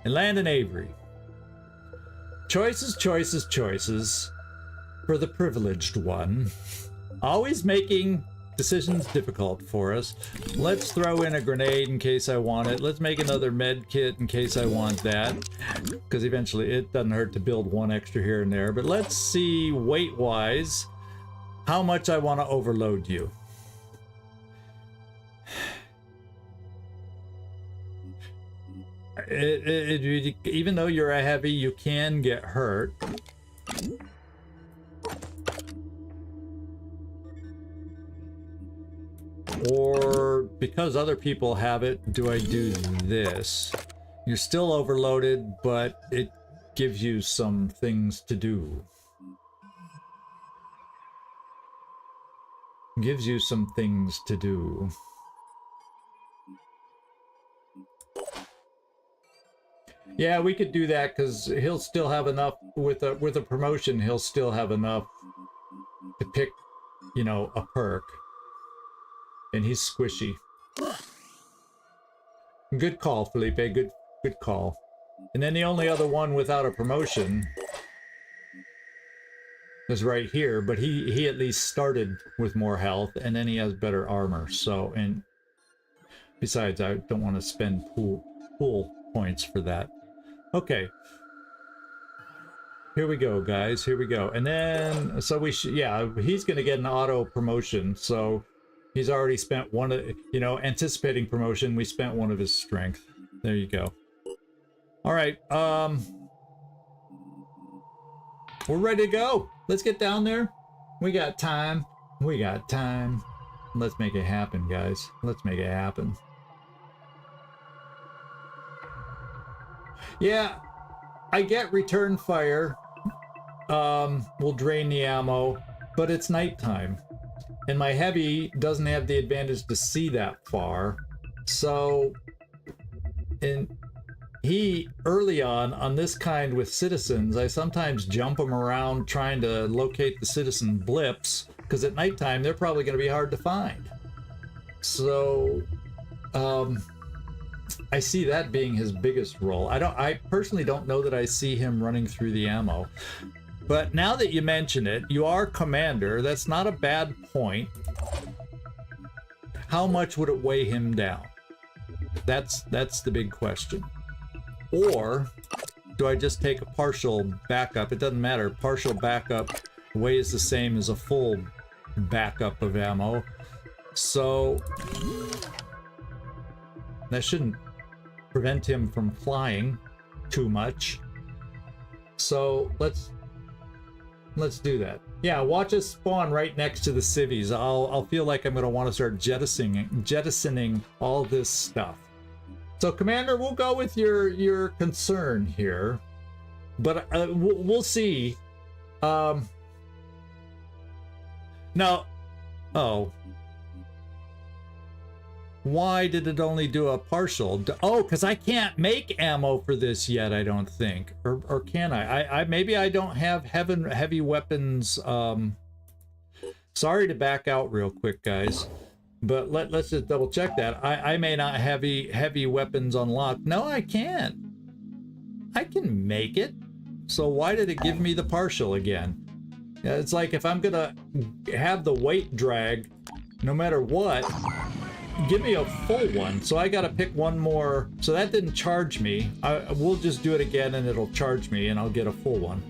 And Landon Avery. Choices, choices, choices for the privileged one. Always making decisions difficult for us. Let's throw in a grenade in case I want it. Let's make another med kit in case I want that. Because eventually it doesn't hurt to build one extra here and there. But let's see weight-wise how much I want to overload you. Even though you're a heavy, you can get hurt. Or because other people have it, do I do this? You're still overloaded, but it gives you some things to do. Gives you some things to do. Yeah, we could do that because he'll still have enough with a promotion. He'll still have enough to pick, you know, a perk. And he's squishy. Good call, Felipe. Good call. And then the only other one without a promotion is right here, but he at least started with more health, and then he has better armor. So, and besides, I don't want to spend pool points for that. Okay. Here we go, guys. Here we go. And then, so we should, yeah, he's going to get an auto promotion. So he's already spent one of, you know, anticipating promotion. We spent one of his strength. There you go. All right. We're ready to go. Let's get down there. We got time. We got time. Let's make it happen, guys. Let's make it happen. Yeah, I get return fire. Will drain the ammo, but it's nighttime. And my heavy doesn't have the advantage to see that far. So, early on this kind with citizens, I sometimes jump them around trying to locate the citizen blips, because at nighttime, they're probably going to be hard to find. So, I see that being his biggest role. I personally don't know that I see him running through the ammo. But now that you mention it, you are commander. That's not a bad point. How much would it weigh him down? That's the big question. Or do I just take a partial backup? It doesn't matter. Partial backup weighs the same as a full backup of ammo. So that shouldn't prevent him from flying too much. So let's do that. Yeah, watch us spawn right next to the civvies. I'll feel like I'm going to want to start jettisoning all this stuff. So, Commander, we'll go with your concern here, but we'll see. No. Oh. Why did it only do a partial? Oh, because I can't make ammo for this yet, I don't think. Or can I? Maybe I don't have heavy weapons. Sorry to back out real quick, guys. But let's just double check that. I may not have heavy weapons unlocked. No, I can't. I can make it. So why did it give me the partial again? Yeah, it's like if I'm gonna have the weight drag, no matter what, give me a full one. So I gotta pick one more. So that didn't charge me. We'll just do it again and it'll charge me and I'll get a full one.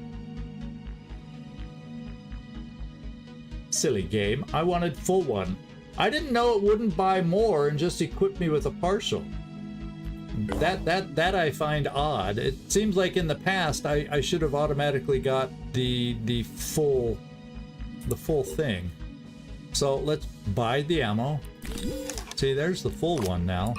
Silly game. I wanted full one. I didn't know it wouldn't buy more and just equip me with a partial. That I find odd. It seems like in the past I should have automatically got the full thing. So let's buy the ammo. See, there's the full one now.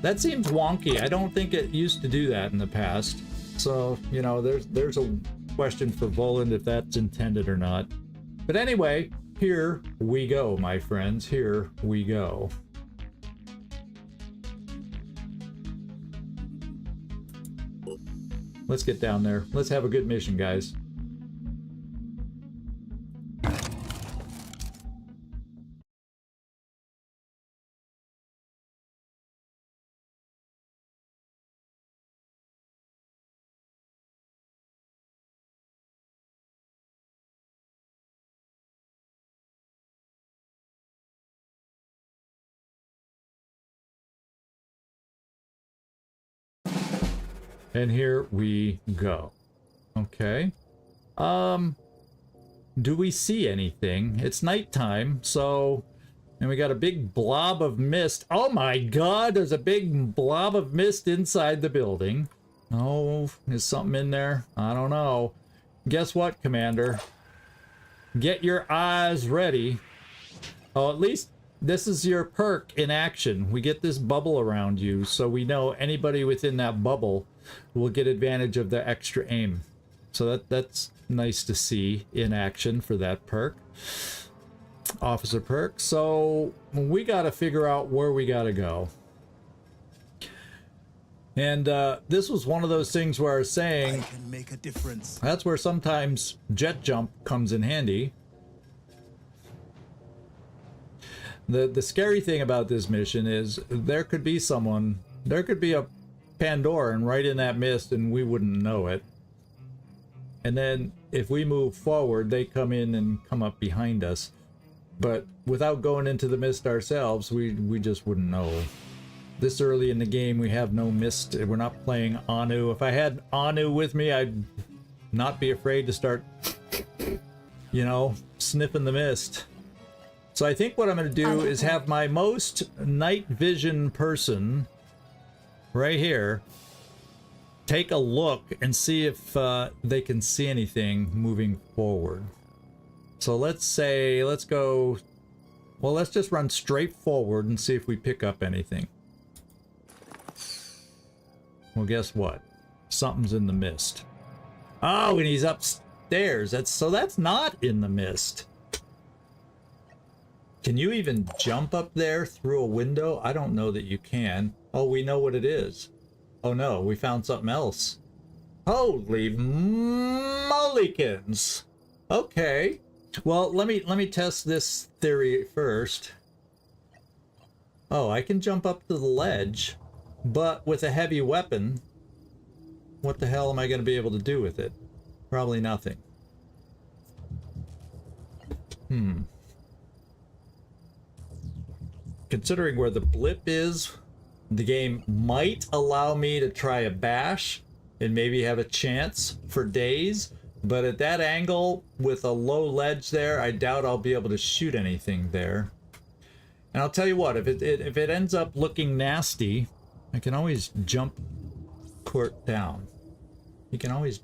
That seems wonky. I don't think it used to do that in the past. So, you know, there's a question for Voland if that's intended or not. But anyway, here we go, my friends. Here we go. Let's get down there. Let's have a good mission, guys. And here we go. Okay. Do we see anything? It's nighttime, so... And we got a big blob of mist. Oh my god, there's a big blob of mist inside the building. Oh, is something in there? I don't know. Guess what, Commander? Get your eyes ready. Oh, at least this is your perk in action. We get this bubble around you, so we know anybody within that bubble will get advantage of the extra aim. So that's nice to see in action for that perk. Officer perk. So we got to figure out where we got to go. And this was one of those things where I was saying, I can make a difference. That's where sometimes jet jump comes in handy. The scary thing about this mission is there could be someone, there could be a Pandoran right in that mist and we wouldn't know it. And then if we move forward, they come in and come up behind us. But without going into the mist ourselves, we just wouldn't know. This early in the game, we have no mist. We're not playing Anu. If I had Anu with me, I'd not be afraid to start, you know, sniffing the mist. So I think what I'm going to do is have my most night vision person right here take a look and see if they can see anything moving forward. So let's say, let's go, well, let's just run straight forward and see if we pick up anything. Well, guess what? Something's in the mist. Oh, and he's upstairs. That's not in the mist. Can you even jump up there through a window? I don't know that you can. Oh, we know what it is. Oh no, we found something else. Holy mullikins. Okay. Well, let me test this theory first. Oh, I can jump up to the ledge, but with a heavy weapon, what the hell am I going to be able to do with it? Probably nothing. Considering where the blip is, the game might allow me to try a bash and maybe have a chance for days, but at that angle with a low ledge there, I doubt I'll be able to shoot anything there. And I'll tell you what, if it ends up looking nasty, I can always jump court down. You can always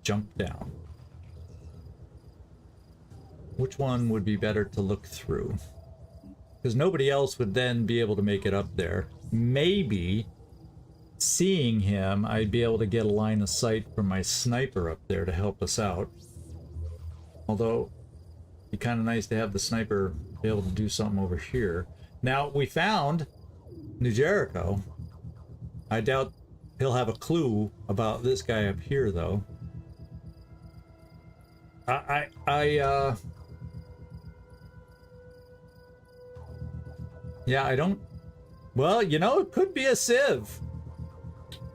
jump down. Which one would be better to look through? Because nobody else would then be able to make it up there. Maybe seeing him, I'd be able to get a line of sight from my sniper up there to help us out. Although, it'd be kind of nice to have the sniper be able to do something over here. Now, we found New Jericho. I doubt he'll have a clue about this guy up here, though. Yeah, I don't... Well, you know, it could be a Civ.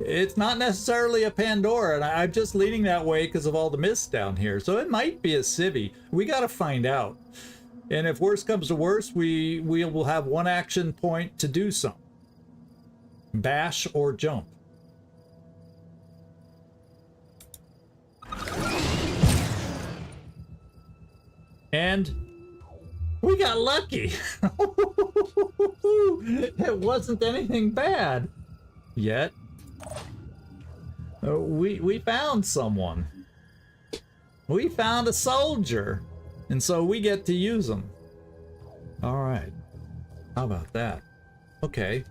It's not necessarily a Pandora, and I'm just leaning that way because of all the mist down here. So it might be a civvy. We got to find out. And if worse comes to worse, we will have one action point to do something. Bash or jump. And we got lucky. It wasn't anything bad yet. We found someone. We found a soldier, and so we get to use them. All right. How about that? Okay.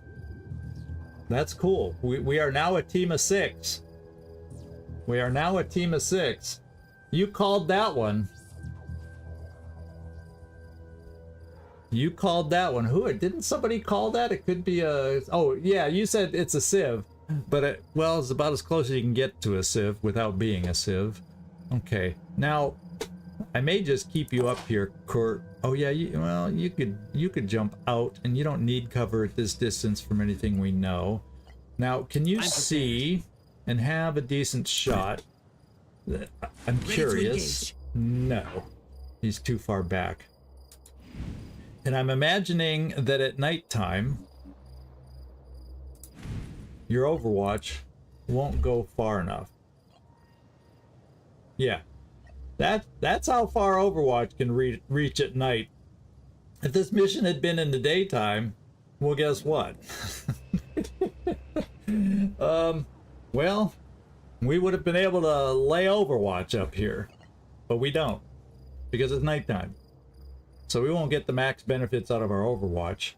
That's cool. We are now a team of 6. We are now a team of 6. You called that one. You called that one. Who? Didn't somebody call that? It could be a... Oh, yeah, you said it's a Civ. But, well, it's about as close as you can get to a Civ without being a Civ. Okay. Now, I may just keep you up here, Kurt. Oh, yeah, well, you could jump out, and you don't need cover at this distance from anything we know. Now, can you see and have a decent shot? I'm curious. No. He's too far back. And I'm imagining that at nighttime, your Overwatch won't go far enough. Yeah. That's how far Overwatch can reach at night. If this mission had been in the daytime, well, guess what? Well, we would have been able to lay Overwatch up here, but we don't, because it's nighttime. So we won't get the max benefits out of our Overwatch.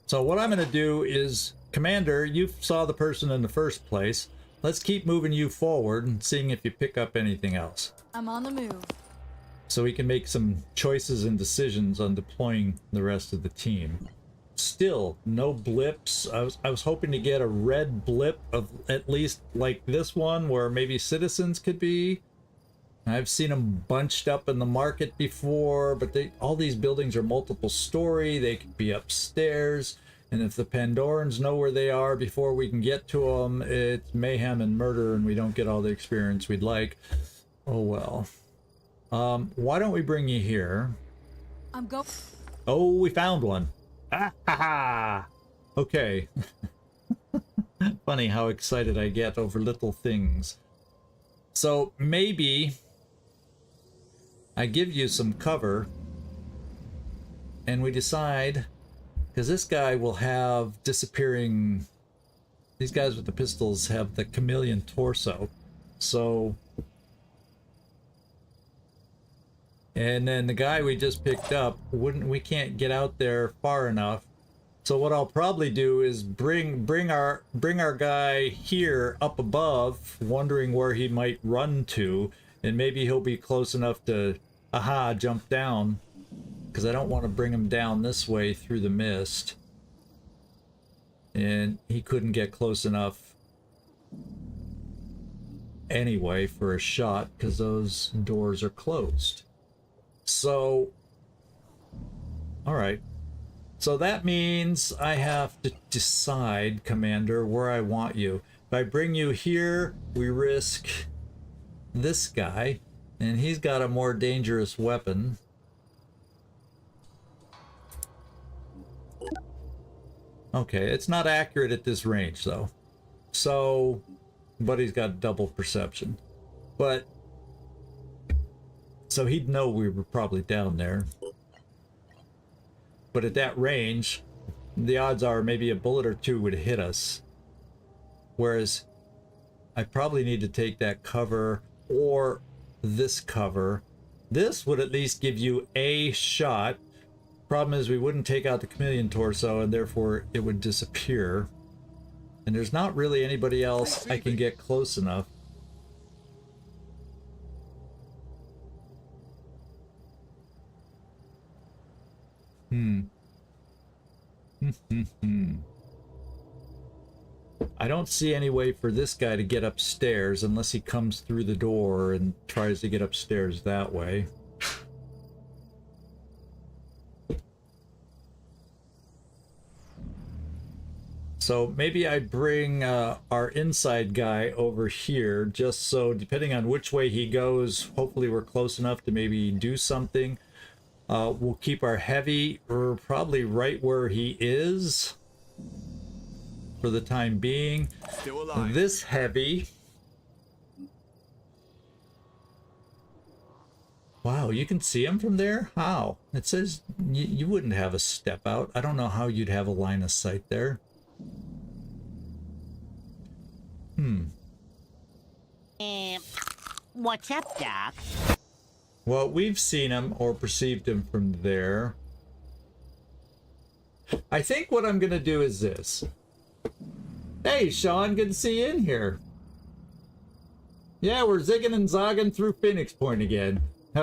So what I'm going to do is, Commander, you saw the person in the first place. Let's keep moving you forward and seeing if you pick up anything else. I'm on the move. So we can make some choices and decisions on deploying the rest of the team. Still, no blips. I was hoping to get a red blip of at least like this one, where maybe citizens could be. I've seen them bunched up in the market before, but all these buildings are multiple story. They could be upstairs. And if the Pandorans know where they are before we can get to them, it's mayhem and murder, and we don't get all the experience we'd like. Oh, well. Why don't we bring you here? I'm go. Oh, we found one. Ah, ha, ha. Okay. Funny how excited I get over little things. So maybe I give you some cover, and we decide, because this guy will have disappearing... These guys with the pistols have the chameleon torso. So... And then the guy we just picked up, we can't get out there far enough. So what I'll probably do is bring our guy here up above, wondering where he might run to, and maybe he'll be close enough to jump down, because I don't want to bring him down this way through the mist. And he couldn't get close enough anyway for a shot, because those doors are closed. So, all right. So that means I have to decide, Commander, where I want you. If I bring you here, we risk this guy, and he's got a more dangerous weapon. Okay, it's not accurate at this range, though. So, but he's got double perception. But, so he'd know we were probably down there. But at that range, the odds are maybe a bullet or two would hit us. Whereas, I probably need to take that cover or this cover. This would at least give you a shot. Problem is we wouldn't take out the chameleon torso, and therefore it would disappear. And there's not really anybody else I can get close enough. I don't see any way for this guy to get upstairs unless he comes through the door and tries to get upstairs that way. So maybe I bring our inside guy over here, just so depending on which way he goes, hopefully we're close enough to maybe do something. We'll keep our heavy probably right where he is for the time being. Still alive. This heavy. Wow, you can see him from there? How? It says you wouldn't have a step out. I don't know how you'd have a line of sight there. What's up, Doc? Well, we've seen him or perceived him from there. I think what I'm gonna do is this. Hey, Sean, good to see you in here. Yeah, we're zigging and zogging through Phoenix Point again.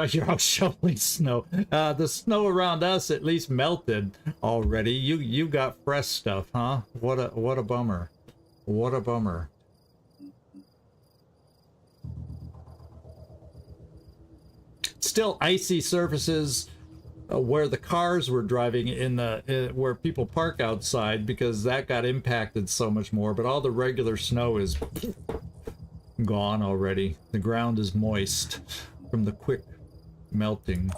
You're all shoveling snow. The snow around us at least melted already. You got fresh stuff, huh? What a bummer. What a bummer. Still icy surfaces where the cars were driving in the where people park outside, because that got impacted so much more, but all the regular snow is gone already. The ground is moist from the quick melting.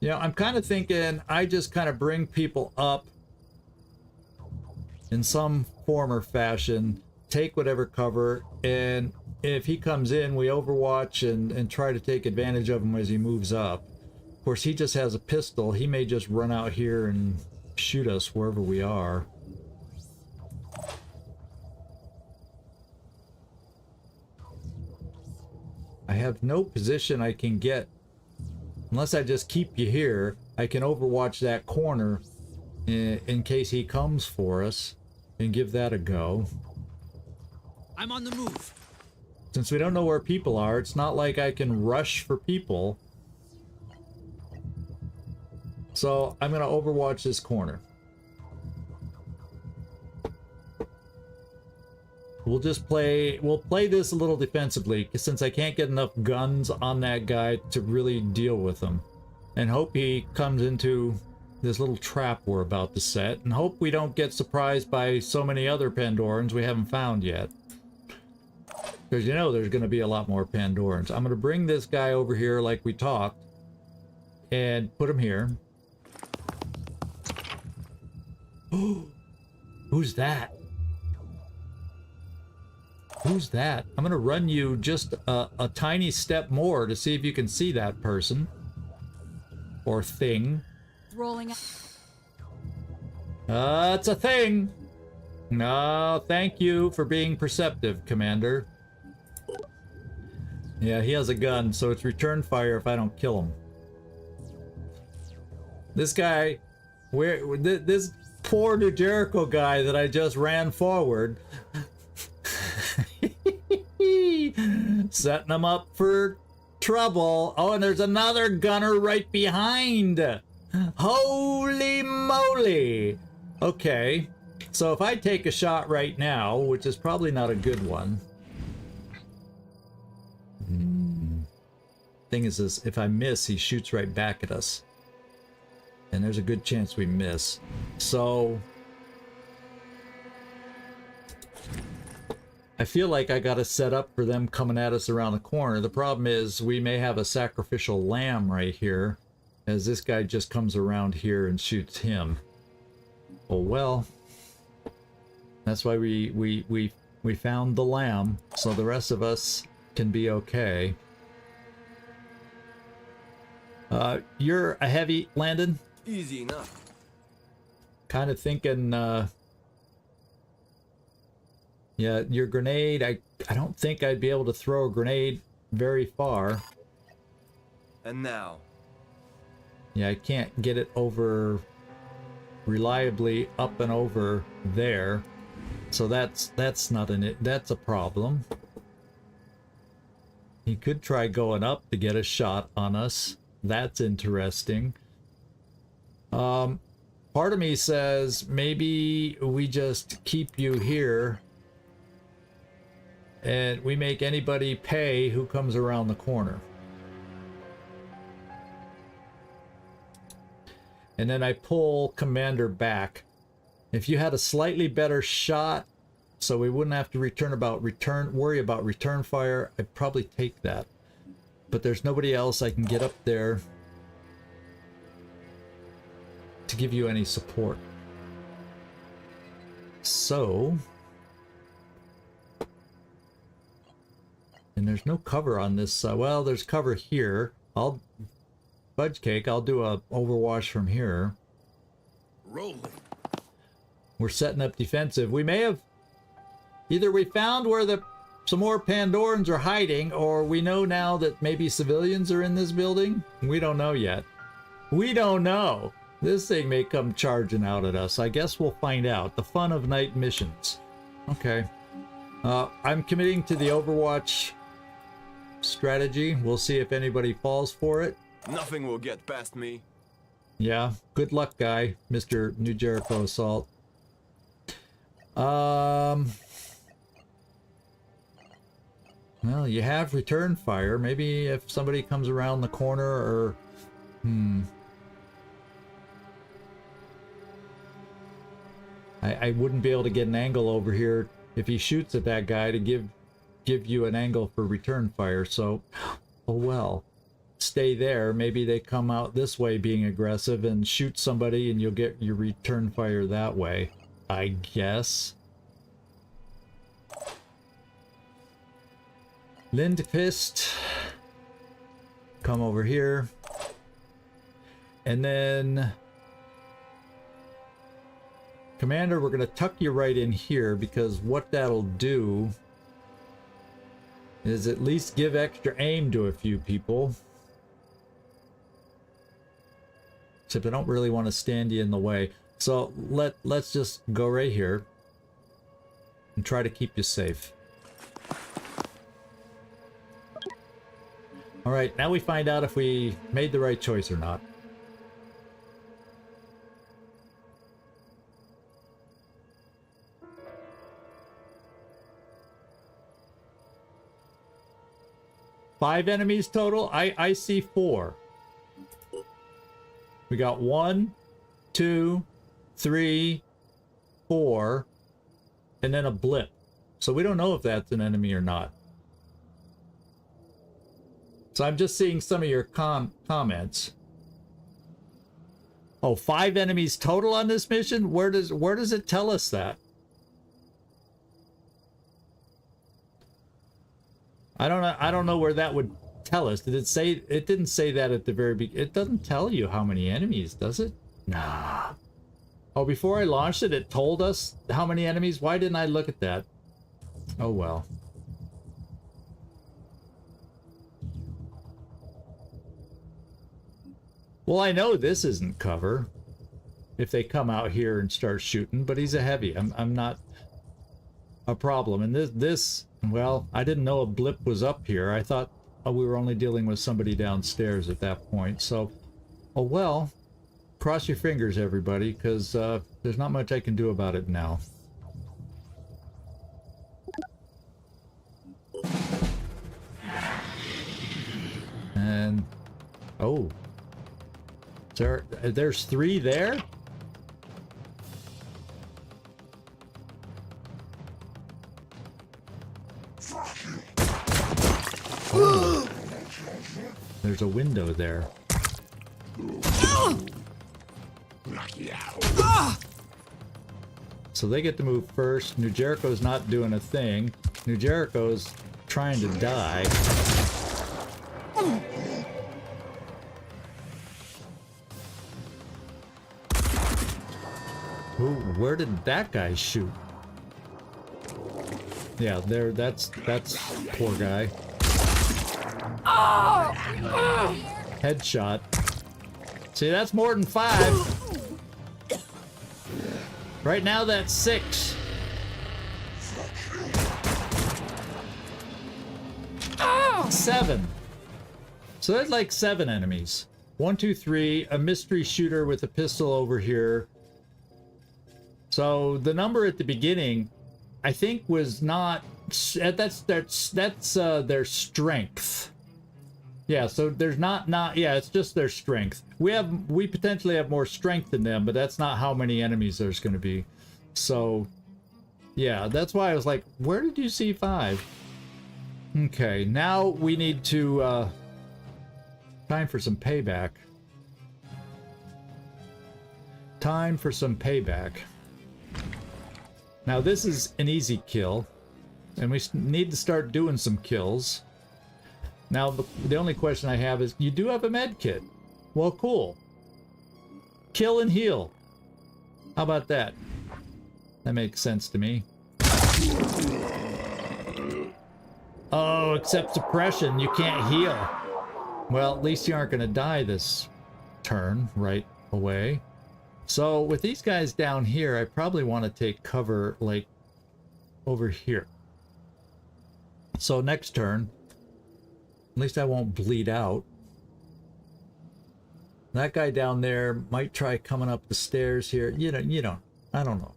Yeah, I'm kind of thinking I just kind of bring people up in some form or fashion, take whatever cover, and if he comes in, we overwatch and try to take advantage of him as he moves up. Of course, he just has a pistol. He may just run out here and shoot us wherever we are. I have no position I can get. Unless I just keep you here, I can overwatch that corner in case he comes for us and give that a go. I'm on the move. Since we don't know where people are, it's not like I can rush for people. So I'm gonna overwatch this corner. We'll play this a little defensively, since I can't get enough guns on that guy to really deal with him. And hope he comes into this little trap we're about to set, and hope we don't get surprised by so many other Pandorans we haven't found yet. Because you know there's going to be a lot more Pandorans. I'm going to bring this guy over here like we talked, and put him here. Who's that? Who's that? I'm going to run you just a tiny step more to see if you can see that person. Or thing. Rolling out. It's a thing. No, thank you for being perceptive, Commander. Yeah, he has a gun, so it's return fire if I don't kill him. This guy, this poor New Jericho guy that I just ran forward, setting him up for trouble. Oh, and there's another gunner right behind. Holy moly. Okay, so if I take a shot right now, which is probably not a good one. Thing is this, if I miss, he shoots right back at us. And there's a good chance we miss. So I feel like I gotta set up for them coming at us around the corner. The problem is we may have a sacrificial lamb right here, as this guy just comes around here and shoots him. Oh well. That's why we found the lamb, so the rest of us can be okay. You're a heavy, Landon? Easy enough. Kind of thinking, yeah, your grenade, I don't think I'd be able to throw a grenade very far. And now. Yeah, I can't get it over reliably up and over there. So that's not that's a problem. He could try going up to get a shot on us. That's interesting. Part Part of me says maybe we just keep you here and we make anybody pay who comes around the corner. And then I pull Commander back. If you had a slightly better shot, so we wouldn't have to worry about return fire, I'd probably take that. But there's nobody else I can get up there to give you any support. So, and there's no cover on this side. Well, there's cover here. Fudge cake, I'll do a overwash from here. Rolling. We're setting up defensive. We may have either we found where some more Pandorans are hiding, or we know now that maybe civilians are in this building. We don't know yet. We don't know. This thing may come charging out at us. I guess we'll find out. The fun of night missions. Okay. I'm committing to the Overwatch strategy. We'll see if anybody falls for it. Nothing will get past me. Yeah. Good luck, guy. Mr. New Jericho Assault. Well, you have return fire. Maybe if somebody comes around the corner or... I wouldn't be able to get an angle over here if he shoots at that guy to give you an angle for return fire. So, oh well. Stay there. Maybe they come out this way being aggressive and shoot somebody and you'll get your return fire that way, I guess. Lindqvist, come over here. And then Commander, we're going to tuck you right in here because what that'll do is at least give extra aim to a few people. Except I don't really want to stand you in the way. So let's just go right here and try to keep you safe. All right, now we find out if we made the right choice or not. Five enemies total? I see 4. We got 1, 2, 3, 4, and then a blip. So we don't know if that's an enemy or not. So I'm just seeing some of your comments. Oh, 5 enemies total on this mission? Where does it tell us that? I don't know where that would tell us. Did it say? It didn't say that at the very beginning. It doesn't tell you how many enemies, does it? Nah. Oh, before I launched it, it told us how many enemies? Why didn't I look at that? Oh well. Well, I know this isn't cover if they come out here and start shooting, but he's a heavy. I'm not a problem. And this, well, I didn't know a blip was up here. I thought we were only dealing with somebody downstairs at that point. So, oh well, cross your fingers, everybody, because there's not much I can do about it now. And, oh. There's 3 there? Oh. There's a window there. So they get to move first. New Jericho's not doing a thing. New Jericho's trying to die. Ooh, where did that guy shoot? Yeah, there. That's poor guy. Headshot. See, that's more than 5. Right now, that's 6. Seven. So that's like 7 enemies. 1, 2, 3. A mystery shooter with a pistol over here. So the number at the beginning, I think, was not. That's their strength. Yeah. So there's not. Yeah. It's just their strength. We potentially have more strength than them, but that's not how many enemies there's going to be. So, yeah. That's why I was like, where did you see 5? Okay. Now we need to. Time for some payback. Time for some payback. Now this is an easy kill, and we need to start doing some kills. Now the only question I have is, you do have a med kit. Well, cool. Kill and heal. How about that? That makes sense to me. Oh, except suppression, you can't heal. Well, at least you aren't going to die this turn right away. So with these guys down here, I probably want to take cover like over here. So next turn, at least I won't bleed out. That guy down there might try coming up the stairs here. I don't know.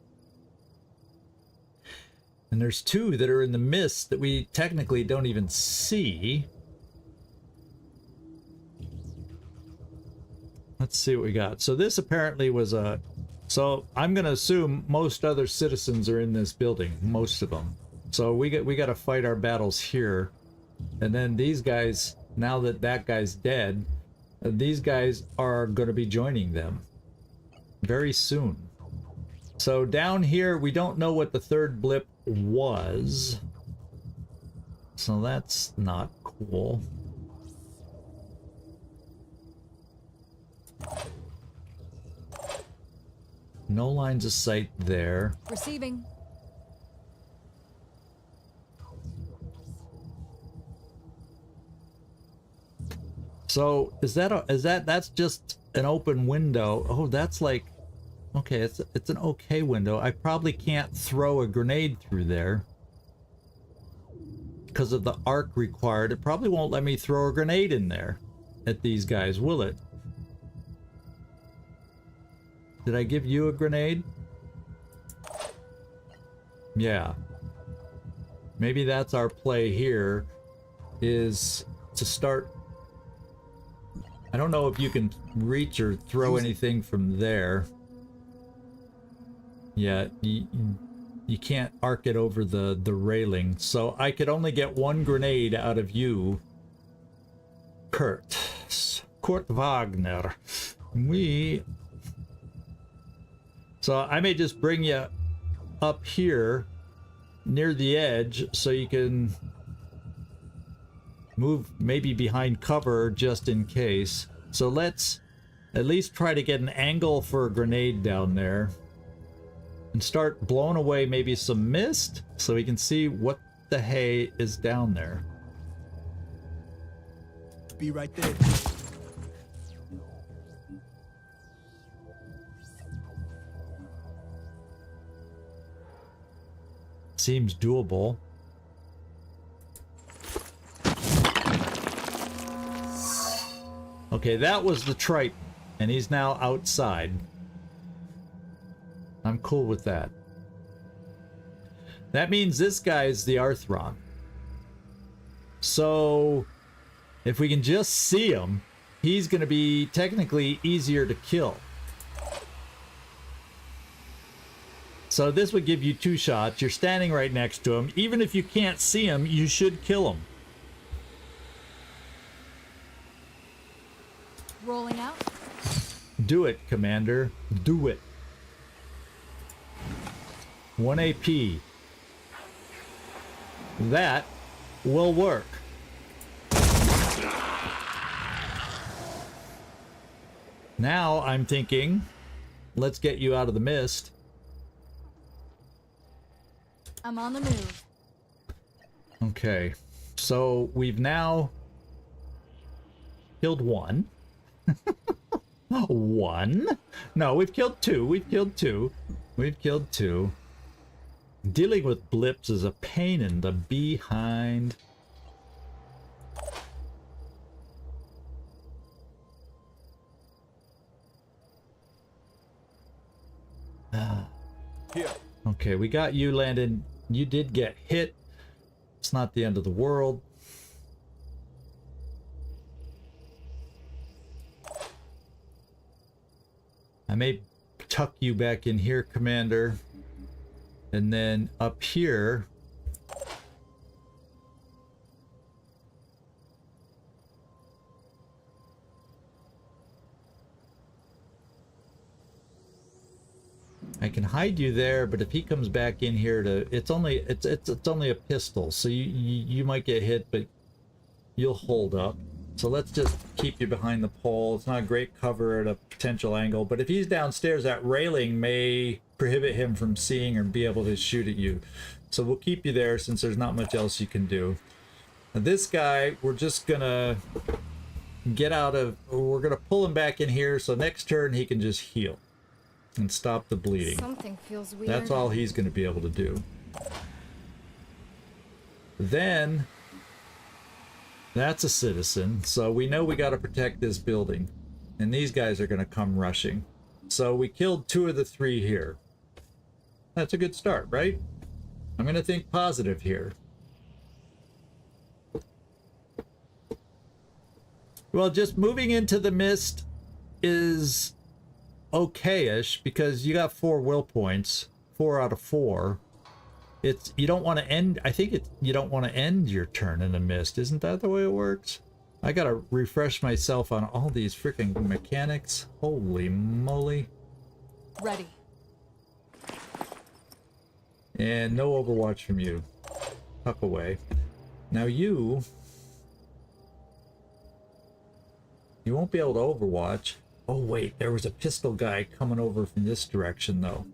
And there's 2 that are in the mist that we technically don't even see. Let's see what we got. So this apparently was a... So I'm going to assume most other citizens are in this building. Most of them. So we got to fight our battles here. And then these guys, now that that guy's dead, these guys are going to be joining them very soon. So down here, we don't know what the third blip was. So that's not cool. No lines of sight there. Receiving. So that's just an open window. Oh, that's like, okay, it's an okay window. I probably can't throw a grenade through there because of the arc required. It probably won't let me throw a grenade in there at these guys, will it? Did I give you a grenade? Yeah. Maybe that's our play here, is to start... I don't know if you can reach or throw anything from there. Yeah, you can't arc it over the railing. So I could only get 1 grenade out of you, Kurt Wagner. So I may just bring you up here near the edge so you can move maybe behind cover just in case. So let's at least try to get an angle for a grenade down there and start blowing away maybe some mist so we can see what the hay is down there. Be right there. Seems doable. Okay, that was the Triton, and he's now outside. I'm cool with that. That means this guy's the Arthron. So, if we can just see him, he's going to be technically easier to kill. So this would give you 2 shots. You're standing right next to him. Even if you can't see him, you should kill him. Rolling out. Do it, Commander. Do it. 1 AP. That will work. Now I'm thinking, let's get you out of the mist. I'm on the move. Okay, so we've now killed 1. 1? No, we've killed 2. We've killed 2. We've killed 2. Dealing with blips is a pain in the behind. Here. Okay, we got you, Landon. You did get hit. It's not the end of the world. I may tuck you back in here, Commander. And then up here... I can hide you there, but if he comes back in here to, it's only a pistol, so you might get hit, but you'll hold up. So let's just keep you behind the pole. It's not a great cover at a potential angle, but if he's downstairs, that railing may prohibit him from seeing or be able to shoot at you. So we'll keep you there since there's not much else you can do. Now this guy, we're just gonna get out of, we're gonna pull him back in here, so next turn he can just heal and stop the bleeding. Something feels weird. That's all he's going to be able to do. Then, that's a citizen, so we know we got to protect this building. And these guys are going to come rushing. So we killed 2 of the 3 here. That's a good start, right? I'm going to think positive here. Well, just moving into the mist is okay-ish because you got 4 will points, 4 out of 4. It's, you don't want to end, I think it's, you don't want to end your turn in the mist. Isn't that the way it works? I gotta refresh myself on all these freaking mechanics. Holy moly. Ready. And no overwatch from you. Tuck away. Now you won't be able to overwatch. Oh wait, there was a pistol guy coming over from this direction though.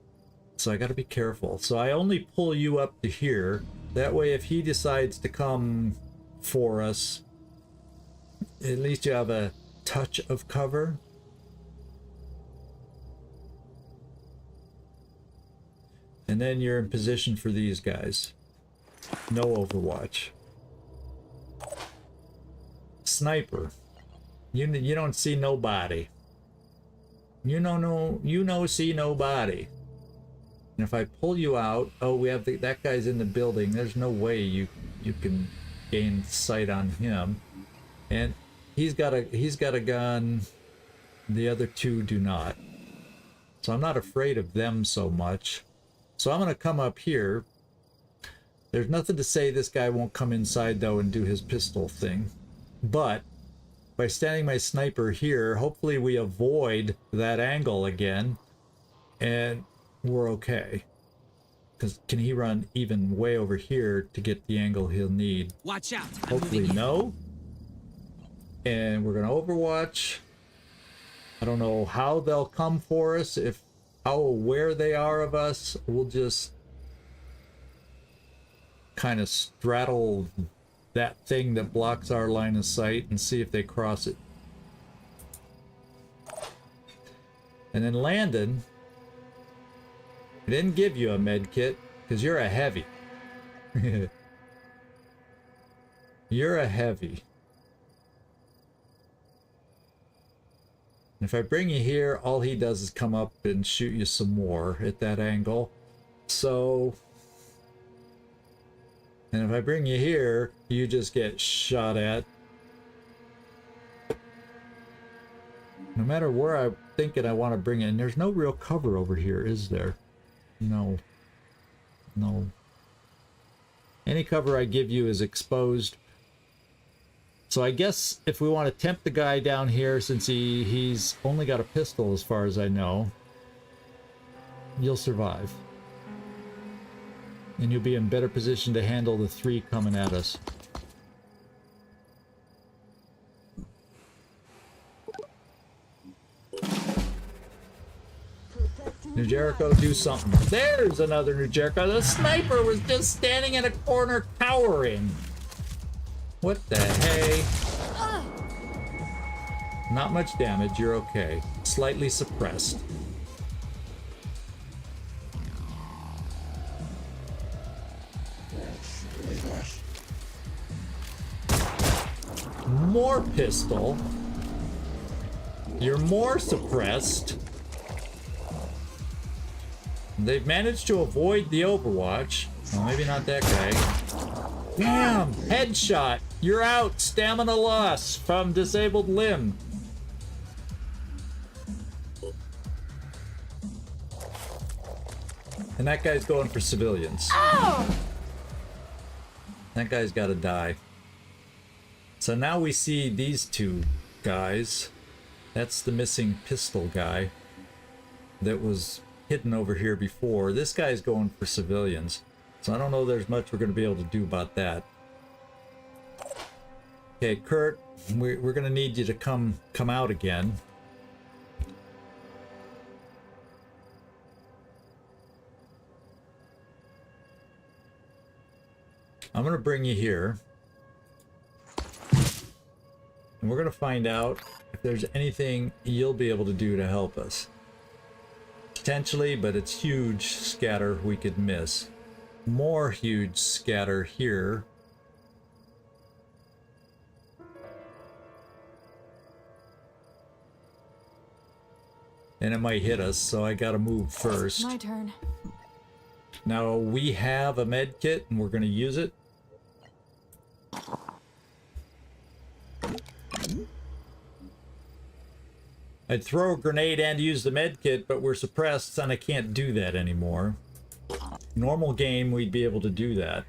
So I gotta be careful. So I only pull you up to here. That way if he decides to come for us, at least you have a touch of cover. And then you're in position for these guys. No overwatch. Sniper. You don't see nobody. You see nobody. And if I pull you out, oh, we have that guy's in the building. There's no way you can gain sight on him. And he's got a gun. The other 2 do not. So I'm not afraid of them so much. So I'm gonna come up here. There's nothing to say this guy won't come inside though and do his pistol thing. But by standing my sniper here, hopefully we avoid that angle again, and we're okay. Because can he run even way over here to get the angle he'll need? Watch out. Hopefully no. And we're gonna overwatch. I don't know how they'll come for us, if how aware they are of us. We'll just kind of straddle that thing that blocks our line of sight and see if they cross it. And then Landon, I didn't give you a med kit because you're a heavy. You're a heavy. And if I bring you here, all he does is come up and shoot you some more at that angle. So, and if I bring you here, you just get shot at. No matter where I'm thinking I want to bring it, and there's no real cover over here, is there? No. No. Any cover I give you is exposed. So I guess if we want to tempt the guy down here, since he's only got a pistol as far as I know, you'll survive. And you'll be in better position to handle the 3 coming at us. New Jericho, do something. There's another New Jericho. The sniper was just standing in a corner cowering. What the hey? Not much damage, you're okay. Slightly suppressed. More pistol. You're more suppressed. They've managed to avoid the Overwatch. Well, maybe not that guy. Damn! Headshot! You're out! Stamina loss from disabled limb. And that guy's going for civilians. Oh! That guy's gotta die. So now we see these two guys. That's the missing pistol guy that was hidden over here before. This guy's going for civilians. So I don't know there's much we're going to be able to do about that. Okay, Kurt, we're going to need you to come out again. I'm going to bring you here. And we're going to find out if there's anything you'll be able to do to help us. Potentially, but it's huge scatter we could miss. More huge scatter here. And it might hit us, so I gotta move first. My turn. Now we have a med kit and we're gonna use it. I'd throw a grenade and use the med kit, but we're suppressed and I can't do that anymore. Normal game, we'd be able to do that.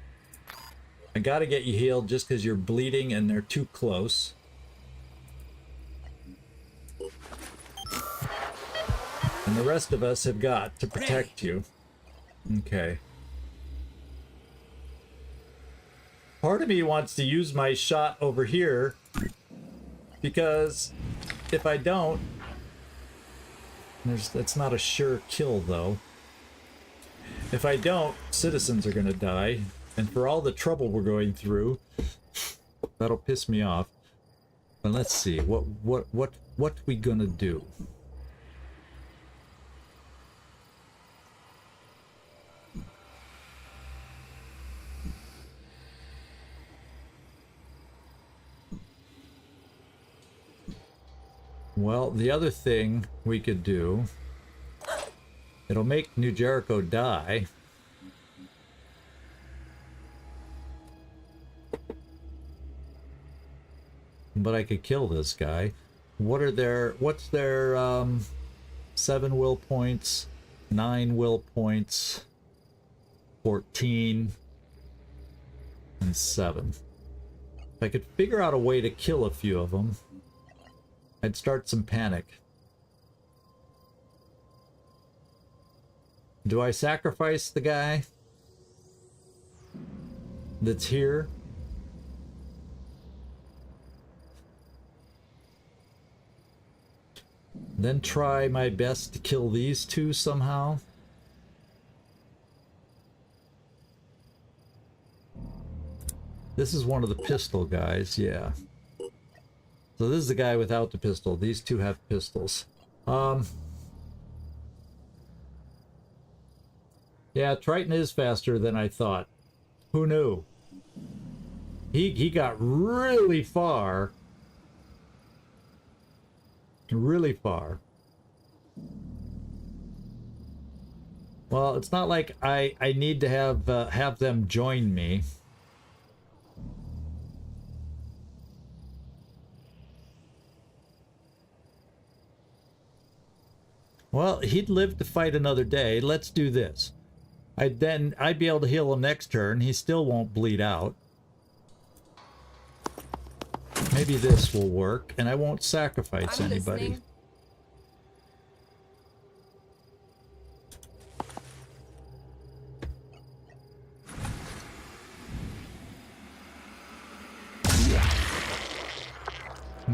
I gotta get you healed just because you're bleeding and they're too close. And the rest of us have got to protect you. Okay. Part of me wants to use my shot over here because if I don't, that's not a sure kill though. If I don't, citizens are gonna die, and for all the trouble we're going through, that'll piss me off. But let's see, what we gonna do? Well, the other thing we could do, it'll make New Jericho die. But I could kill this guy. What's their 7 will points, 9 will points, 14, and 7. If I could figure out a way to kill a few of them, I'd start some panic. Do I sacrifice the guy that's here? Then try my best to kill these two somehow? This is one of the pistol guys, yeah. So this is the guy without the pistol. These two have pistols. Yeah, Triton is faster than I thought. Who knew? He got really far. Really far. Well, it's not like I need to have them join me. Well, he'd live to fight another day. Let's do this. I'd be able to heal him next turn. He still won't bleed out. Maybe this will work, and I won't sacrifice anybody.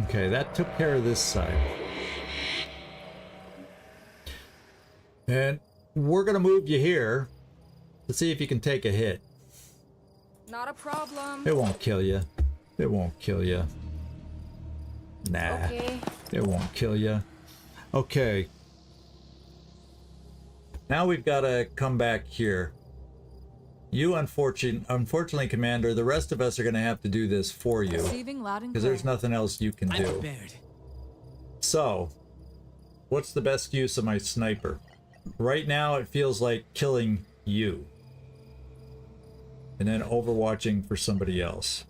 Okay, that took care of this side. And we're gonna move you here to see if you can take a hit. Not a problem. It won't kill you. It won't kill you. Nah. Okay. It won't kill you. Okay. Now we've got to come back here. You, unfortunately, Commander, the rest of us are going to have to do this for you. Receiving loud and because there's nothing else you can do. I'm prepared. So, what's the best use of my sniper? Right now it feels like killing you. And then overwatching for somebody else.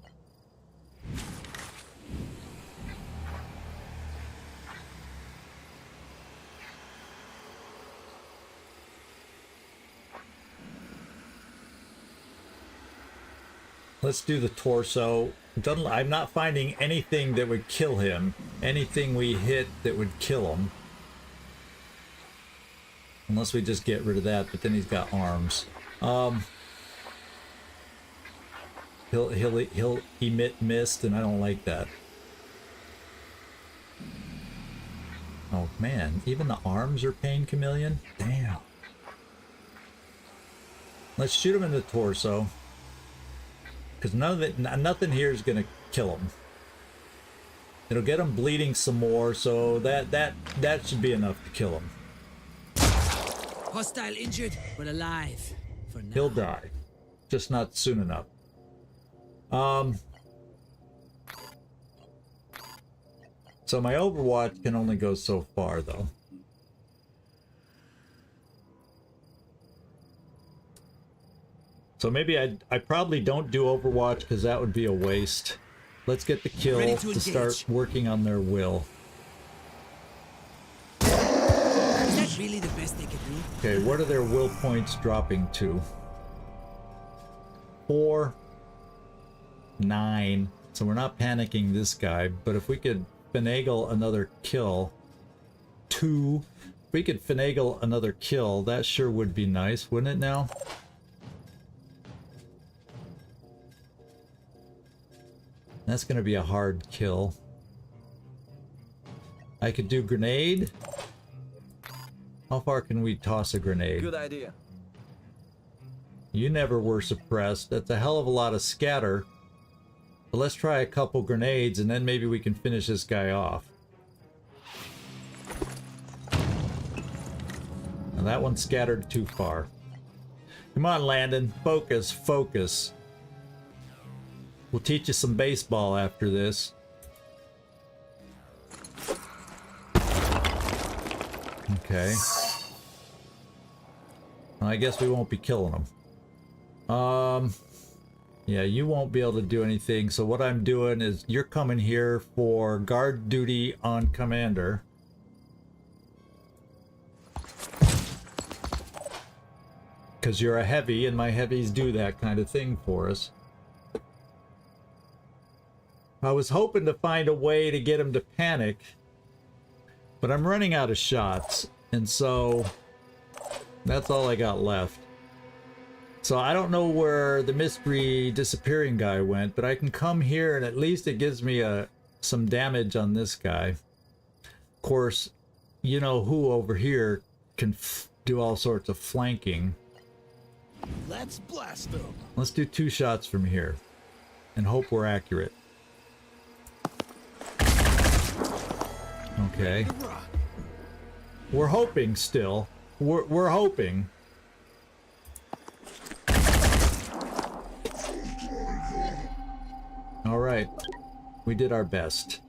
Let's do the torso. I'm not finding anything that would kill him. Anything we hit that would kill him. Unless we just get rid of that, but then he's got arms. He'll emit mist, and I don't like that. Oh man, even the arms are pain chameleon? Damn. Let's shoot him in the torso. Because nothing here is gonna kill him. It'll get him bleeding some more, so that should be enough to kill him. Hostile injured, but alive. For now. He'll die, just not soon enough. So my Overwatch can only go so far, though. So maybe I probably don't do Overwatch because that would be a waste. Let's get the kill to start working on their will. Is that really the best they could do? Okay, what are their will points dropping to? 4, 9. So we're not panicking this guy, but if we could finagle another kill, 2. If we could finagle another kill, that sure would be nice, wouldn't it now? That's gonna be a hard kill. I could do grenade. How far can we toss a grenade? Good idea. You never were suppressed. That's a hell of a lot of scatter. But let's try a couple grenades and then maybe we can finish this guy off. Now that one scattered too far. Come on, Landon. Focus, focus. We'll teach you some baseball after this. Okay. Well, I guess we won't be killing them. Yeah, you won't be able to do anything. So what I'm doing is you're coming here for guard duty on Commander. Because you're a heavy, and my heavies do that kind of thing for us. I was hoping to find a way to get him to panic, but I'm running out of shots, and so that's all I got left. So I don't know where the mystery disappearing guy went, but I can come here and at least it gives me some damage on this guy. Of course, you know who over here can do all sorts of flanking. Let's blast them. Let's do 2 shots from here and hope we're accurate. Okay. We're hoping still. We're hoping. All right. We did our best.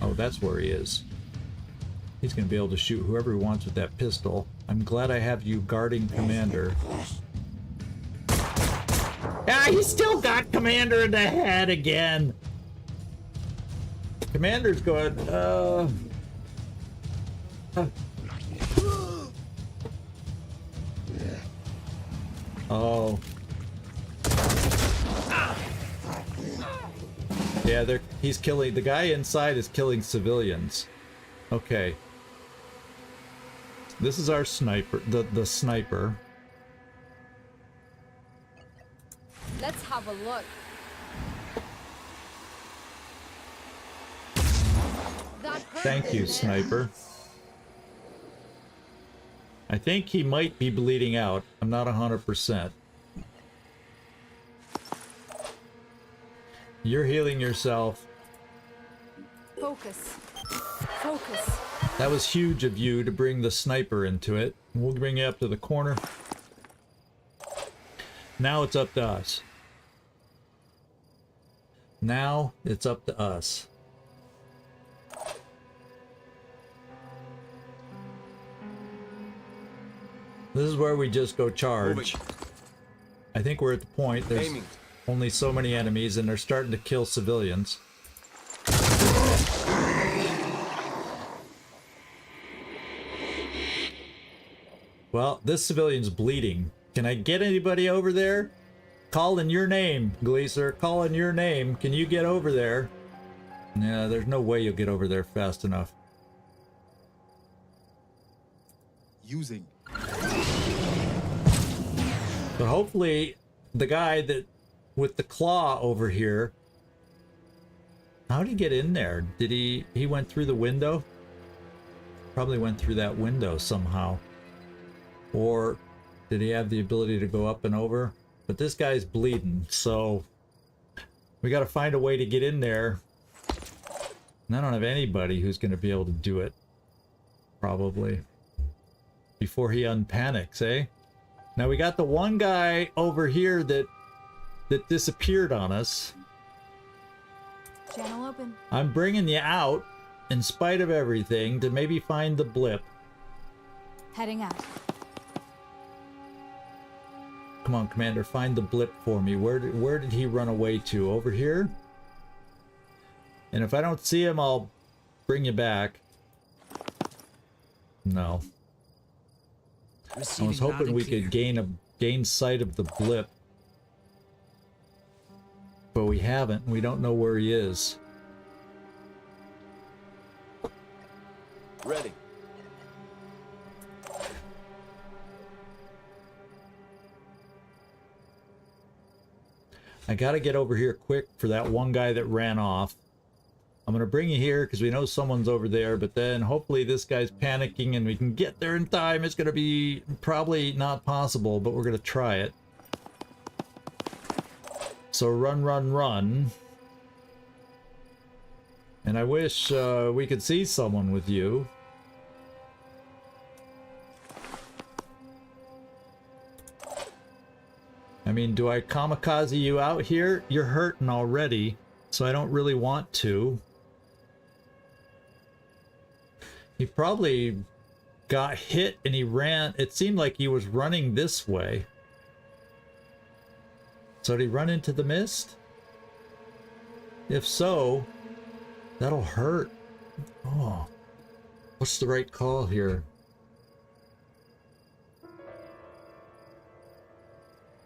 Oh, that's where he is. He's going to be able to shoot whoever he wants with that pistol. I'm glad I have you guarding Commander. Ah, he still got Commander in the head again. Commander's going, Oh. Yeah, he's killing, the guy inside is killing civilians. Okay. This is our sniper, the sniper. Let's have a look. Thank you, sniper. I think he might be bleeding out. I'm not 100%. You're healing yourself. Focus. Focus. That was huge of you to bring the sniper into it. We'll bring you up to the corner. Now it's up to us. Now it's up to us. This is where we just go charge. Moving. I think we're at the point. There's Aiming. only so many enemies and they're starting to kill civilians. Well, this civilian's bleeding. Can I get anybody over there? Calling your name, Gleaser. Calling your name. Can you get over there? Yeah, there's no way you'll get over there fast enough. Using. But hopefully, the guy that with the claw over here. How did he get in there? Did he went through the window? Probably went through that window somehow. Or did he have the ability to go up and over? But this guy's bleeding, so we got to find a way to get in there. And I don't have anybody who's going to be able to do it. Probably. Before he unpanics, eh? Now we got the one guy over here that disappeared on us. Channel open. I'm bringing you out, in spite of everything, to maybe find the blip. Heading out. Come on, Commander, find the blip for me. Where did he run away to? Over here? And if I don't see him, I'll bring you back. No. I was hoping we could gain sight of the blip. But we haven't. We don't know where he is. Ready. I gotta get over here quick for that one guy that ran off. I'm gonna bring you here because we know someone's over there, but then hopefully this guy's panicking and we can get there in time. It's gonna be probably not possible, but we're gonna try it. So run, run, run. And I wish we could see someone with you. I mean, do I kamikaze you out here? You're hurting already, so I don't really want to. He probably got hit and he ran. It seemed like he was running this way. So did he run into the mist? If so, that'll hurt. Oh, what's the right call here?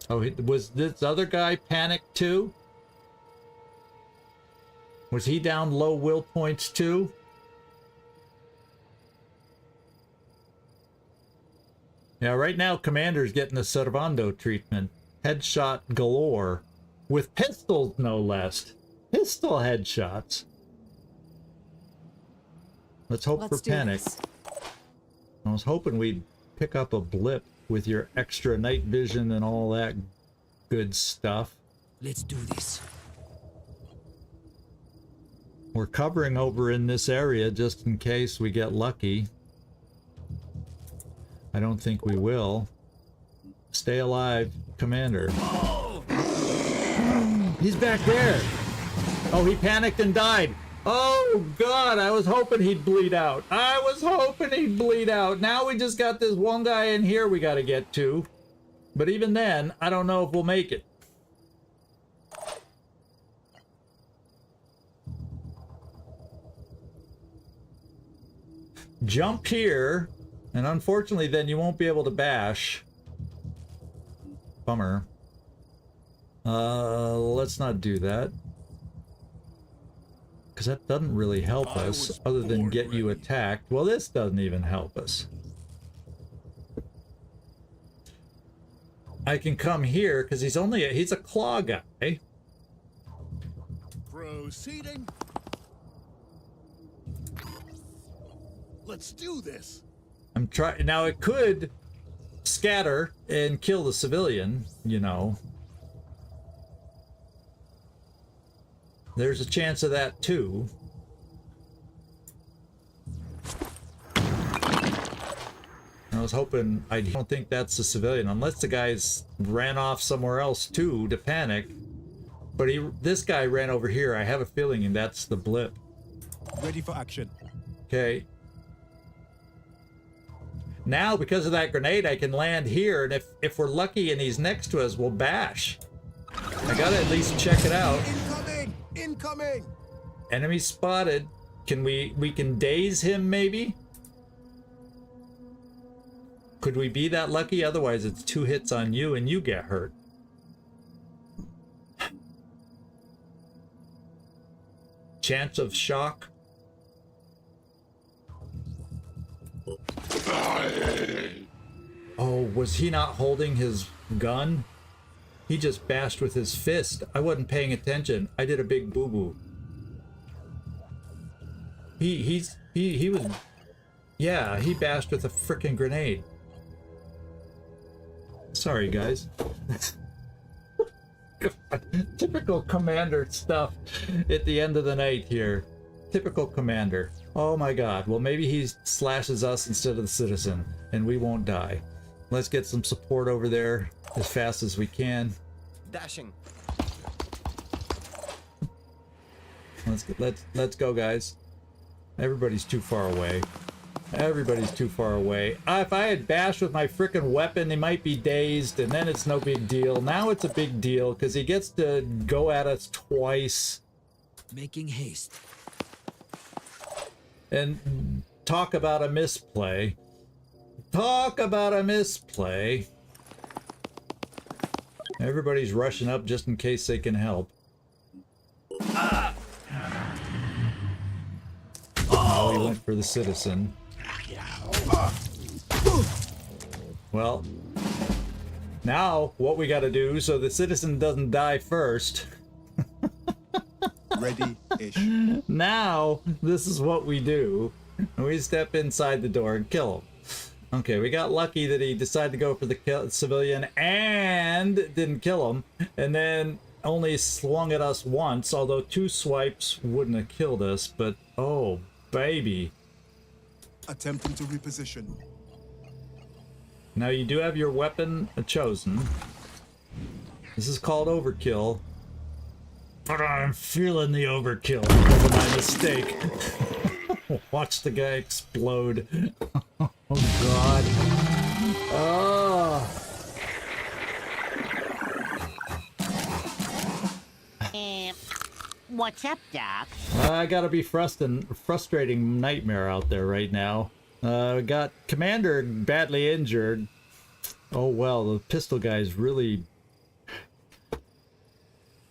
Oh, was this other guy panicked too? Was he down low will points too? Yeah, right now Commander's getting the Servando treatment. Headshot galore. With pistols, no less. Pistol headshots. Let's hope for panic. I was hoping we'd pick up a blip with your extra night vision and all that good stuff. Let's do this. We're covering over in this area just in case we get lucky. I don't think we will. Stay alive, Commander. He's back there. Oh, he panicked and died. Oh, God, I was hoping he'd bleed out. I was hoping he'd bleed out. Now we just got this one guy in here we got to get to. But even then, I don't know if we'll make it. Jump here, and unfortunately then you won't be able to bash. Bummer. Let's not do that. Because that doesn't really help us, other than get you attacked. Well, this doesn't even help us. I can come here, because he's a claw guy. Proceeding. Let's do this. I'm trying. Now, it could scatter and kill the civilian, you know. There's a chance of that too. I was hoping, I don't think that's the civilian, unless the guys ran off somewhere else too to panic. But this guy ran over here. I have a feeling that's the blip. Ready for action. Okay. Now, because of that grenade, I can land here, and if we're lucky and he's next to us, we'll bash. I gotta at least check it out. Incoming! Incoming! Enemy spotted. Can we can daze him, maybe? Could we be that lucky? Otherwise, it's 2 hits on you and you get hurt. Chance of shock. Oh, was he not holding his gun? He just bashed with his fist. I wasn't paying attention. I did a big boo-boo. He was... Yeah, he bashed with a frickin' grenade. Sorry, guys. Typical commander stuff at the end of the night here. Typical commander. Oh my god. Well, maybe he slashes us instead of the citizen, and we won't die. Let's get some support over there as fast as we can. Dashing. Let's go, guys. Everybody's too far away. Everybody's too far away. If I had bashed with my frickin' weapon, they might be dazed, and then it's no big deal. Now it's a big deal, because he gets to go at us twice. Making haste. And talk about a misplay. Talk about a misplay. Everybody's rushing up just in case they can help. Oh, he went for the citizen. Well, now what we gotta do so the citizen doesn't die first. Ready-ish. Now, this is what we do. We step inside the door and kill him. Okay, we got lucky that he decided to go for the civilian and didn't kill him, and then only swung at us once, although 2 swipes wouldn't have killed us, but oh, baby. Attempting to reposition. Now you do have your weapon chosen. This is called overkill. But I'm feeling the overkill because of my mistake. Watch the guy explode. Oh god. Oh. What's up, Doc? I gotta be frustrating nightmare out there right now. Got Commander badly injured. Oh well, the pistol guy's really...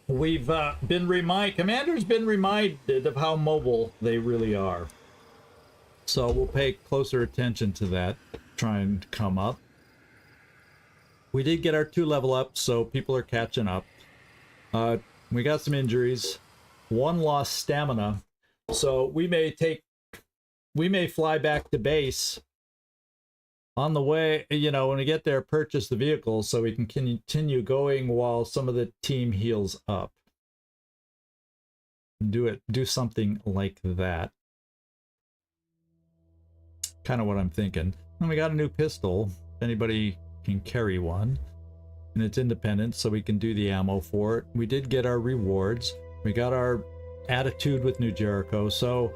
We've Commander's been reminded of how mobile they really are. So we'll pay closer attention to that, trying to come up. We did get our 2 level up, so people are catching up. We got some injuries. 1 lost stamina. So we may fly back to base. On the way, you know, when we get there, purchase the vehicle so we can continue going while some of the team heals up. Do something like that. Kind of what I'm thinking. And we got a new pistol. If anybody can carry one. And it's independent, so we can do the ammo for it. We did get our rewards. We got our attitude with New Jericho, so...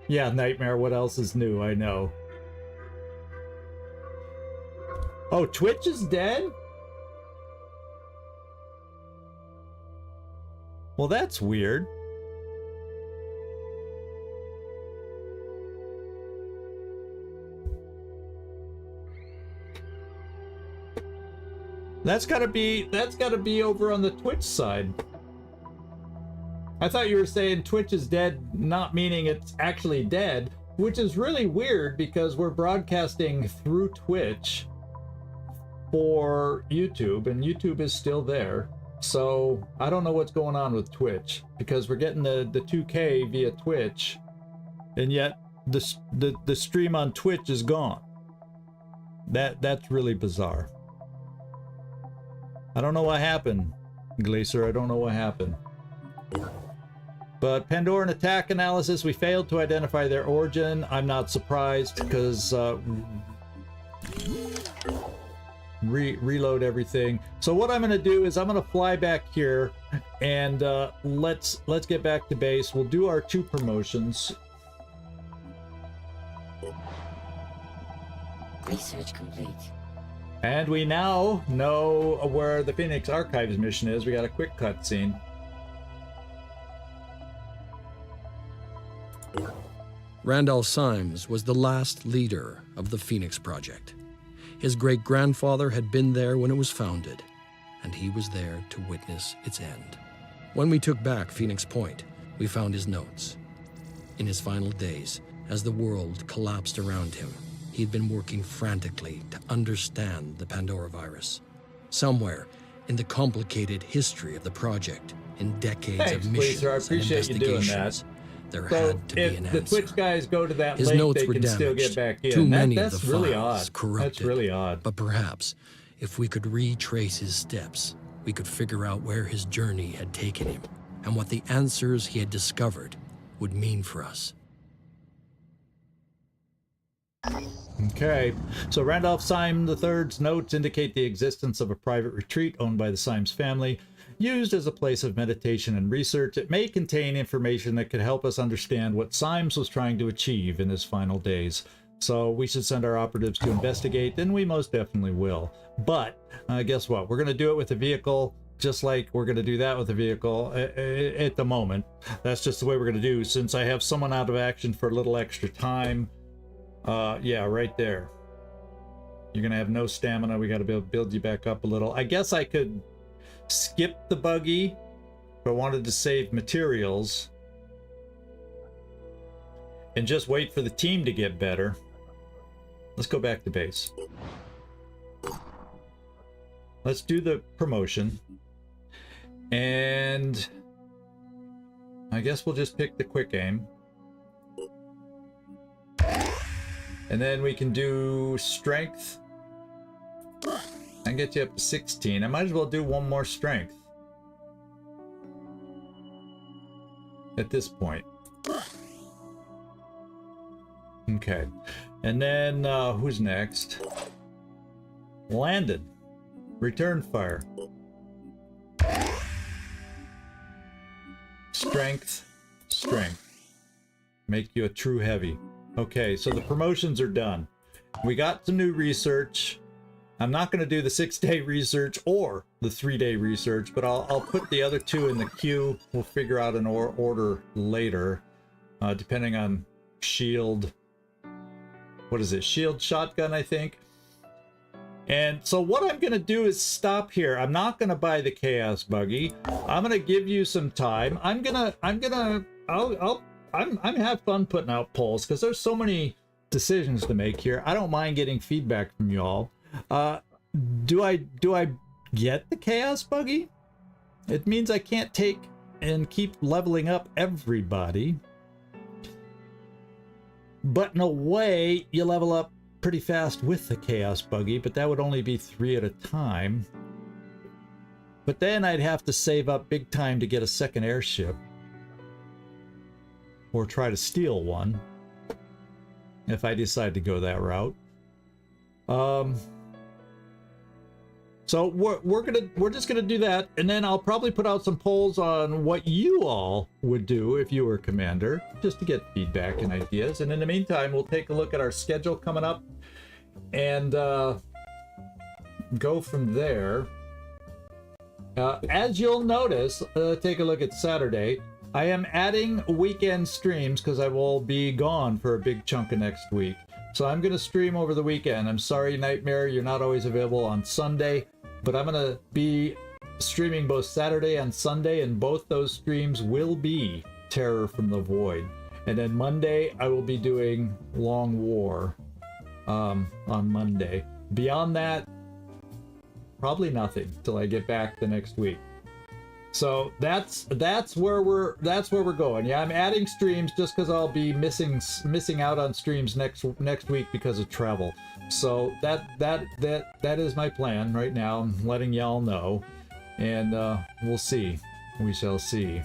Yeah, Nightmare, what else is new? I know. Oh, Twitch is dead? Well, that's weird. That's gotta be over on the Twitch side. I thought you were saying Twitch is dead, not meaning it's actually dead, which is really weird because we're broadcasting through Twitch for YouTube, and YouTube is still there. So I don't know what's going on with Twitch because we're getting the 2K via Twitch, and yet the stream on Twitch is gone. That's really bizarre. I don't know what happened, Glacier. I don't know what happened. But Pandoran attack analysis, we failed to identify their origin. I'm not surprised because reload everything. So what I'm going to do is I'm going to fly back here and let's get back to base. We'll do our 2 promotions. Research complete. And we now know where the Phoenix Archives mission is. We got a quick cutscene. Randolph Symes was the last leader of the Phoenix Project. His great-grandfather had been there when it was founded, and he was there to witness its end. When we took back Phoenix Point, we found his notes. In his final days, as the world collapsed around him, he'd been working frantically to understand the Pandora virus. Somewhere in the complicated history of the project, in decades of missions Pleaser, I and appreciate you doing investigations, that. there So had to be an if the answer. Twitch guys go to that His link, notes they were can still get damaged. back in. Too many that's of the really files odd. corrupted. That's really odd. But perhaps, if we could retrace his steps, we could figure out where his journey had taken him and what the answers he had discovered would mean for us. Okay, so Randolph Symes III's notes indicate the existence of a private retreat owned by the Symes family, used as a place of meditation and research. It may contain information that could help us understand what Symes was trying to achieve in his final days. So we should send our operatives to investigate, and we most definitely will. But guess what? We're going to do it with a vehicle, just like we're going to do that with a vehicle at the moment. That's just the way we're going to do, since I have someone out of action for a little extra time. Yeah, right there. You're going to have no stamina. We got to be able to build you back up a little. I guess I could skip the buggy if I wanted to save materials and just wait for the team to get better. Let's go back to base. Let's do the promotion. And I guess we'll just pick the quick aim. And then we can do strength and get you up to 16. I might as well do one more strength at this point. Okay. And then who's next? Landed. Return fire. Strength. Strength. Make you a true heavy. Okay, so the promotions are done. We got some new research. I'm not going to do the 6-day research or the 3-day research, but I'll put the other two in the queue. We'll figure out an order later, depending on shield. What is it? Shield shotgun, I think. And so what I'm going to do is stop here. I'm not going to buy the chaos buggy. I'm going to give you some time. I'm have fun putting out polls because there's so many decisions to make here. I don't mind getting feedback from y'all. Do I get the chaos buggy? It means I can't take and keep leveling up everybody. But in a way, you level up pretty fast with the chaos buggy, but that would only be 3 at a time. But then I'd have to save up big time to get a second airship. Or try to steal one. If I decide to go that route. So we're just gonna do that, and then I'll probably put out some polls on what you all would do if you were commander, just to get feedback and ideas. And in the meantime, we'll take a look at our schedule coming up and go from there. As you'll notice, take a look at Saturday. I am adding weekend streams because I will be gone for a big chunk of next week. So I'm going to stream over the weekend. I'm sorry, Nightmare, you're not always available on Sunday, but I'm going to be streaming both Saturday and Sunday, and both those streams will be Terror from the Void. And then Monday, I will be doing Long War on Monday. Beyond that, probably nothing till I get back the next week. So that's where we're going. Yeah, I'm adding streams just because I'll be missing out on streams next week because of travel. So that is my plan right now. I'm letting y'all know, and we'll see. We shall see.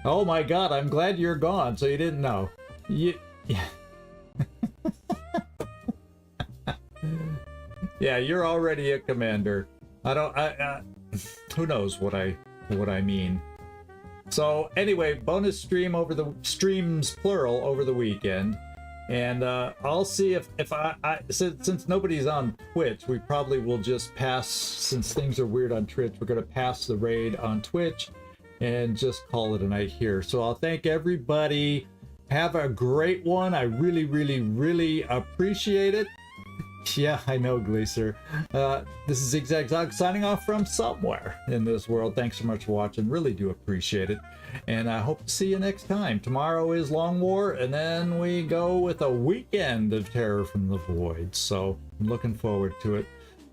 Oh my God! I'm glad you're gone. So you didn't know. Yeah. Yeah, you're already a commander. Who knows what I mean. So anyway, bonus stream over the streams plural over the weekend. And I'll see if I since nobody's on Twitch, we probably will just pass, since things are weird on Twitch, we're going to pass the raid on Twitch and just call it a night here. So I'll thank everybody. Have a great one. I really, really, really appreciate it. Yeah, I know, Gleaser. This is ZigZagZog signing off from somewhere in this world. Thanks so much for watching. Really do appreciate it. And I hope to see you next time. Tomorrow is Long War, and then we go with a weekend of Terror from the Void. So I'm looking forward to it.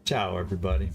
Ciao, everybody.